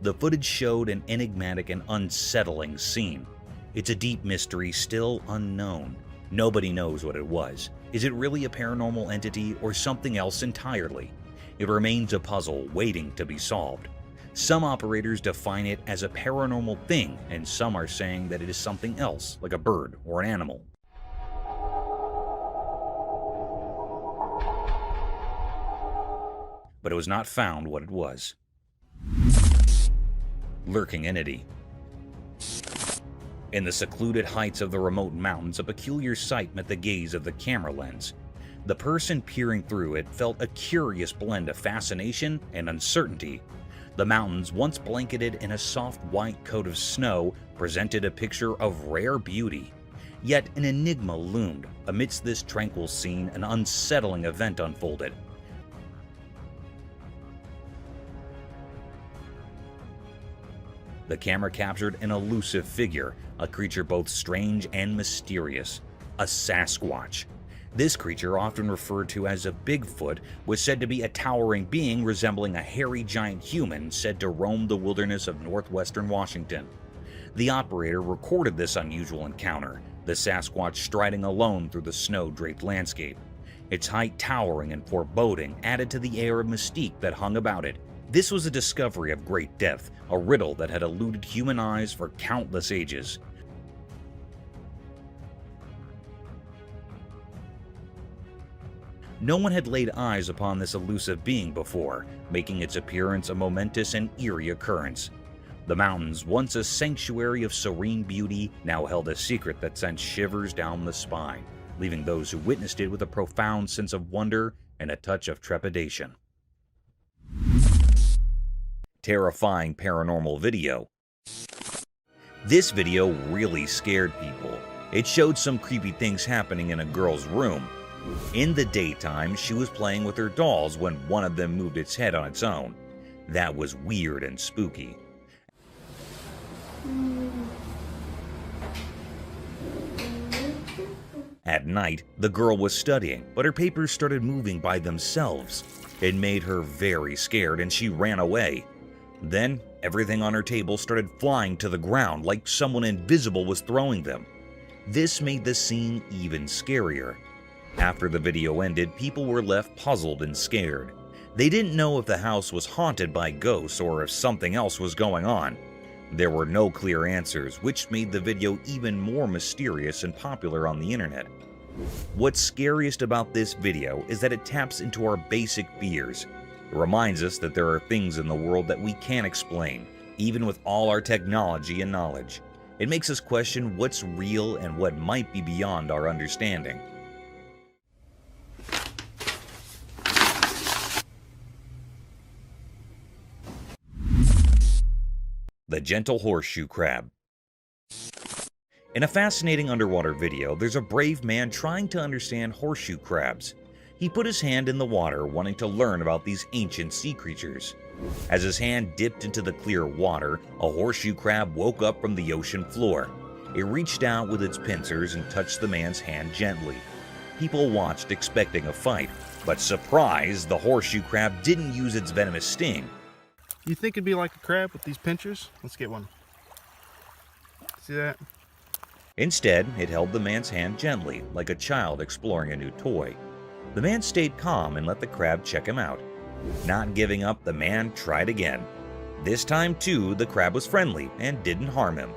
The footage showed an enigmatic and unsettling scene. It's a deep mystery still unknown. Nobody knows what it was. Is it really a paranormal entity or something else entirely? It remains a puzzle waiting to be solved. Some operators define it as a paranormal thing, and some are saying that it is something else, like a bird or an animal. But it was not found what it was. Lurking entity. In the secluded heights of the remote mountains, a peculiar sight met the gaze of the camera lens. The person peering through it felt a curious blend of fascination and uncertainty. The mountains, once blanketed in a soft white coat of snow, presented a picture of rare beauty. Yet an enigma loomed. Amidst this tranquil scene, an unsettling event unfolded. The camera captured an elusive figure, a creature both strange and mysterious, a SASQUATCH. This creature, often referred to as a Bigfoot, was said to be a towering being resembling a hairy giant human said to roam the wilderness of northwestern Washington. The operator recorded this unusual encounter, the SASQUATCH striding alone through the snow-draped landscape. Its height towering and foreboding added to the air of mystique that hung about it. This was a discovery of great depth, a riddle that had eluded human eyes for countless ages. No one had laid eyes upon this elusive being before, making its appearance a momentous and eerie occurrence. The mountains, once a sanctuary of serene beauty, now held a secret that sent shivers down the spine, leaving those who witnessed it with a profound sense of wonder and a touch of trepidation. Terrifying paranormal video. This video really scared people. It showed some creepy things happening in a girl's room. In the daytime, she was playing with her dolls when one of them moved its head on its own. That was weird and spooky. At night, the girl was studying, but her papers started moving by themselves. It made her very scared and she ran away. Then, everything on her table started flying to the ground like someone invisible was throwing them. This made the scene even scarier. After the video ended, people were left puzzled and scared. They didn't know if the house was haunted by ghosts or if something else was going on. There were no clear answers, which made the video even more mysterious and popular on the internet. What's scariest about this video is that it taps into our basic fears. It reminds us that there are things in the world that we can't explain, even with all our technology and knowledge. It makes us question what's real and what might be beyond our understanding. The gentle horseshoe crab. In a fascinating underwater video, there's a brave man trying to understand horseshoe crabs. He put his hand in the water, wanting to learn about these ancient sea creatures. As his hand dipped into the clear water, a horseshoe crab woke up from the ocean floor. It reached out with its pincers and touched the man's hand gently. People watched, expecting a fight, but surprise, the horseshoe crab didn't use its venomous sting. You think it'd be like a crab with these pinchers? Let's get one. See that? Instead, it held the man's hand gently, like a child exploring a new toy. The man stayed calm and let the crab check him out. Not giving up, the man tried again. This time, too, the crab was friendly and didn't harm him.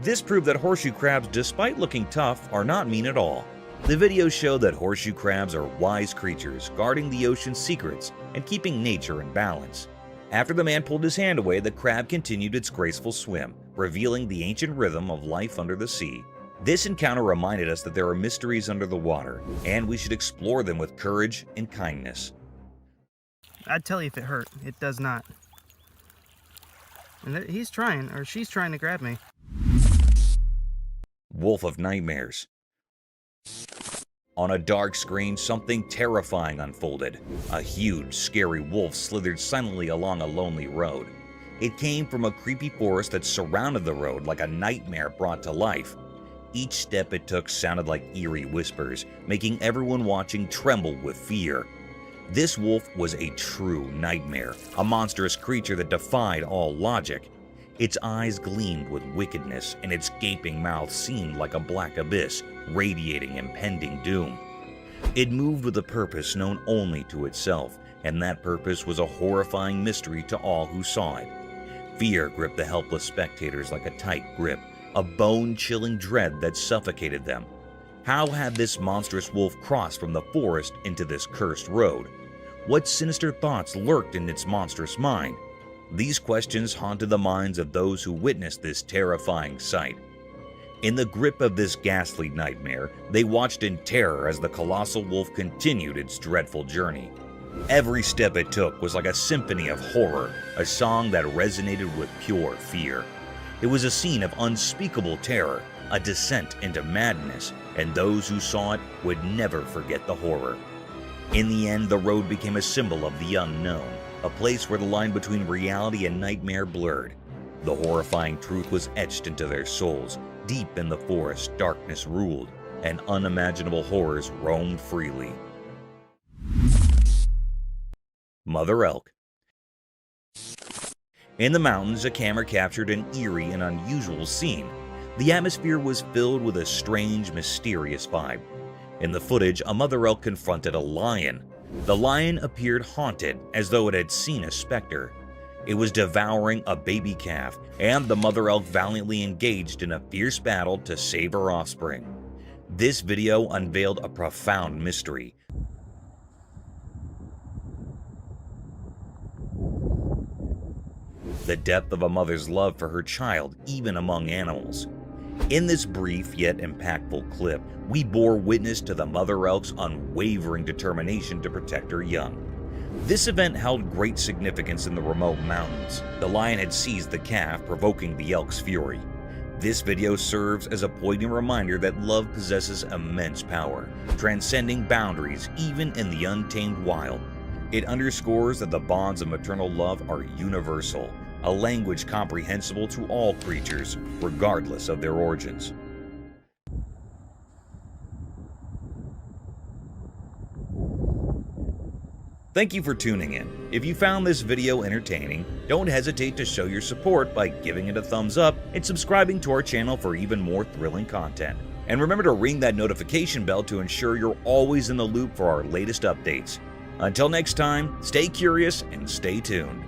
This proved that horseshoe crabs, despite looking tough, are not mean at all. The video showed that horseshoe crabs are wise creatures, guarding the ocean's secrets and keeping nature in balance. After the man pulled his hand away, the crab continued its graceful swim, revealing the ancient rhythm of life under the sea. This encounter reminded us that there are mysteries under the water, and we should explore them with courage and kindness. I'd tell you if it hurt. It does not. And he's trying, or she's trying to grab me. Wolf of Nightmares. On a dark screen, something terrifying unfolded. A huge, scary wolf slithered silently along a lonely road. It came from a creepy forest that surrounded the road like a nightmare brought to life. Each step it took sounded like eerie whispers, making everyone watching tremble with fear. This wolf was a true nightmare, a monstrous creature that defied all logic. Its eyes gleamed with wickedness, and its gaping mouth seemed like a black abyss, radiating impending doom. It moved with a purpose known only to itself, and that purpose was a horrifying mystery to all who saw it. Fear gripped the helpless spectators like a tight grip, a bone-chilling dread that suffocated them. How had this monstrous wolf crossed from the forest into this cursed road? What sinister thoughts lurked in its monstrous mind? These questions haunted the minds of those who witnessed this terrifying sight. In the grip of this ghastly nightmare, they watched in terror as the colossal wolf continued its dreadful journey. Every step it took was like a symphony of horror, a song that resonated with pure fear. It was a scene of unspeakable terror, a descent into madness, and those who saw it would never forget the horror. In the end, the road became a symbol of the unknown, a place where the line between reality and nightmare blurred. The horrifying truth was etched into their souls. Deep in the forest, darkness ruled, and unimaginable horrors roamed freely. Mother Elk. In the mountains, a camera captured an eerie and unusual scene. The atmosphere was filled with a strange, mysterious vibe. In the footage, a mother elk confronted a lion. The lion appeared haunted, as though it had seen a specter. It was devouring a baby calf, and the mother elk valiantly engaged in a fierce battle to save her offspring. This video unveiled a profound mystery. The depth of a mother's love for her child, even among animals. In this brief yet impactful clip, we bore witness to the mother elk's unwavering determination to protect her young. This event held great significance in the remote mountains. The lion had seized the calf, provoking the elk's fury. This video serves as a poignant reminder that love possesses immense power, transcending boundaries even in the untamed wild. It underscores that the bonds of maternal love are universal, a language comprehensible to all creatures, regardless of their origins. Thank you for tuning in. If you found this video entertaining, don't hesitate to show your support by giving it a thumbs up and subscribing to our channel for even more thrilling content. And remember to ring that notification bell to ensure you're always in the loop for our latest updates. Until next time, stay curious and stay tuned.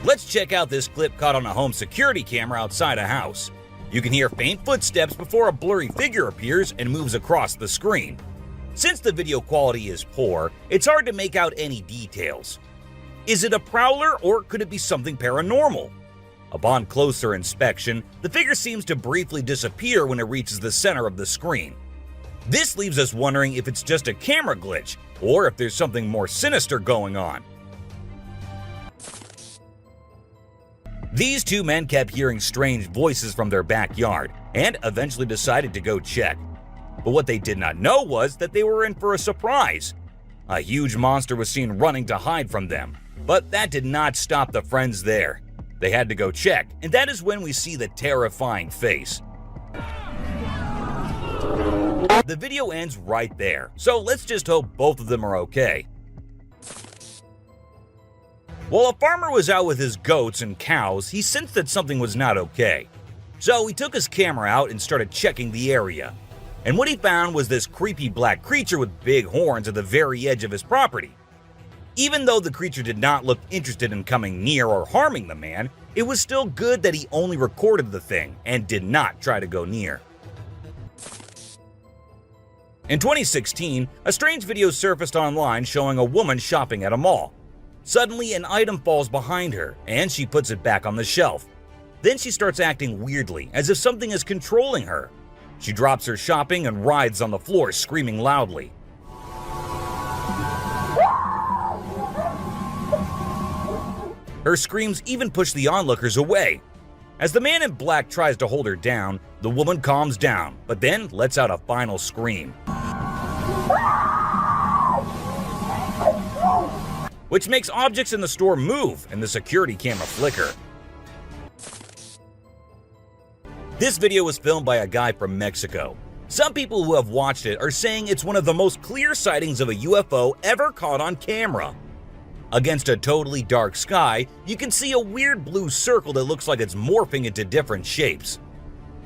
Let's check out this clip caught on a home security camera outside a house. You can hear faint footsteps before a blurry figure appears and moves across the screen. Since the video quality is poor, it's hard to make out any details. Is it a prowler or could it be something paranormal? Upon closer inspection, the figure seems to briefly disappear when it reaches the center of the screen. This leaves us wondering if it's just a camera glitch or if there's something more sinister going on. These two men kept hearing strange voices from their backyard and eventually decided to go check. But what they did not know was that they were in for a surprise. A huge monster was seen running to hide from them, but that did not stop the friends there. They had to go check, and that is when we see the terrifying face. The video ends right there, so let's just hope both of them are okay. While a farmer was out with his goats and cows, he sensed that something was not okay. So he took his camera out and started checking the area. And what he found was this creepy black creature with big horns at the very edge of his property. Even though the creature did not look interested in coming near or harming the man, it was still good that he only recorded the thing and did not try to go near. In 2016, a strange video surfaced online showing a woman shopping at a mall. Suddenly, an item falls behind her, and she puts it back on the shelf. Then she starts acting weirdly, as if something is controlling her. She drops her shopping and writhes on the floor, screaming loudly. Her screams even push the onlookers away. As the man in black tries to hold her down, the woman calms down, but then lets out a final scream, which makes objects in the store move and the security camera flicker. This video was filmed by a guy from Mexico. Some people who have watched it are saying it's one of the most clear sightings of a UFO ever caught on camera. Against a totally dark sky, you can see a weird blue circle that looks like it's morphing into different shapes.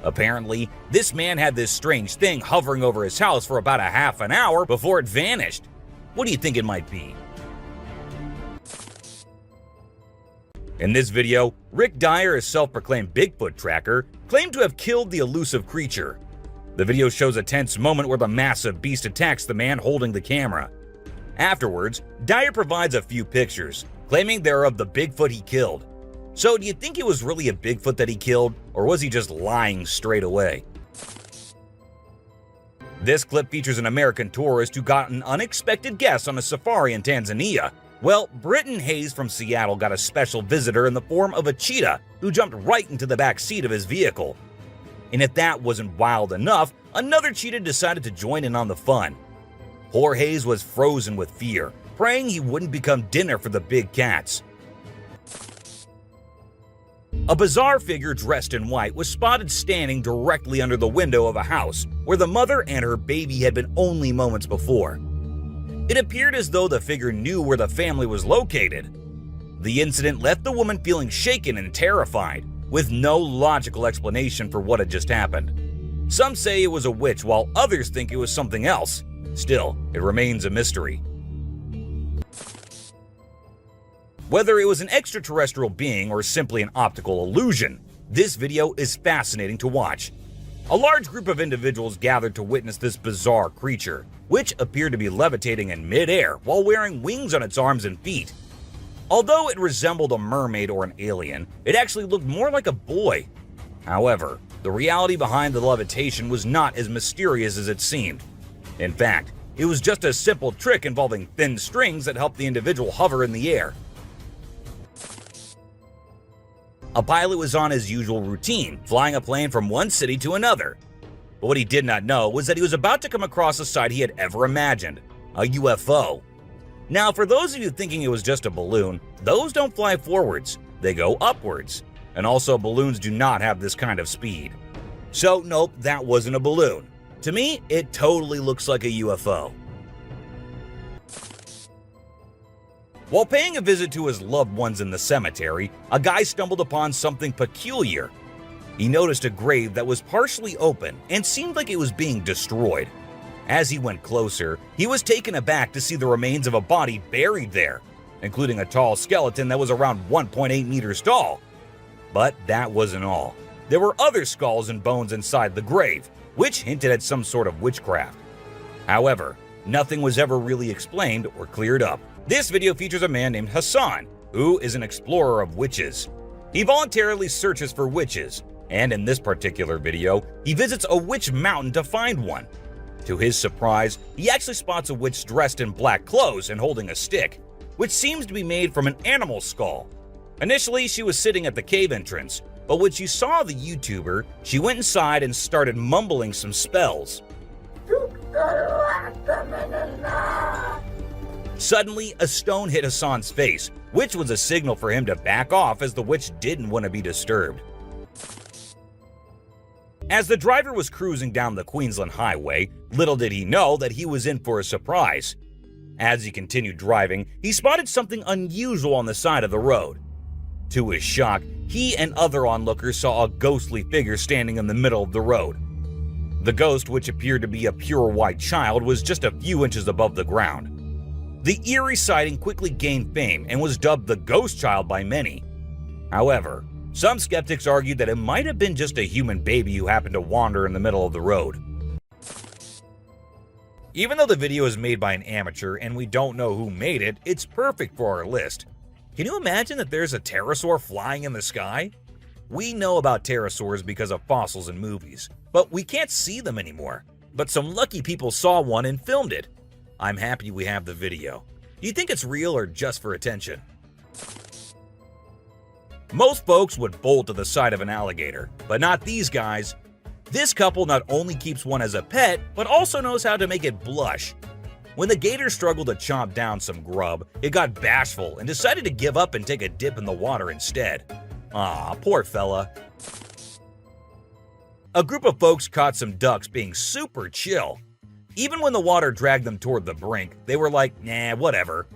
Apparently, this man had this strange thing hovering over his house for about a half an hour before it vanished. What do you think it might be? In this video, Rick Dyer, a self-proclaimed Bigfoot tracker, claimed to have killed the elusive creature. The video shows a tense moment where the massive beast attacks the man holding the camera. Afterwards, Dyer provides a few pictures, claiming they're of the Bigfoot he killed. So do you think it was really a Bigfoot that he killed, or was he just lying straight away? This clip features an American tourist who got an unexpected guest on a safari in Tanzania. Well, Britton Hayes from Seattle got a special visitor in the form of a cheetah who jumped right into the back seat of his vehicle. And if that wasn't wild enough, another cheetah decided to join in on the fun. Poor Hayes was frozen with fear, praying he wouldn't become dinner for the big cats. A bizarre figure dressed in white was spotted standing directly under the window of a house where the mother and her baby had been only moments before. It appeared as though the figure knew where the family was located. The incident left the woman feeling shaken and terrified, with no logical explanation for what had just happened. Some say it was a witch, while others think it was something else. Still, it remains a mystery. Whether it was an extraterrestrial being or simply an optical illusion, this video is fascinating to watch. A large group of individuals gathered to witness this bizarre creature, which appeared to be levitating in midair while wearing wings on its arms and feet. Although it resembled a mermaid or an alien, it actually looked more like a boy. However, the reality behind the levitation was not as mysterious as it seemed. In fact, it was just a simple trick involving thin strings that helped the individual hover in the air. A pilot was on his usual routine, flying a plane from one city to another. But what he did not know was that he was about to come across a sight he had ever imagined, a UFO. Now, for those of you thinking it was just a balloon, those don't fly forwards, they go upwards. And also, balloons do not have this kind of speed. So nope, that wasn't a balloon. To me, it totally looks like a UFO. While paying a visit to his loved ones in the cemetery, a guy stumbled upon something peculiar. He noticed a grave that was partially open and seemed like it was being destroyed. As he went closer, he was taken aback to see the remains of a body buried there, including a tall skeleton that was around 1.8 meters tall. But that wasn't all. There were other skulls and bones inside the grave, which hinted at some sort of witchcraft. However, nothing was ever really explained or cleared up. This video features a man named Hassan, who is an explorer of witches. He voluntarily searches for witches, and in this particular video, he visits a witch mountain to find one. To his surprise, he actually spots a witch dressed in black clothes and holding a stick, which seems to be made from an animal skull. Initially, she was sitting at the cave entrance, but when she saw the YouTuber, she went inside and started mumbling some spells. Suddenly, a stone hit Hassan's face, which was a signal for him to back off as the witch didn't want to be disturbed. As the driver was cruising down the Queensland Highway, little did he know that he was in for a surprise. As he continued driving, he spotted something unusual on the side of the road. To his shock, he and other onlookers saw a ghostly figure standing in the middle of the road. The ghost, which appeared to be a pure white child, was just a few inches above the ground. The eerie sighting quickly gained fame and was dubbed the Ghostchild by many. However, some skeptics argued that it might have been just a human baby who happened to wander in the middle of the road. Even though the video is made by an amateur and we don't know who made it, it's perfect for our list. Can you imagine that there's a pterosaur flying in the sky? We know about pterosaurs because of fossils in movies, but we can't see them anymore. But some lucky people saw one and filmed it. I'm happy we have the video. Do you think it's real or just for attention? Most folks would bolt to the side of an alligator, but not these guys. This couple not only keeps one as a pet, but also knows how to make it blush. When the gator struggled to chomp down some grub, it got bashful and decided to give up and take a dip in the water instead. Aw, poor fella. A group of folks caught some ducks being super chill. Even when the water dragged them toward the brink, they were like, nah, whatever.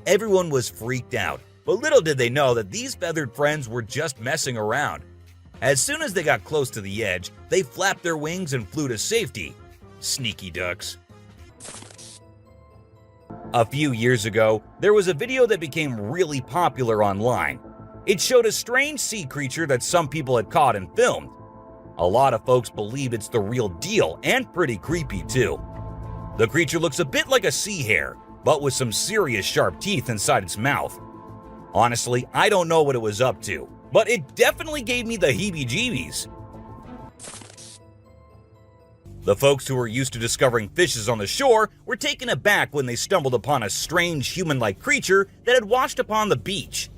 Everyone was freaked out, but little did they know that these feathered friends were just messing around. As soon as they got close to the edge, they flapped their wings and flew to safety. Sneaky ducks. A few years ago, there was a video that became really popular online. It showed a strange sea creature that some people had caught and filmed. A lot of folks believe it's the real deal and pretty creepy too. The creature looks a bit like a sea hare, but with some serious sharp teeth inside its mouth. Honestly, I don't know what it was up to, but it definitely gave me the heebie-jeebies. The folks who were used to discovering fishes on the shore were taken aback when they stumbled upon a strange human-like creature that had washed upon the beach.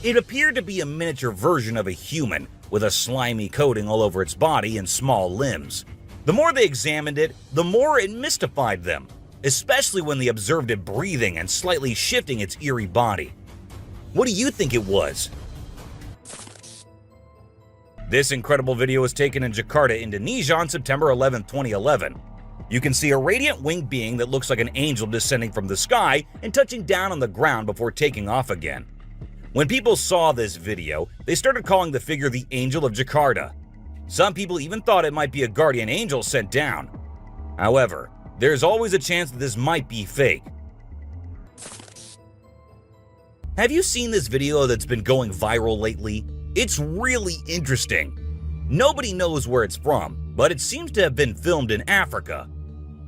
It appeared to be a miniature version of a human, with a slimy coating all over its body and small limbs. The more they examined it, the more it mystified them, especially when they observed it breathing and slightly shifting its eerie body. What do you think it was? This incredible video was taken in Jakarta, Indonesia on September 11, 2011. You can see a radiant winged being that looks like an angel descending from the sky and touching down on the ground before taking off again. When people saw this video, they started calling the figure the Angel of Jakarta. Some people even thought it might be a guardian angel sent down. However, there's always a chance that this might be fake. Have you seen this video that's been going viral lately? It's really interesting. Nobody knows where it's from, but it seems to have been filmed in Africa.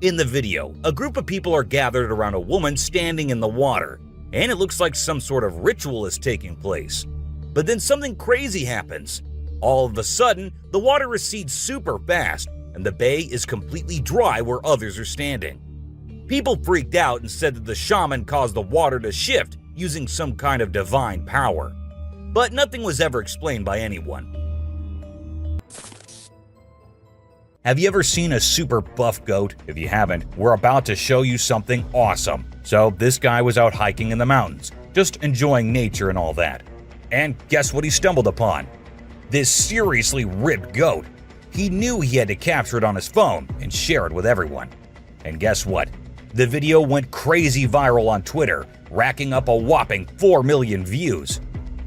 In the video, a group of people are gathered around a woman standing in the water, and it looks like some sort of ritual is taking place. But then something crazy happens. All of a sudden, the water recedes super fast, and the bay is completely dry where others are standing. People freaked out and said that the shaman caused the water to shift using some kind of divine power. But nothing was ever explained by anyone. Have you ever seen a super buff goat? If you haven't, we're about to show you something awesome. So this guy was out hiking in the mountains, just enjoying nature and all that. And guess what he stumbled upon? This seriously ripped goat. He knew he had to capture it on his phone and share it with everyone. And guess what? The video went crazy viral on Twitter, racking up a whopping 4 million views.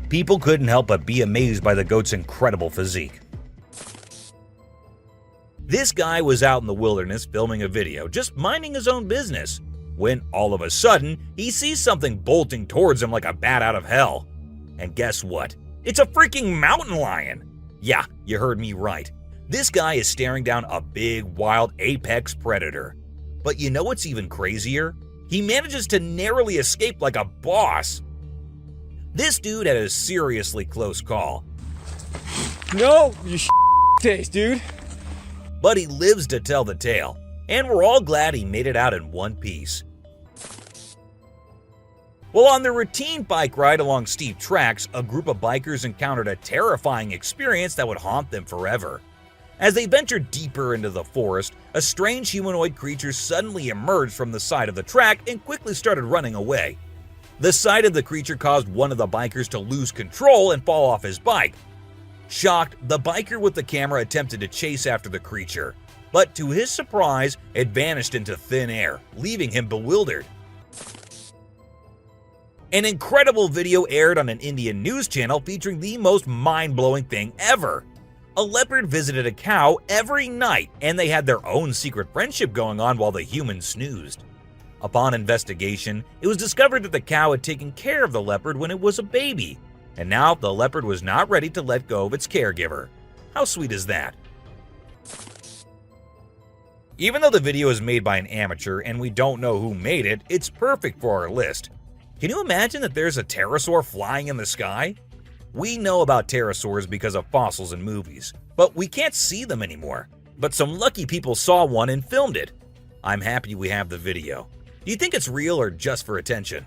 People couldn't help but be amazed by the goat's incredible physique. This guy was out in the wilderness filming a video, just minding his own business, when all of a sudden, he sees something bolting towards him like a bat out of hell. And guess what? It's a freaking mountain lion! Yeah, you heard me right. This guy is staring down a big, wild apex predator. But you know what's even crazier? He manages to narrowly escape like a boss. This dude had a seriously close call. No, you taste, dude. But he lives to tell the tale, and we're all glad he made it out in one piece. Well, on their routine bike ride along steep tracks, a group of bikers encountered a terrifying experience that would haunt them forever. As they ventured deeper into the forest, a strange humanoid creature suddenly emerged from the side of the track and quickly started running away. The sight of the creature caused one of the bikers to lose control and fall off his bike. Shocked, the biker with the camera attempted to chase after the creature, but to his surprise, it vanished into thin air, leaving him bewildered. An incredible video aired on an Indian news channel featuring the most mind-blowing thing ever. A leopard visited a cow every night, and they had their own secret friendship going on while the human snoozed. Upon investigation, it was discovered that the cow had taken care of the leopard when it was a baby, and now the leopard was not ready to let go of its caregiver. How sweet is that? Even though the video is made by an amateur and we don't know who made it, it's perfect for our list. Can you imagine that there's a pterosaur flying in the sky? We know about pterosaurs because of fossils in movies, but we can't see them anymore. But some lucky people saw one and filmed it. I'm happy we have the video. Do you think it's real or just for attention?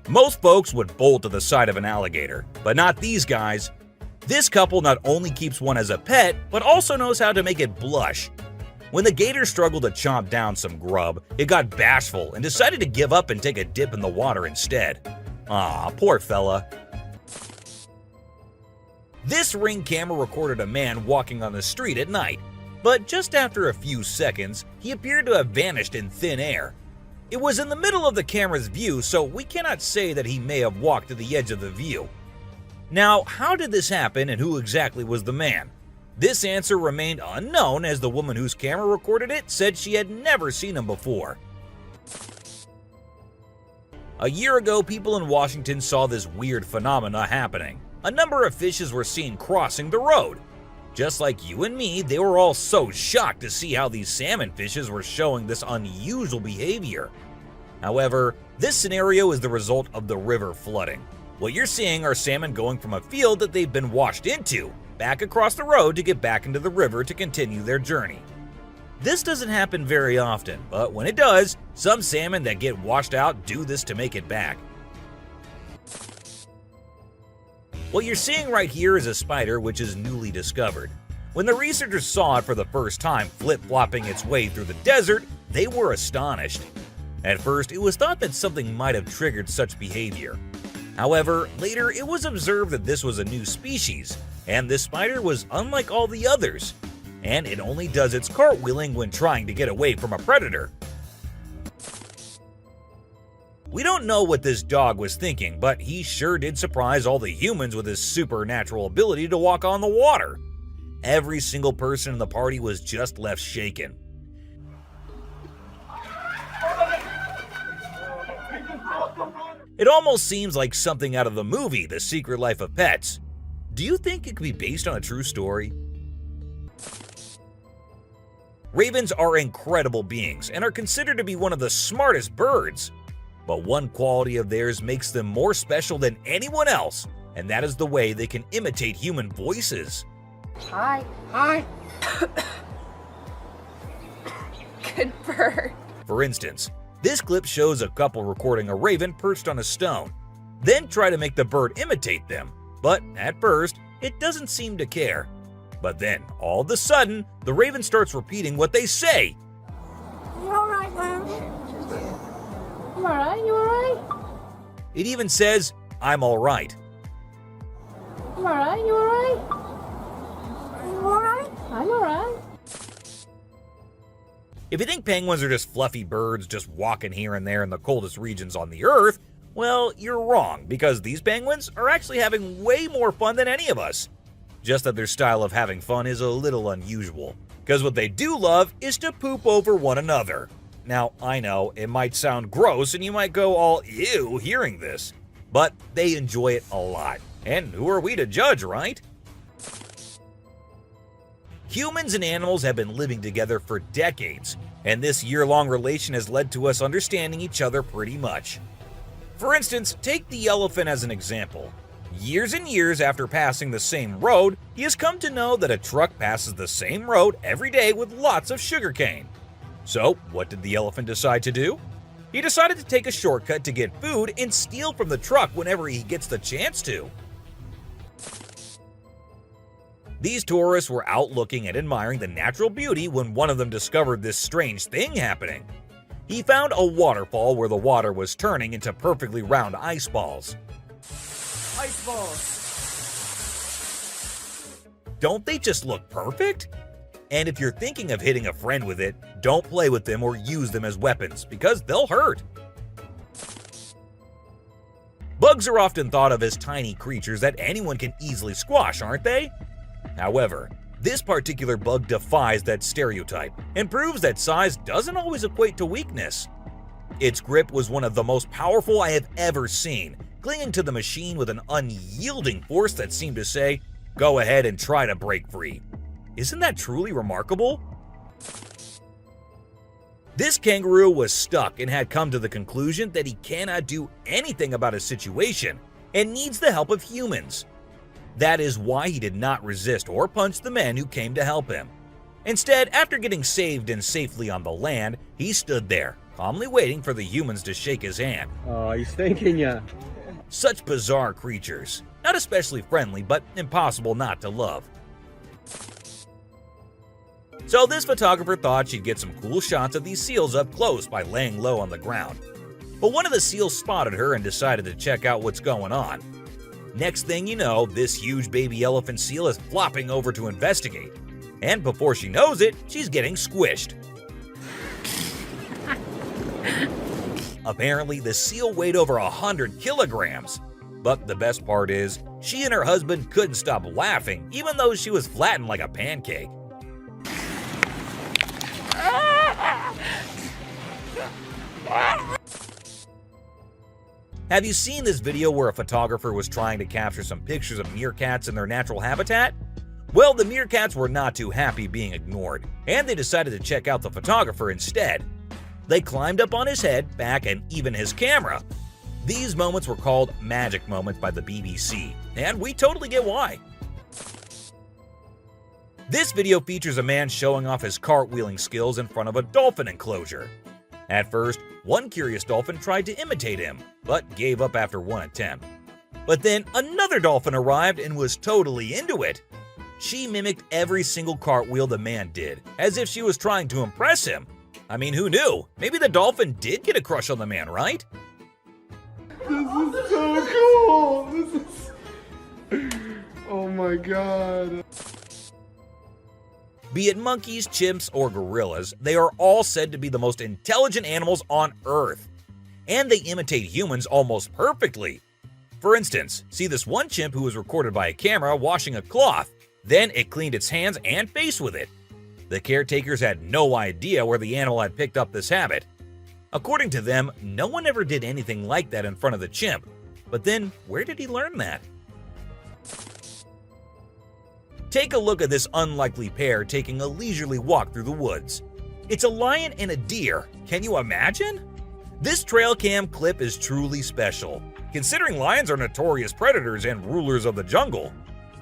Most folks would bolt to the side of an alligator, but not these guys. This couple not only keeps one as a pet, but also knows how to make it blush. When the gator struggled to chomp down some grub, it got bashful and decided to give up and take a dip in the water instead. Aw, poor fella. This Ring camera recorded a man walking on the street at night, but just after a few seconds, he appeared to have vanished in thin air. It was in the middle of the camera's view, so we cannot say that he may have walked to the edge of the view. Now, how did this happen and who exactly was the man? This answer remained unknown as the woman whose camera recorded it said she had never seen him before. A year ago, people in Washington saw this weird phenomena happening. A number of fishes were seen crossing the road. Just like you and me, they were all so shocked to see how these salmon fishes were showing this unusual behavior. However, this scenario is the result of the river flooding. What you're seeing are salmon going from a field that they've been washed into, back across the road to get back into the river to continue their journey. This doesn't happen very often, but when it does, some salmon that get washed out do this to make it back. What you're seeing right here is a spider which is newly discovered. When the researchers saw it for the first time flip-flopping its way through the desert, they were astonished. At first, it was thought that something might have triggered such behavior. However, later it was observed that this was a new species, and this spider was unlike all the others, and it only does its cartwheeling when trying to get away from a predator. We don't know what this dog was thinking, but he sure did surprise all the humans with his supernatural ability to walk on the water. Every single person in the party was just left shaken. It almost seems like something out of the movie The Secret Life of Pets. Do you think it could be based on a true story? Ravens are incredible beings and are considered to be one of the smartest birds. But one quality of theirs makes them more special than anyone else, and that is the way they can imitate human voices. Hi. Hi. Good bird. For instance, this clip shows a couple recording a raven perched on a stone, then try to make the bird imitate them. But at first, it doesn't seem to care. But then, all of a sudden, the raven starts repeating what they say. You alright, man? You alright? You alright? It even says, "I'm alright." You alright? You alright? You alright? I'm alright. If you think penguins are just fluffy birds just walking here and there in the coldest regions on the Earth, well, you're wrong, because these penguins are actually having way more fun than any of us. Just that their style of having fun is a little unusual, because what they do love is to poop over one another. Now, I know, it might sound gross and you might go all ew hearing this, but they enjoy it a lot. And who are we to judge, right? Humans and animals have been living together for decades, and this year-long relation has led to us understanding each other pretty much. For instance, take the elephant as an example. Years and years after passing the same road, he has come to know that a truck passes the same road every day with lots of sugarcane. So, what did the elephant decide to do? He decided to take a shortcut to get food and steal from the truck whenever he gets the chance to. These tourists were out looking and admiring the natural beauty when one of them discovered this strange thing happening. He found a waterfall where the water was turning into perfectly round ice balls. Ice balls. Don't they just look perfect? And if you're thinking of hitting a friend with it, don't play with them or use them as weapons, because they'll hurt. Bugs are often thought of as tiny creatures that anyone can easily squash, aren't they? However, this particular bug defies that stereotype and proves that size doesn't always equate to weakness. Its grip was one of the most powerful I have ever seen, clinging to the machine with an unyielding force that seemed to say, "Go ahead and try to break free." Isn't that truly remarkable? This kangaroo was stuck and had come to the conclusion that he cannot do anything about his situation and needs the help of humans. That is why he did not resist or punch the men who came to help him. Instead, after getting saved and safely on the land, he stood there, calmly waiting for the humans to shake his hand. Oh, he's thanking ya. Such bizarre creatures. Not especially friendly, but impossible not to love. So this photographer thought she'd get some cool shots of these seals up close by laying low on the ground. But one of the seals spotted her and decided to check out what's going on. Next thing you know, this huge baby elephant seal is flopping over to investigate. And before she knows it, she's getting squished. Apparently, the seal weighed over 100 kilograms. But the best part is, she and her husband couldn't stop laughing, even though she was flattened like a pancake. Have you seen this video where a photographer was trying to capture some pictures of meerkats in their natural habitat? Well, the meerkats were not too happy being ignored, and they decided to check out the photographer instead. They climbed up on his head, back, and even his camera. These moments were called magic moments by the BBC, and we totally get why. This video features a man showing off his cartwheeling skills in front of a dolphin enclosure. At first, one curious dolphin tried to imitate him, but gave up after one attempt. But then another dolphin arrived and was totally into it. She mimicked every single cartwheel the man did, as if she was trying to impress him. I mean, who knew? Maybe the dolphin did get a crush on the man, right? This is so cool. This is... Oh my god. Be it monkeys, chimps, or gorillas, they are all said to be the most intelligent animals on Earth. And they imitate humans almost perfectly. For instance, see this one chimp who was recorded by a camera washing a cloth. Then it cleaned its hands and face with it. The caretakers had no idea where the animal had picked up this habit. According to them, no one ever did anything like that in front of the chimp. But then, where did he learn that? Take a look at this unlikely pair taking a leisurely walk through the woods. It's a lion and a deer. Can you imagine? This trail cam clip is truly special, considering lions are notorious predators and rulers of the jungle.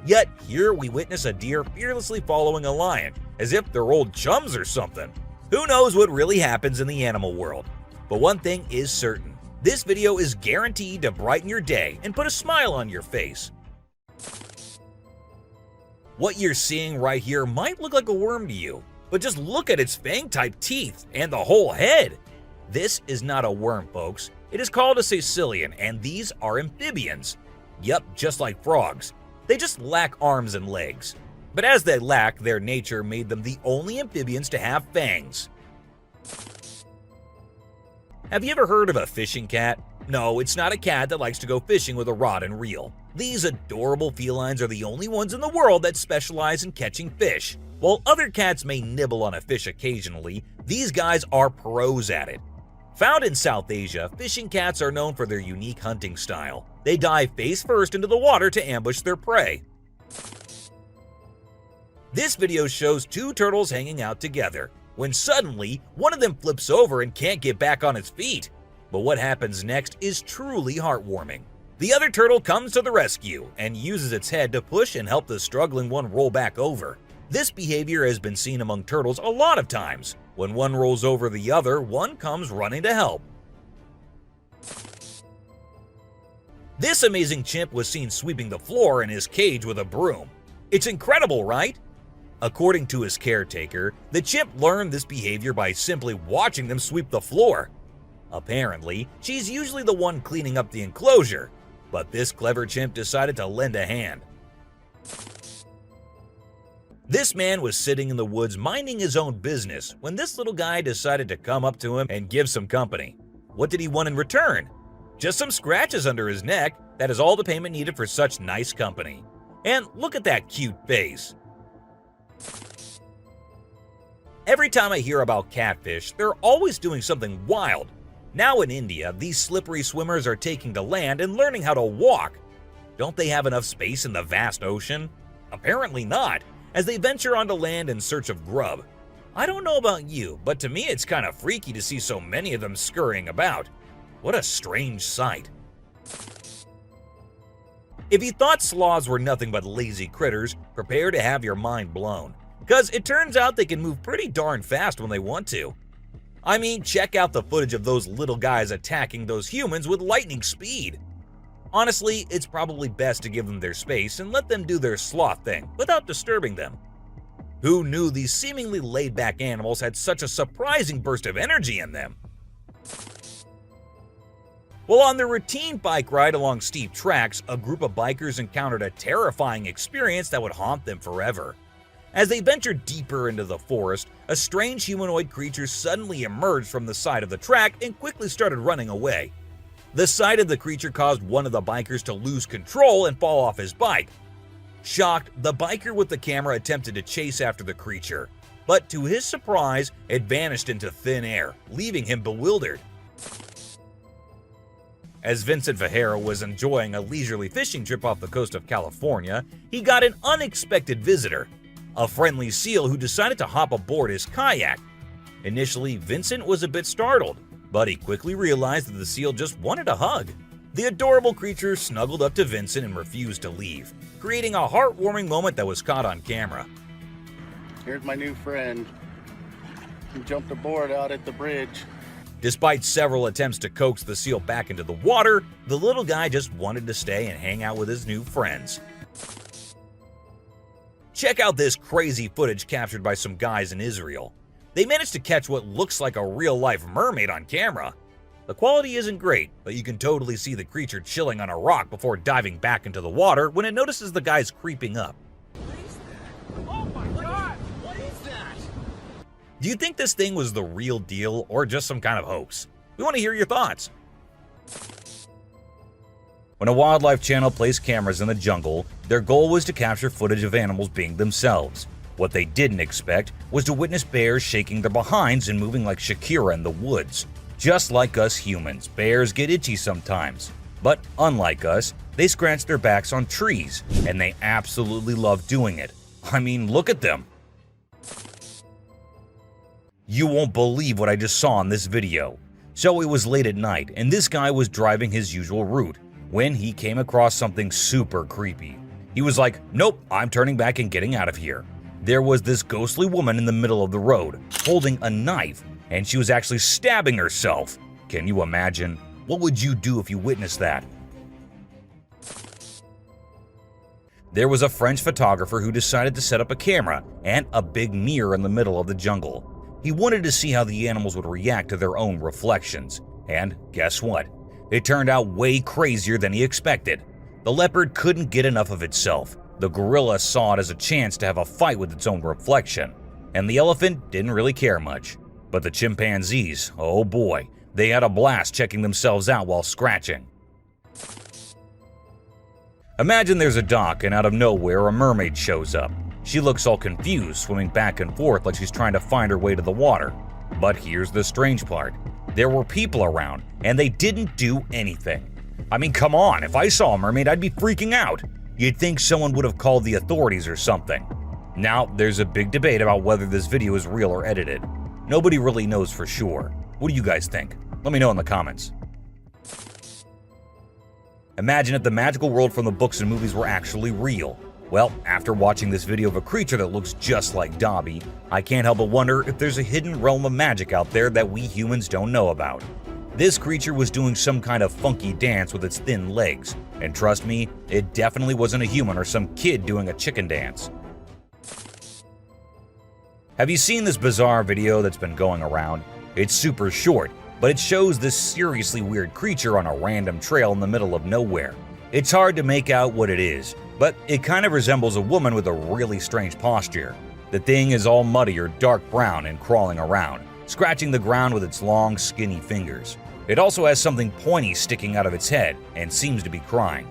Yet here we witness a deer fearlessly following a lion, as if they're old chums or something. Who knows what really happens in the animal world? But one thing is certain. This video is guaranteed to brighten your day and put a smile on your face. What you're seeing right here might look like a worm to you, but just look at its fang-type teeth and the whole head. This is not a worm, folks. It is called a caecilian, and these are amphibians. Yup, just like frogs. They just lack arms and legs. But as they lack, their nature made them the only amphibians to have fangs. Have you ever heard of a fishing cat? No, it's not a cat that likes to go fishing with a rod and reel. These adorable felines are the only ones in the world that specialize in catching fish. While other cats may nibble on a fish occasionally, these guys are pros at it. Found in South Asia, fishing cats are known for their unique hunting style. They dive face first into the water to ambush their prey. This video shows two turtles hanging out together, when suddenly one of them flips over and can't get back on its feet. But what happens next is truly heartwarming. The other turtle comes to the rescue and uses its head to push and help the struggling one roll back over. This behavior has been seen among turtles a lot of times. When one rolls over the other, one comes running to help. This amazing chimp was seen sweeping the floor in his cage with a broom. It's incredible, right? According to his caretaker, the chimp learned this behavior by simply watching them sweep the floor. Apparently, she's usually the one cleaning up the enclosure, but this clever chimp decided to lend a hand. This man was sitting in the woods minding his own business when this little guy decided to come up to him and give some company. What did he want in return? Just some scratches under his neck. That is all the payment needed for such nice company. And look at that cute face. Every time I hear about catfish, they're always doing something wild. Now in India, these slippery swimmers are taking to land and learning how to walk. Don't they have enough space in the vast ocean? Apparently not. as they venture onto land in search of grub. I don't know about you, but to me it's kind of freaky to see so many of them scurrying about. What a strange sight. If you thought sloths were nothing but lazy critters, prepare to have your mind blown. Because it turns out they can move pretty darn fast when they want to. I mean, check out the footage of those little guys attacking those humans with lightning speed. Honestly, it's probably best to give them their space and let them do their sloth thing without disturbing them. Who knew these seemingly laid-back animals had such a surprising burst of energy in them? Well, on their routine bike ride along steep tracks, a group of bikers encountered a terrifying experience that would haunt them forever. As they ventured deeper into the forest, a strange humanoid creature suddenly emerged from the side of the track and quickly started running away. The sight of the creature caused one of the bikers to lose control and fall off his bike. Shocked, the biker with the camera attempted to chase after the creature, but to his surprise, it vanished into thin air, leaving him bewildered. As Vincent Fajera was enjoying a leisurely fishing trip off the coast of California, he got an unexpected visitor. A friendly seal who decided to hop aboard his kayak. Initially, Vincent was a bit startled, but he quickly realized that the seal just wanted a hug. The adorable creature snuggled up to Vincent and refused to leave, creating a heartwarming moment that was caught on camera. Here's my new friend. He jumped aboard out at the bridge. Despite several attempts to coax the seal back into the water, the little guy just wanted to stay and hang out with his new friends. Check out this crazy footage captured by some guys in Israel. They managed to catch what looks like a real-life mermaid on camera. The quality isn't great, but you can totally see the creature chilling on a rock before diving back into the water when it notices the guys creeping up. Oh my god! What is that? Do you think this thing was the real deal or just some kind of hoax? We want to hear your thoughts. When a wildlife channel placed cameras in the jungle, their goal was to capture footage of animals being themselves. What they didn't expect was to witness bears shaking their behinds and moving like Shakira in the woods. Just like us humans, bears get itchy sometimes. But unlike us, they scratch their backs on trees, and they absolutely love doing it. I mean, look at them. You won't believe what I just saw in this video. So it was late at night, and this guy was driving his usual route when he came across something super creepy. He was like, nope, I'm turning back and getting out of here. There was this ghostly woman in the middle of the road, holding a knife, and she was actually stabbing herself. Can you imagine? What would you do if you witnessed that? There was a French photographer who decided to set up a camera and a big mirror in the middle of the jungle. He wanted to see how the animals would react to their own reflections. And guess what? It turned out way crazier than he expected. The leopard couldn't get enough of itself. The gorilla saw it as a chance to have a fight with its own reflection. And the elephant didn't really care much. But the chimpanzees, oh boy, they had a blast checking themselves out while scratching. Imagine there's a dock and out of nowhere a mermaid shows up. She looks all confused, swimming back and forth like she's trying to find her way to the water. But here's the strange part. There were people around, and they didn't do anything. I mean, come on, if I saw a mermaid, I'd be freaking out. You'd think someone would have called the authorities or something. Now, there's a big debate about whether this video is real or edited. Nobody really knows for sure. What do you guys think? Let me know in the comments. Imagine if the magical world from the books and movies were actually real. Well, after watching this video of a creature that looks just like Dobby, I can't help but wonder if there's a hidden realm of magic out there that we humans don't know about. This creature was doing some kind of funky dance with its thin legs, and trust me, it definitely wasn't a human or some kid doing a chicken dance. Have you seen this bizarre video that's been going around? It's super short, but it shows this seriously weird creature on a random trail in the middle of nowhere. It's hard to make out what it is, but it kind of resembles a woman with a really strange posture. The thing is all muddy or dark brown and crawling around, scratching the ground with its long, skinny fingers. It also has something pointy sticking out of its head and seems to be crying.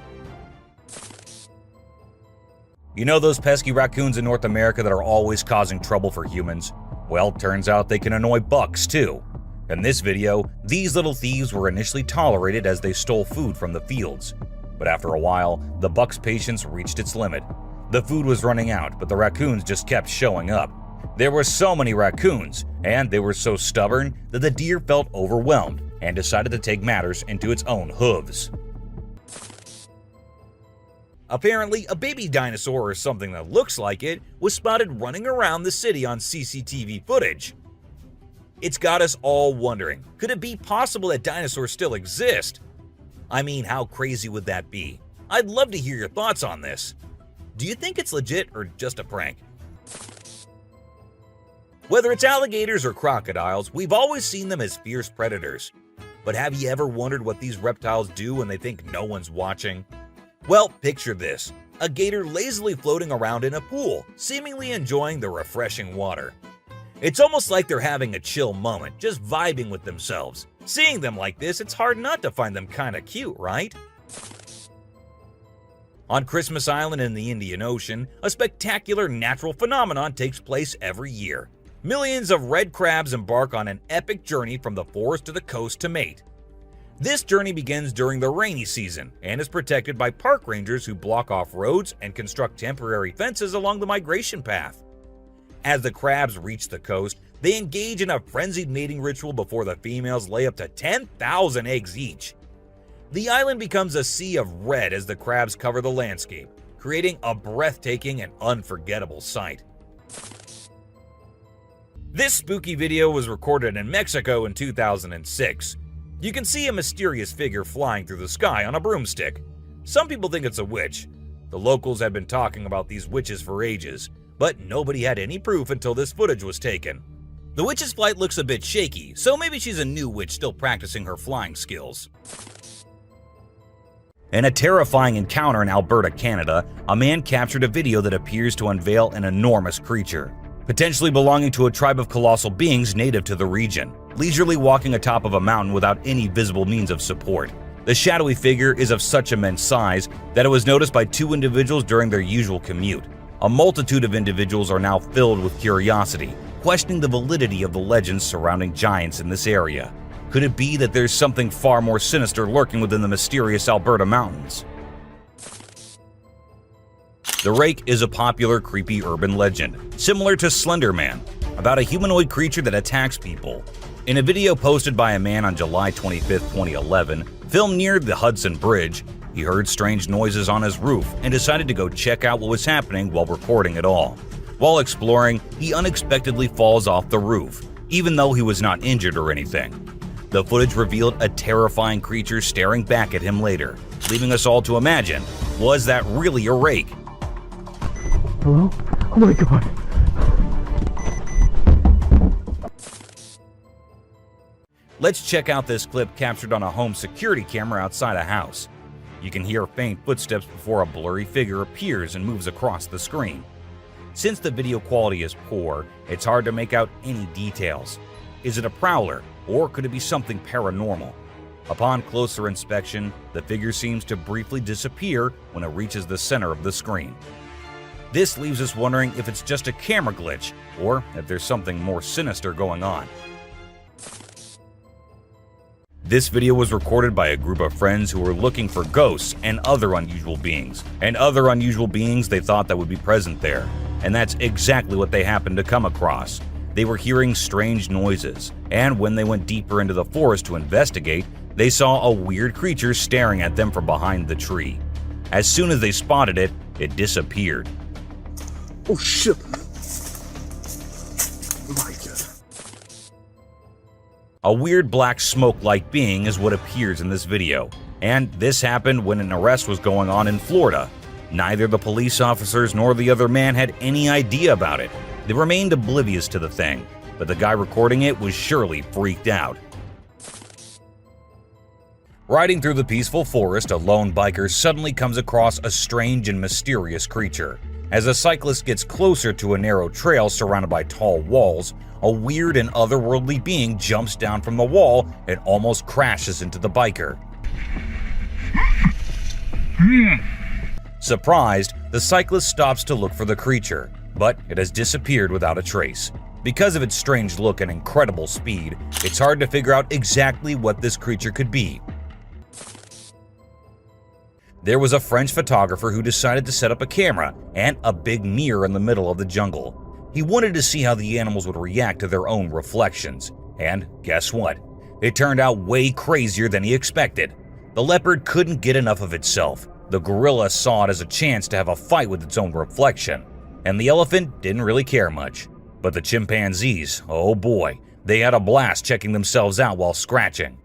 You know those pesky raccoons in North America that are always causing trouble for humans? Well, turns out they can annoy bucks too. In this video, these little thieves were initially tolerated as they stole food from the fields. But after a while, the buck's patience reached its limit. The food was running out, but the raccoons just kept showing up. There were so many raccoons, and they were so stubborn that the deer felt overwhelmed and decided to take matters into its own hooves. Apparently, a baby dinosaur or something that looks like it was spotted running around the city on CCTV footage. It's got us all wondering, could it be possible that dinosaurs still exist? I mean, how crazy would that be? I'd love to hear your thoughts on this. Do you think it's legit or just a prank? Whether it's alligators or crocodiles, we've always seen them as fierce predators. But have you ever wondered what these reptiles do when they think no one's watching? Well, picture this. A gator lazily floating around in a pool, seemingly enjoying the refreshing water. It's almost like they're having a chill moment, just vibing with themselves. Seeing them like this, it's hard not to find them kinda cute, right? On Christmas Island in the Indian Ocean, a spectacular natural phenomenon takes place every year. Millions of red crabs embark on an epic journey from the forest to the coast to mate. This journey begins during the rainy season and is protected by park rangers who block off roads and construct temporary fences along the migration path. As the crabs reach the coast, they engage in a frenzied mating ritual before the females lay up to 10,000 eggs each. The island becomes a sea of red as the crabs cover the landscape, creating a breathtaking and unforgettable sight. This spooky video was recorded in Mexico in 2006. You can see a mysterious figure flying through the sky on a broomstick. Some people think it's a witch. The locals had been talking about these witches for ages, but nobody had any proof until this footage was taken. The witch's flight looks a bit shaky, so maybe she's a new witch still practicing her flying skills. In a terrifying encounter in Alberta, Canada, a man captured a video that appears to unveil an enormous creature, potentially belonging to a tribe of colossal beings native to the region, leisurely walking atop of a mountain without any visible means of support. The shadowy figure is of such immense size that it was noticed by two individuals during their usual commute. A multitude of individuals are now filled with curiosity, questioning the validity of the legends surrounding giants in this area. Could it be that there's something far more sinister lurking within the mysterious Alberta mountains? The Rake is a popular creepy urban legend, similar to Slender Man, about a humanoid creature that attacks people. In a video posted by a man on July 25, 2011, filmed near the Hudson Bridge, he heard strange noises on his roof and decided to go check out what was happening while recording it all. While exploring, he unexpectedly falls off the roof, even though he was not injured or anything. The footage revealed a terrifying creature staring back at him later, leaving us all to imagine, was that really a rake? Hello? Oh my god. Let's check out this clip captured on a home security camera outside a house. You can hear faint footsteps before a blurry figure appears and moves across the screen. Since the video quality is poor, it's hard to make out any details. Is it a prowler, or could it be something paranormal? Upon closer inspection, the figure seems to briefly disappear when it reaches the center of the screen. This leaves us wondering if it's just a camera glitch, or if there's something more sinister going on. This video was recorded by a group of friends who were looking for ghosts and other unusual beings, they thought that would be present there. And that's exactly what they happened to come across. They were hearing strange noises, and when they went deeper into the forest to investigate, they saw a weird creature staring at them from behind the tree. As soon as they spotted it, it disappeared. Oh shit! Oh my god. A weird black smoke-like being is what appears in this video, and this happened when an arrest was going on in Florida. Neither the police officers nor the other man had any idea about it. They remained oblivious to the thing, but the guy recording it was surely freaked out. Riding through the peaceful forest, a lone biker suddenly comes across a strange and mysterious creature. As a cyclist gets closer to a narrow trail surrounded by tall walls, a weird and otherworldly being jumps down from the wall and almost crashes into the biker. Surprised, the cyclist stops to look for the creature, but it has disappeared without a trace. Because of its strange look and incredible speed, it's hard to figure out exactly what this creature could be. There was a French photographer who decided to set up a camera and a big mirror in the middle of the jungle. He wanted to see how the animals would react to their own reflections. And guess what? It turned out way crazier than he expected. The leopard couldn't get enough of itself. The gorilla saw it as a chance to have a fight with its own reflection. And the elephant didn't really care much. But the chimpanzees, oh boy, they had a blast checking themselves out while scratching.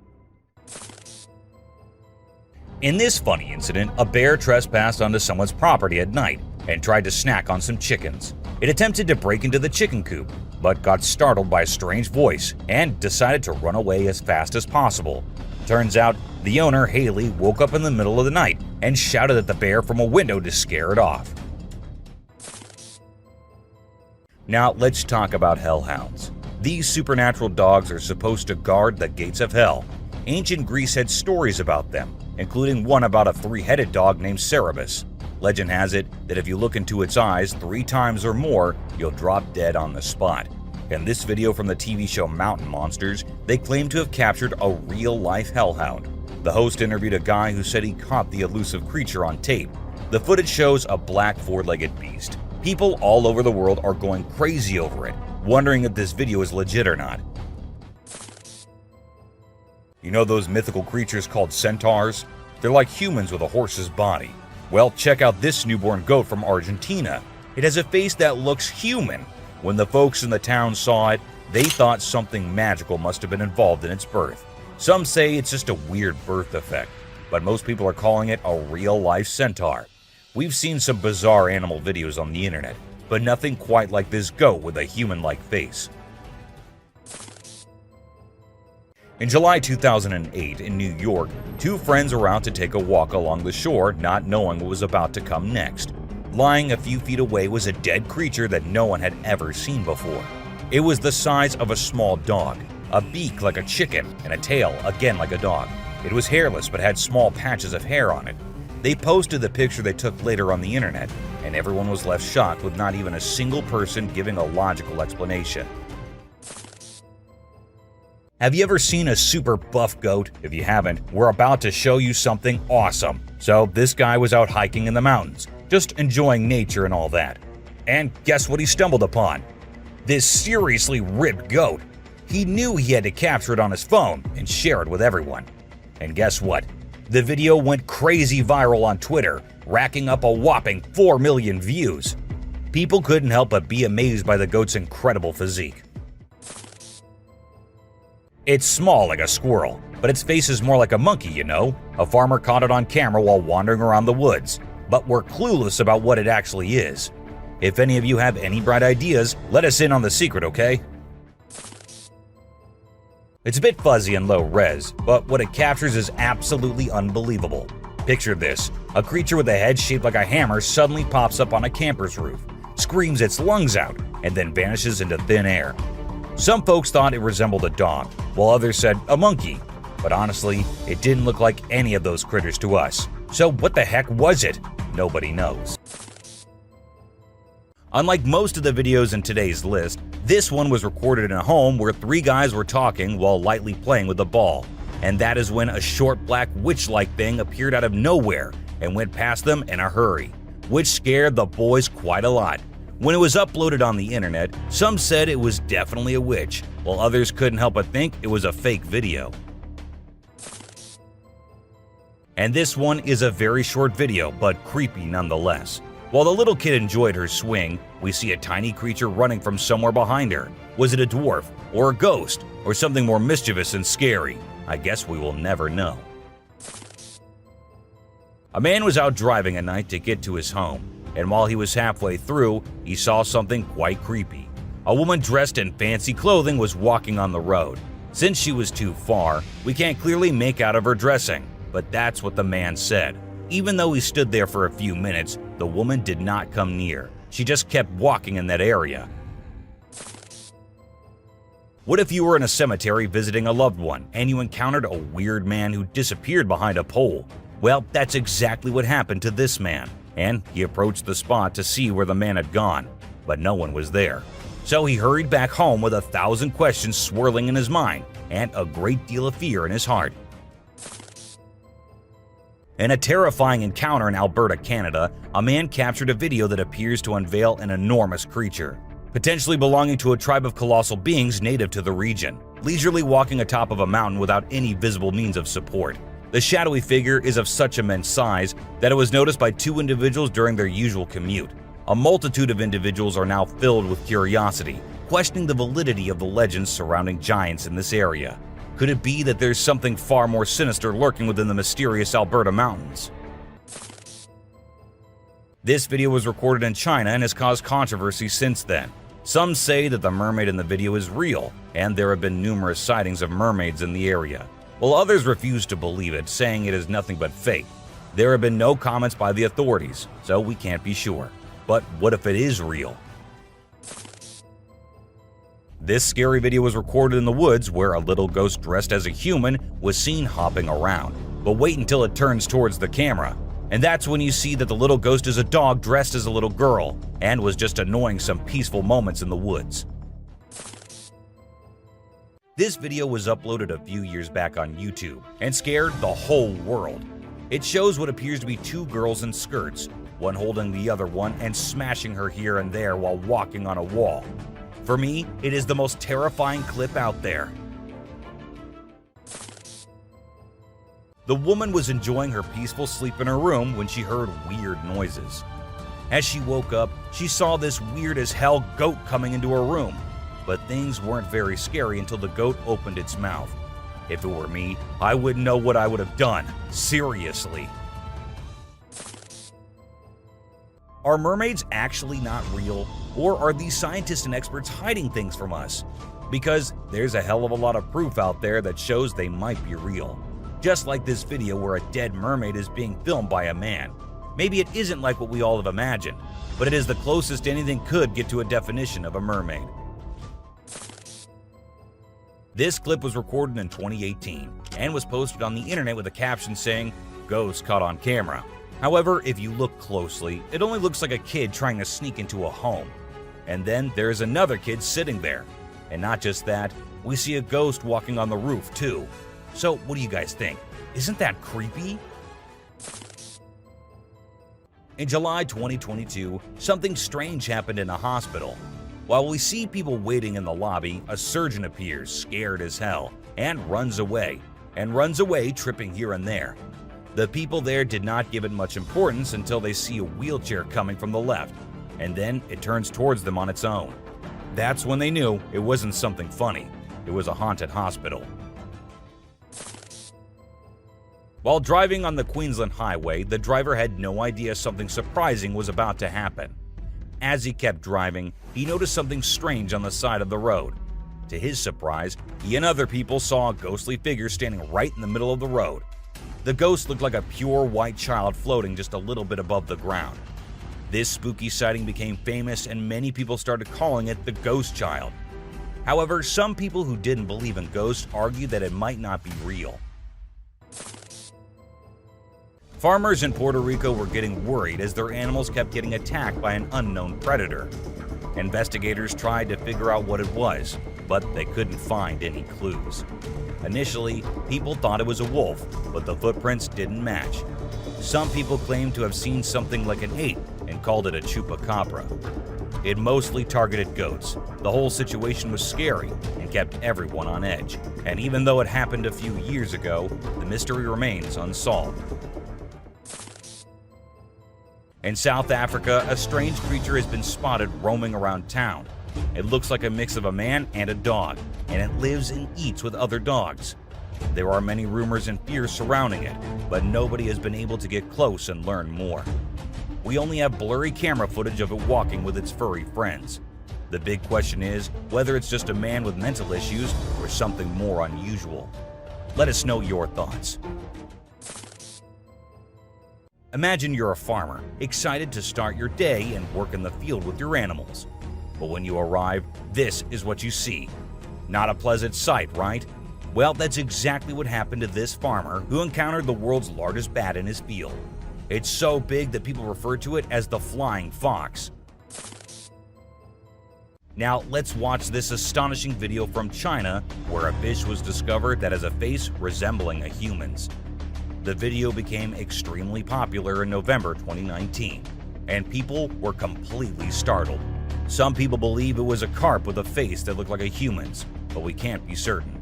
In this funny incident, a bear trespassed onto someone's property at night and tried to snack on some chickens. It attempted to break into the chicken coop, but got startled by a strange voice and decided to run away as fast as possible. Turns out, the owner, Haley, woke up in the middle of the night and shouted at the bear from a window to scare it off. Now let's talk about hellhounds. These supernatural dogs are supposed to guard the gates of hell. Ancient Greece had stories about them, including one about a three-headed dog named Cerberus. Legend has it that if you look into its eyes 3 times or more, you'll drop dead on the spot. In this video from the TV show Mountain Monsters, they claim to have captured a real-life hellhound. The host interviewed a guy who said he caught the elusive creature on tape. The footage shows a black 4-legged beast. People all over the world are going crazy over it, wondering if this video is legit or not. You know those mythical creatures called centaurs? They're like humans with a horse's body. Well, check out this newborn goat from Argentina. It has a face that looks human. When the folks in the town saw it, they thought something magical must have been involved in its birth. Some say it's just a weird birth defect, but most people are calling it a real-life centaur. We've seen some bizarre animal videos on the internet, but nothing quite like this goat with a human-like face. In July 2008 in New York, 2 friends were out to take a walk along the shore, not knowing what was about to come next. Lying a few feet away was a dead creature that no one had ever seen before. It was the size of a small dog, a beak like a chicken, and a tail again like a dog. It was hairless but had small patches of hair on it. They posted the picture they took later on the internet, and everyone was left shocked with not even a single person giving a logical explanation. Have you ever seen a super buff goat? If you haven't, we're about to show you something awesome. So this guy was out hiking in the mountains, just enjoying nature and all that. And guess what he stumbled upon? This seriously ripped goat. He knew he had to capture it on his phone and share it with everyone. And guess what? The video went crazy viral on Twitter, racking up a whopping 4 million views. People couldn't help but be amazed by the goat's incredible physique. It's small like a squirrel, but its face is more like a monkey, you know? A farmer caught it on camera while wandering around the woods, but we're clueless about what it actually is. If any of you have any bright ideas, let us in on the secret, okay? It's a bit fuzzy and low res, but what it captures is absolutely unbelievable. Picture this: a creature with a head shaped like a hammer suddenly pops up on a camper's roof, screams its lungs out, and then vanishes into thin air. Some folks thought it resembled a dog, while others said a monkey. But honestly, it didn't look like any of those critters to us. So what the heck was it? Nobody knows. Unlike most of the videos in today's list, this one was recorded in a home where 3 guys were talking while lightly playing with a ball. And that is when a short black witch-like thing appeared out of nowhere and went past them in a hurry, which scared the boys quite a lot. When it was uploaded on the internet, some said it was definitely a witch, while others couldn't help but think it was a fake video. And this one is a very short video, but creepy nonetheless. While the little kid enjoyed her swing, we see a tiny creature running from somewhere behind her. Was it a dwarf, or a ghost, or something more mischievous and scary? I guess we will never know. A man was out driving at night to get to his home, and while he was halfway through, he saw something quite creepy. A woman dressed in fancy clothing was walking on the road. Since she was too far, we can't clearly make out of her dressing, but that's what the man said. Even though he stood there for a few minutes, the woman did not come near. She just kept walking in that area. What if you were in a cemetery visiting a loved one and you encountered a weird man who disappeared behind a pole? Well, that's exactly what happened to this man, and he approached the spot to see where the man had gone, but no one was there. So he hurried back home with 1,000 questions swirling in his mind and a great deal of fear in his heart. In a terrifying encounter in Alberta, Canada, a man captured a video that appears to unveil an enormous creature, potentially belonging to a tribe of colossal beings native to the region, leisurely walking atop of a mountain without any visible means of support. The shadowy figure is of such immense size that it was noticed by 2 individuals during their usual commute. A multitude of individuals are now filled with curiosity, questioning the validity of the legends surrounding giants in this area. Could it be that there's something far more sinister lurking within the mysterious Alberta mountains? This video was recorded in China and has caused controversy since then. Some say that the mermaid in the video is real, and there have been numerous sightings of mermaids in the area, while others refuse to believe it, saying it is nothing but fake. There have been no comments by the authorities, so we can't be sure. But what if it is real? This scary video was recorded in the woods where a little ghost dressed as a human was seen hopping around. But wait until it turns towards the camera, and that's when you see that the little ghost is a dog dressed as a little girl and was just annoying some peaceful moments in the woods. This video was uploaded a few years back on YouTube and scared the whole world. It shows what appears to be 2 girls in skirts, one holding the other one and smashing her here and there while walking on a wall. For me, it is the most terrifying clip out there. The woman was enjoying her peaceful sleep in her room when she heard weird noises. As she woke up, she saw this weird as hell goat coming into her room. But things weren't very scary until the goat opened its mouth. If it were me, I wouldn't know what I would have done. Seriously. Are mermaids actually not real? Or are these scientists and experts hiding things from us? Because there's a hell of a lot of proof out there that shows they might be real. Just like this video where a dead mermaid is being filmed by a man. Maybe it isn't like what we all have imagined, but it is the closest anything could get to a definition of a mermaid. This clip was recorded in 2018 and was posted on the internet with a caption saying, "Ghost caught on camera." However, if you look closely, it only looks like a kid trying to sneak into a home. And then there's another kid sitting there. And not just that, we see a ghost walking on the roof too. So what do you guys think? Isn't that creepy? In July 2022, something strange happened in a hospital. While we see people waiting in the lobby, a surgeon appears, scared as hell, and runs away tripping here and there. The people there did not give it much importance until they see a wheelchair coming from the left, and then it turns towards them on its own. That's when they knew it wasn't something funny, it was a haunted hospital. While driving on the Queensland Highway, the driver had no idea something surprising was about to happen. As he kept driving, he noticed something strange on the side of the road. To his surprise, he and other people saw a ghostly figure standing right in the middle of the road. The ghost looked like a pure white child floating just a little bit above the ground. This spooky sighting became famous and many people started calling it the Ghostchild. However, some people who didn't believe in ghosts argued that it might not be real. Farmers in Puerto Rico were getting worried as their animals kept getting attacked by an unknown predator. Investigators tried to figure out what it was, but they couldn't find any clues. Initially, people thought it was a wolf, but the footprints didn't match. Some people claimed to have seen something like an ape and called it a chupacabra. It mostly targeted goats. The whole situation was scary and kept everyone on edge. And even though it happened a few years ago, the mystery remains unsolved. In South Africa, a strange creature has been spotted roaming around town. It looks like a mix of a man and a dog, and it lives and eats with other dogs. There are many rumors and fears surrounding it, but nobody has been able to get close and learn more. We only have blurry camera footage of it walking with its furry friends. The big question is whether it's just a man with mental issues or something more unusual. Let us know your thoughts. Imagine you're a farmer, excited to start your day and work in the field with your animals. But when you arrive, this is what you see. Not a pleasant sight, right? Well, that's exactly what happened to this farmer who encountered the world's largest bat in his field. It's so big that people refer to it as the flying fox. Now let's watch this astonishing video from China where a fish was discovered that has a face resembling a human's. The video became extremely popular in November 2019, and people were completely startled. Some people believe it was a carp with a face that looked like a human's, but we can't be certain.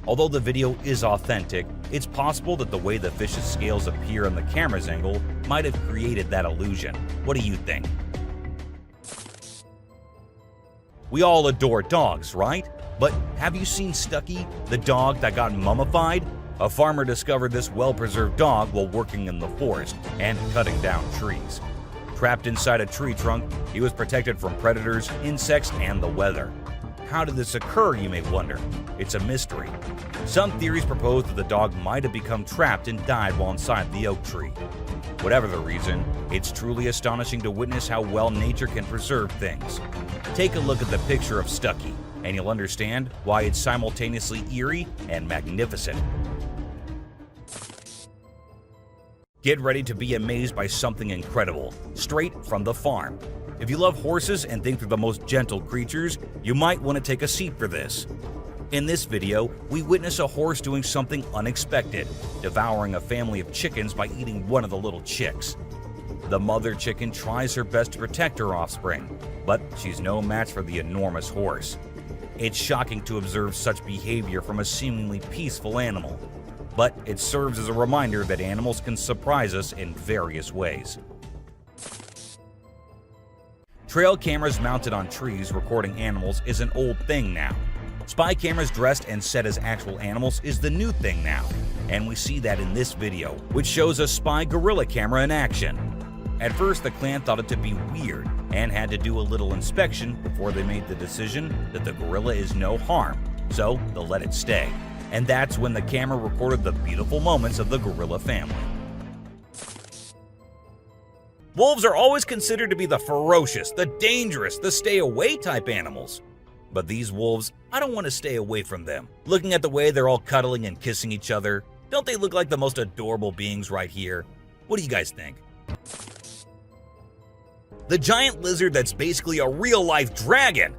Although the video is authentic, it's possible that the way the fish's scales appear on the camera's angle might have created that illusion. What do you think? We all adore dogs, right? But have you seen Stucky, the dog that got mummified? A farmer discovered this well-preserved dog while working in the forest and cutting down trees. Trapped inside a tree trunk, he was protected from predators, insects, and the weather. How did this occur, you may wonder? It's a mystery. Some theories propose that the dog might have become trapped and died while inside the oak tree. Whatever the reason, it's truly astonishing to witness how well nature can preserve things. Take a look at the picture of Stucky, and you'll understand why it's simultaneously eerie and magnificent. Get ready to be amazed by something incredible, straight from the farm. If you love horses and think they're the most gentle creatures, you might want to take a seat for this. In this video, we witness a horse doing something unexpected, devouring a family of chickens by eating one of the little chicks. The mother chicken tries her best to protect her offspring, but she's no match for the enormous horse. It's shocking to observe such behavior from a seemingly peaceful animal, but it serves as a reminder that animals can surprise us in various ways. Trail cameras mounted on trees recording animals is an old thing now. Spy cameras dressed and set as actual animals is the new thing now, and we see that in this video, which shows a spy gorilla camera in action. At first, the clan thought it to be weird and had to do a little inspection before they made the decision that the gorilla is no harm, so they'll let it stay. And that's when the camera recorded the beautiful moments of the gorilla family. Wolves are always considered to be the ferocious, the dangerous, the stay-away type animals. But these wolves, I don't want to stay away from them. Looking at the way they're all cuddling and kissing each other, don't they look like the most adorable beings right here? What do you guys think? The giant lizard that's basically a real-life dragon.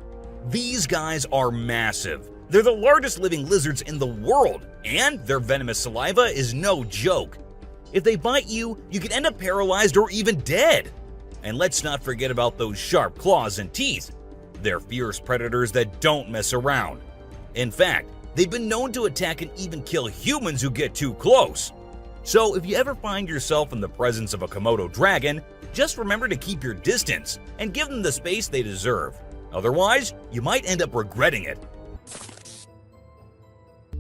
These guys are massive. They're the largest living lizards in the world, and their venomous saliva is no joke. If they bite you, you could end up paralyzed or even dead. And let's not forget about those sharp claws and teeth. They're fierce predators that don't mess around. In fact, they've been known to attack and even kill humans who get too close. So if you ever find yourself in the presence of a Komodo dragon, just remember to keep your distance and give them the space they deserve. Otherwise, you might end up regretting it.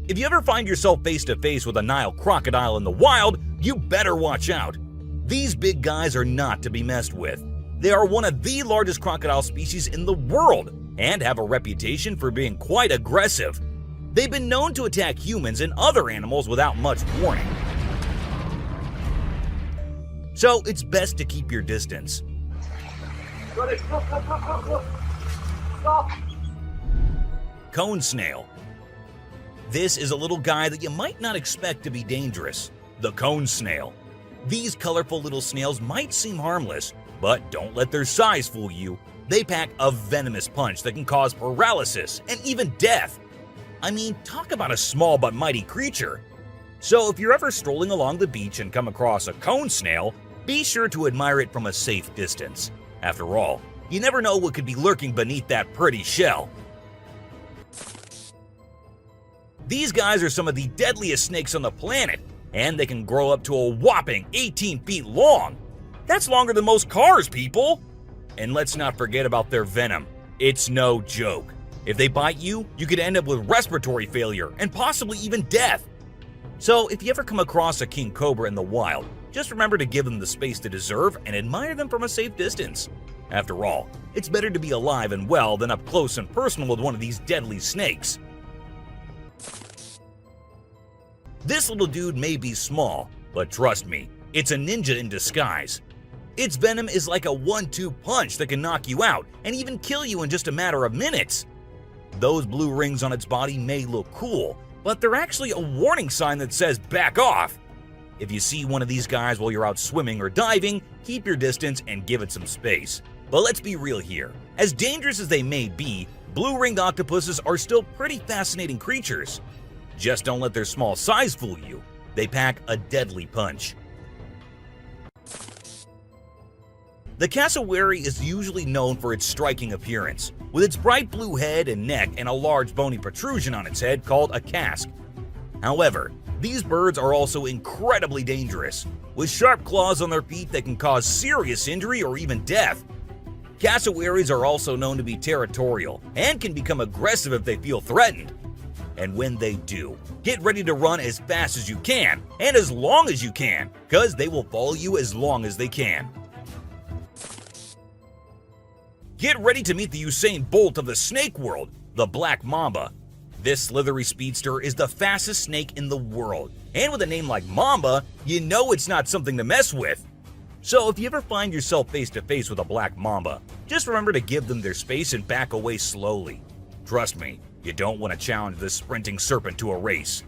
If you ever find yourself face to face with a Nile crocodile in the wild, you better watch out. These big guys are not to be messed with. They are one of the largest crocodile species in the world and have a reputation for being quite aggressive. They've been known to attack humans and other animals without much warning. So it's best to keep your distance. Stop. Cone snail. This is a little guy that you might not expect to be dangerous. The cone snail. These colorful little snails might seem harmless, but don't let their size fool you. They pack a venomous punch that can cause paralysis and even death. I mean, talk about a small but mighty creature. So if you're ever strolling along the beach and come across a cone snail, be sure to admire it from a safe distance. After all, you never know what could be lurking beneath that pretty shell. These guys are some of the deadliest snakes on the planet, and they can grow up to a whopping 18 feet long. That's longer than most cars, people! And let's not forget about their venom. It's no joke. If they bite you, you could end up with respiratory failure and possibly even death. So if you ever come across a king cobra in the wild, just remember to give them the space they deserve and admire them from a safe distance. After all, it's better to be alive and well than up close and personal with one of these deadly snakes. This little dude may be small, but trust me, it's a ninja in disguise. Its venom is like a 1-2 punch that can knock you out and even kill you in just a matter of minutes. Those blue rings on its body may look cool, but they're actually a warning sign that says back off. If you see one of these guys while you're out swimming or diving, keep your distance and give it some space. But let's be real here. As dangerous as they may be, blue-ringed octopuses are still pretty fascinating creatures. Just don't let their small size fool you. They pack a deadly punch. The cassowary is usually known for its striking appearance, with its bright blue head and neck and a large bony protrusion on its head called a casque. However, these birds are also incredibly dangerous, with sharp claws on their feet that can cause serious injury or even death. Cassowaries are also known to be territorial and can become aggressive if they feel threatened. And when they do, get ready to run as fast as you can and as long as you can, because they will follow you as long as they can. Get ready to meet the Usain Bolt of the snake world, the black mamba. This slithery speedster is the fastest snake in the world, and with a name like Mamba, you know it's not something to mess with. So if you ever find yourself face to face with a black mamba, just remember to give them their space and back away slowly. Trust me, you don't want to challenge this sprinting serpent to a race.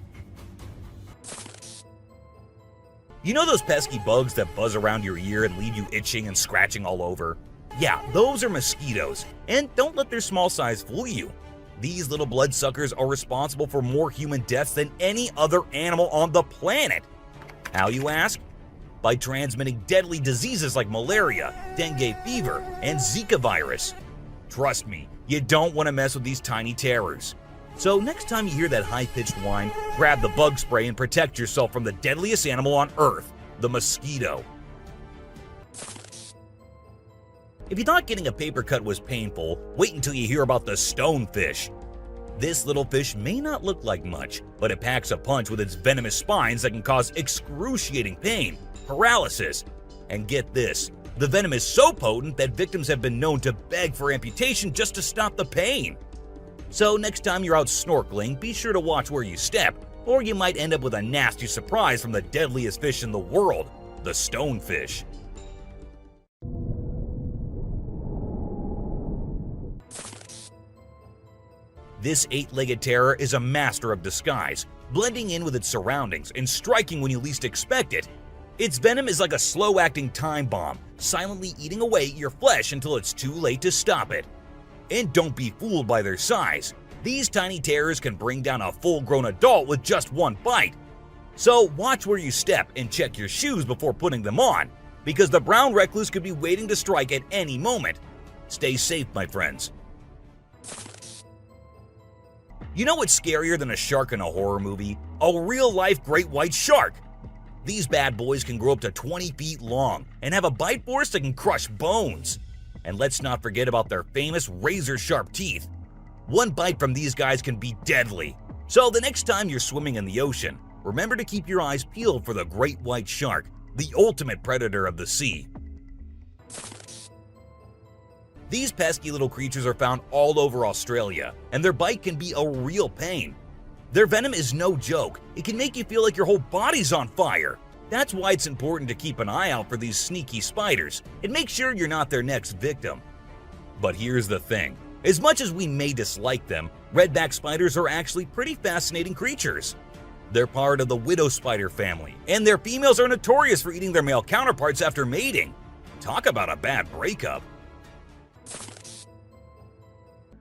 You know those pesky bugs that buzz around your ear and leave you itching and scratching all over? Yeah, those are mosquitoes, and don't let their small size fool you. These little bloodsuckers are responsible for more human deaths than any other animal on the planet. How, you ask? By transmitting deadly diseases like malaria, dengue fever, and Zika virus. Trust me, you don't want to mess with these tiny terrors. So next time you hear that high-pitched whine, grab the bug spray and protect yourself from the deadliest animal on Earth, the mosquito. If you thought getting a paper cut was painful, wait until you hear about the stonefish. This little fish may not look like much, but it packs a punch with its venomous spines that can cause excruciating pain, paralysis, and get this, the venom is so potent that victims have been known to beg for amputation just to stop the pain. So next time you're out snorkeling, be sure to watch where you step, or you might end up with a nasty surprise from the deadliest fish in the world, the stonefish. This eight-legged terror is a master of disguise, blending in with its surroundings and striking when you least expect it. Its venom is like a slow-acting time bomb, silently eating away at your flesh until it's too late to stop it. And don't be fooled by their size. These tiny terrors can bring down a full-grown adult with just one bite. So watch where you step and check your shoes before putting them on, because the brown recluse could be waiting to strike at any moment. Stay safe, my friends. You know what's scarier than a shark in a horror movie? A real-life great white shark! These bad boys can grow up to 20 feet long and have a bite force that can crush bones. And let's not forget about their famous razor-sharp teeth. One bite from these guys can be deadly. So the next time you're swimming in the ocean, remember to keep your eyes peeled for the great white shark, the ultimate predator of the sea. These pesky little creatures are found all over Australia, and their bite can be a real pain. Their venom is no joke. It can make you feel like your whole body's on fire. That's why it's important to keep an eye out for these sneaky spiders and make sure you're not their next victim. But here's the thing. As much as we may dislike them, redback spiders are actually pretty fascinating creatures. They're part of the widow spider family, and their females are notorious for eating their male counterparts after mating. Talk about a bad breakup.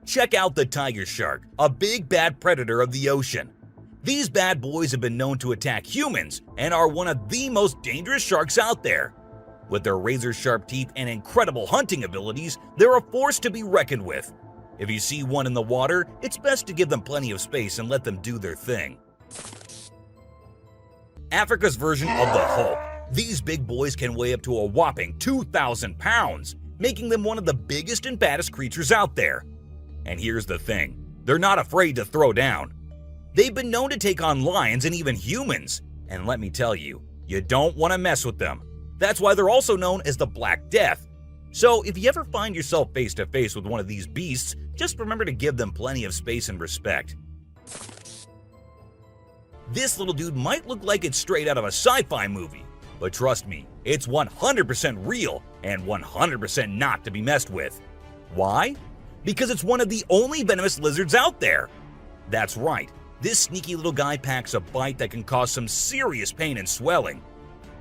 Check out the tiger shark, a big bad predator of the ocean. These bad boys have been known to attack humans and are one of the most dangerous sharks out there. With their razor-sharp teeth and incredible hunting abilities, they're a force to be reckoned with. If you see one in the water, it's best to give them plenty of space and let them do their thing. Africa's version of the Hulk. These big boys can weigh up to a whopping 2,000 pounds, making them one of the biggest and baddest creatures out there. And here's the thing, they're not afraid to throw down. They've been known to take on lions and even humans, and let me tell you, you don't want to mess with them. That's why they're also known as the Black Death. So if you ever find yourself face to face with one of these beasts, just remember to give them plenty of space and respect. This little dude might look like it's straight out of a sci-fi movie, but trust me, it's 100% real and 100% not to be messed with. Why? Because it's one of the only venomous lizards out there. That's right, this sneaky little guy packs a bite that can cause some serious pain and swelling.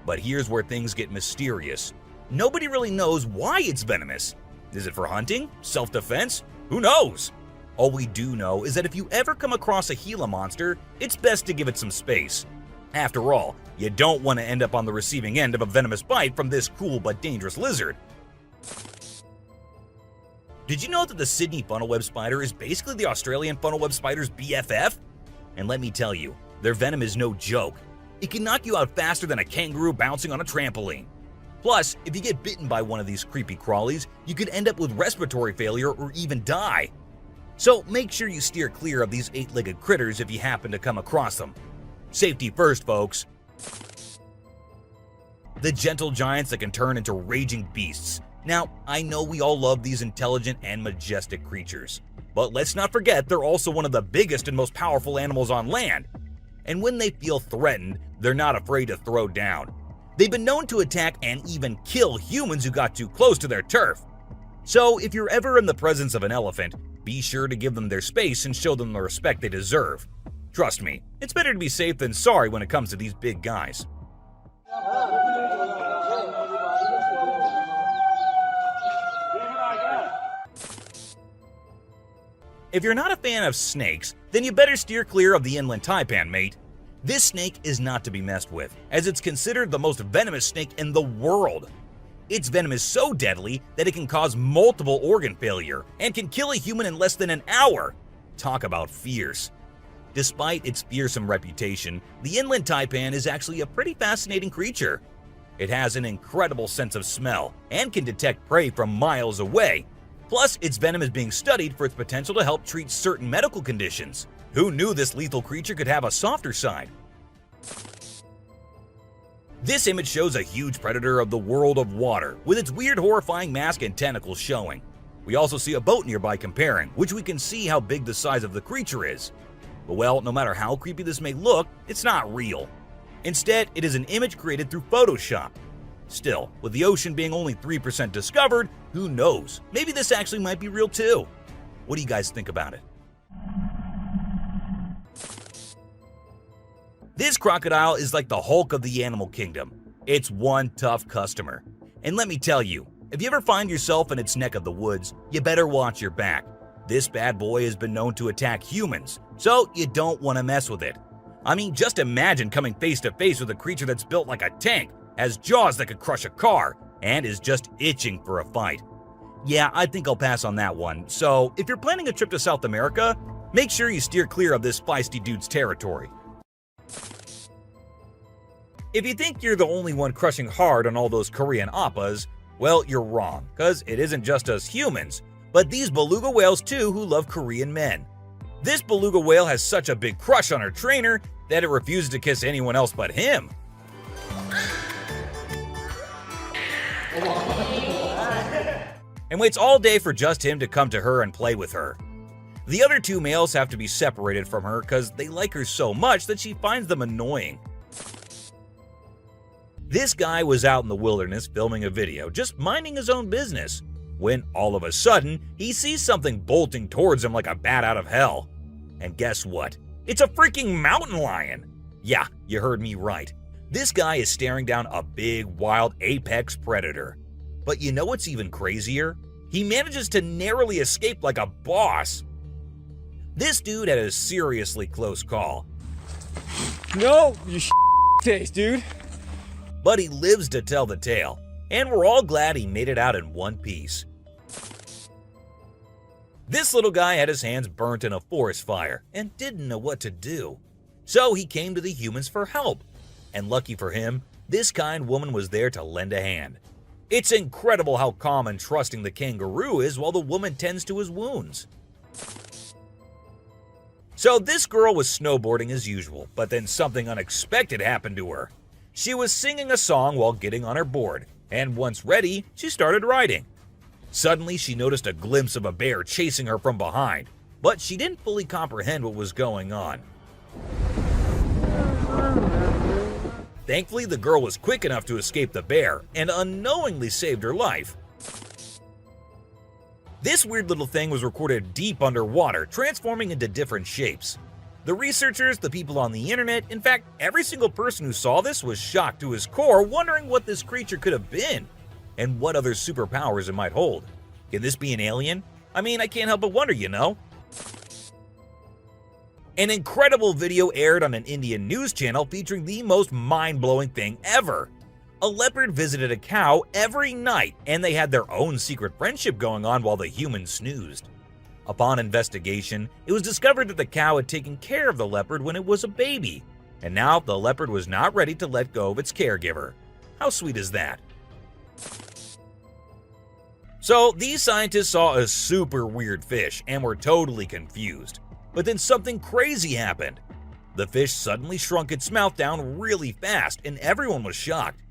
But here's where things get mysterious. Nobody really knows why it's venomous. Is it for hunting? Self-defense? Who knows? All we do know is that if you ever come across a Gila monster, it's best to give it some space. After all, you don't want to end up on the receiving end of a venomous bite from this cool but dangerous lizard. Did you know that the Sydney funnel-web spider is basically the Australian funnel-web spider's BFF? And let me tell you, their venom is no joke. It can knock you out faster than a kangaroo bouncing on a trampoline. Plus, if you get bitten by one of these creepy crawlies, you could end up with respiratory failure or even die. So make sure you steer clear of these 8-legged critters if you happen to come across them. Safety first, folks. The gentle giants that can turn into raging beasts. Now, I know we all love these intelligent and majestic creatures, but let's not forget they're also one of the biggest and most powerful animals on land. And when they feel threatened, they're not afraid to throw down. They've been known to attack and even kill humans who got too close to their turf. So if you're ever in the presence of an elephant, be sure to give them their space and show them the respect they deserve. Trust me, it's better to be safe than sorry when it comes to these big guys. If you're not a fan of snakes, then you better steer clear of the inland taipan, mate. This snake is not to be messed with, as it's considered the most venomous snake in the world. Its venom is so deadly that it can cause multiple organ failure and can kill a human in less than an hour. Talk about fierce. Despite its fearsome reputation, the inland taipan is actually a pretty fascinating creature. It has an incredible sense of smell and can detect prey from miles away. Plus, its venom is being studied for its potential to help treat certain medical conditions. Who knew this lethal creature could have a softer side? This image shows a huge predator of the world of water, with its weird horrifying mask and tentacles showing. We also see a boat nearby comparing, which we can see how big the size of the creature is. But well, no matter how creepy this may look, it's not real. Instead, it is an image created through Photoshop. Still, with the ocean being only 3% discovered, who knows? Maybe this actually might be real too. What do you guys think about it? This crocodile is like the Hulk of the animal kingdom. It's one tough customer. And let me tell you, if you ever find yourself in its neck of the woods, you better watch your back. This bad boy has been known to attack humans, so you don't want to mess with it. I mean, just imagine coming face to face with a creature that's built like a tank, has jaws that could crush a car, and is just itching for a fight. Yeah, I think I'll pass on that one. So, if you're planning a trip to South America, make sure you steer clear of this feisty dude's territory. If you think you're the only one crushing hard on all those Korean oppas, well, you're wrong, because it isn't just us humans, but these beluga whales too who love Korean men. This beluga whale has such a big crush on her trainer that it refuses to kiss anyone else but him. And waits all day for just him to come to her and play with her. The other two males have to be separated from her because they like her so much that she finds them annoying. This guy was out in the wilderness filming a video, just minding his own business, when all of a sudden, he sees something bolting towards him like a bat out of hell. And guess what? It's a freaking mountain lion! Yeah, you heard me right. This guy is staring down a big, wild apex predator. But you know what's even crazier? He manages to narrowly escape like a boss. This dude had a seriously close call. No, you taste, dude. But he lives to tell the tale, and we're all glad he made it out in one piece. This little guy had his hands burnt in a forest fire and didn't know what to do. So he came to the humans for help. And lucky for him, this kind woman was there to lend a hand. It's incredible how calm and trusting the kangaroo is while the woman tends to his wounds. So this girl was snowboarding as usual, but then something unexpected happened to her. She was singing a song while getting on her board, and once ready, she started riding. Suddenly, she noticed a glimpse of a bear chasing her from behind, but she didn't fully comprehend what was going on. Thankfully, the girl was quick enough to escape the bear and unknowingly saved her life. This weird little thing was recorded deep underwater, transforming into different shapes. The researchers, the people on the internet, in fact, every single person who saw this was shocked to his core, wondering what this creature could have been and what other superpowers it might hold. Can this be an alien? I mean, I can't help but wonder, you know? An incredible video aired on an Indian news channel featuring the most mind-blowing thing ever. A leopard visited a cow every night, and they had their own secret friendship going on while the humans snoozed. Upon investigation, it was discovered that the cow had taken care of the leopard when it was a baby, and now the leopard was not ready to let go of its caregiver. How sweet is that? So, these scientists saw a super weird fish and were totally confused. But then something crazy happened. The fish suddenly shrunk its mouth down really fast, and everyone was shocked.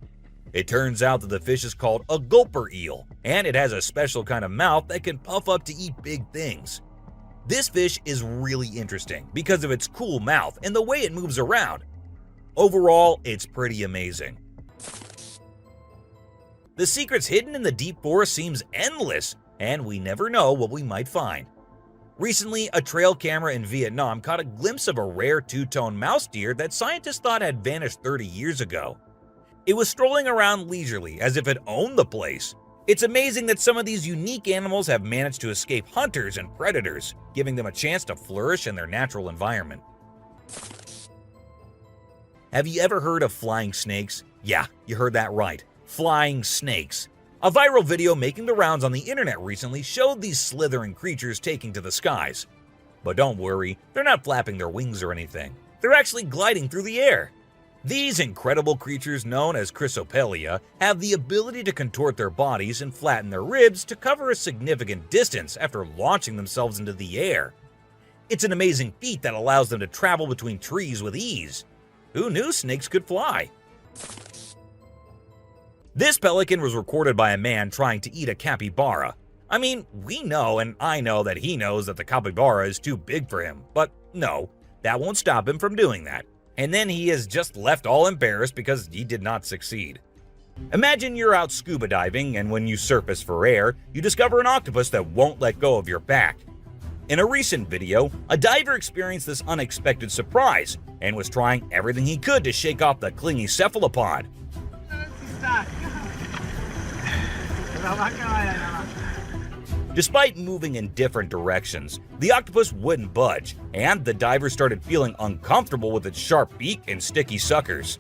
It turns out that the fish is called a gulper eel, and it has a special kind of mouth that can puff up to eat big things. This fish is really interesting because of its cool mouth and the way it moves around. Overall, it's pretty amazing. The secrets hidden in the deep forest seems endless, and we never know what we might find. Recently, a trail camera in Vietnam caught a glimpse of a rare two-tone mouse deer that scientists thought had vanished 30 years ago. It was strolling around leisurely as if it owned the place. It's amazing that some of these unique animals have managed to escape hunters and predators, giving them a chance to flourish in their natural environment. Have you ever heard of flying snakes? Yeah, you heard that right. Flying snakes. A viral video making the rounds on the internet recently showed these slithering creatures taking to the skies. But don't worry, they're not flapping their wings or anything. They're actually gliding through the air. These incredible creatures, known as Chrysopelia, have the ability to contort their bodies and flatten their ribs to cover a significant distance after launching themselves into the air. It's an amazing feat that allows them to travel between trees with ease. Who knew snakes could fly? This pelican was recorded by a man trying to eat a capybara. I mean, we know and I know that he knows that the capybara is too big for him, but no, that won't stop him from doing that. And then he is just left all embarrassed because he did not succeed. Imagine you're out scuba diving and when you surface for air, you discover an octopus that won't let go of your back. In a recent video, a diver experienced this unexpected surprise and was trying everything he could to shake off the clingy cephalopod. Despite moving in different directions, the octopus wouldn't budge, and the diver started feeling uncomfortable with its sharp beak and sticky suckers.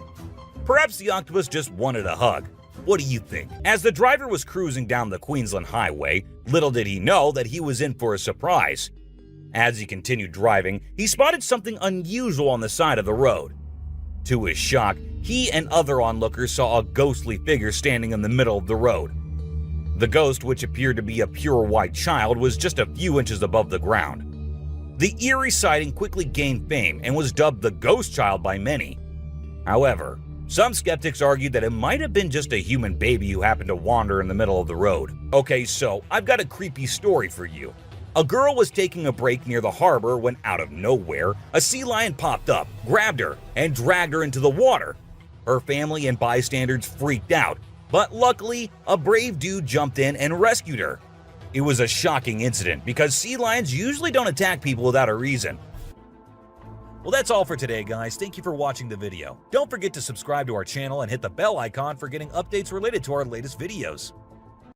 Perhaps the octopus just wanted a hug. What do you think? As the driver was cruising down the Queensland highway, little did he know that he was in for a surprise. As he continued driving, he spotted something unusual on the side of the road. To his shock, he and other onlookers saw a ghostly figure standing in the middle of the road. The ghost, which appeared to be a pure white child, was just a few inches above the ground. The eerie sighting quickly gained fame and was dubbed the Ghostchild by many. However, some skeptics argued that it might have been just a human baby who happened to wander in the middle of the road. Okay, so I've got a creepy story for you. A girl was taking a break near the harbor when out of nowhere, a sea lion popped up, grabbed her, and dragged her into the water. Her family and bystanders freaked out, but luckily, a brave dude jumped in and rescued her. It was a shocking incident because sea lions usually don't attack people without a reason. Well, that's all for today, guys. Thank you for watching the video. Don't forget to subscribe to our channel and hit the bell icon for getting updates related to our latest videos.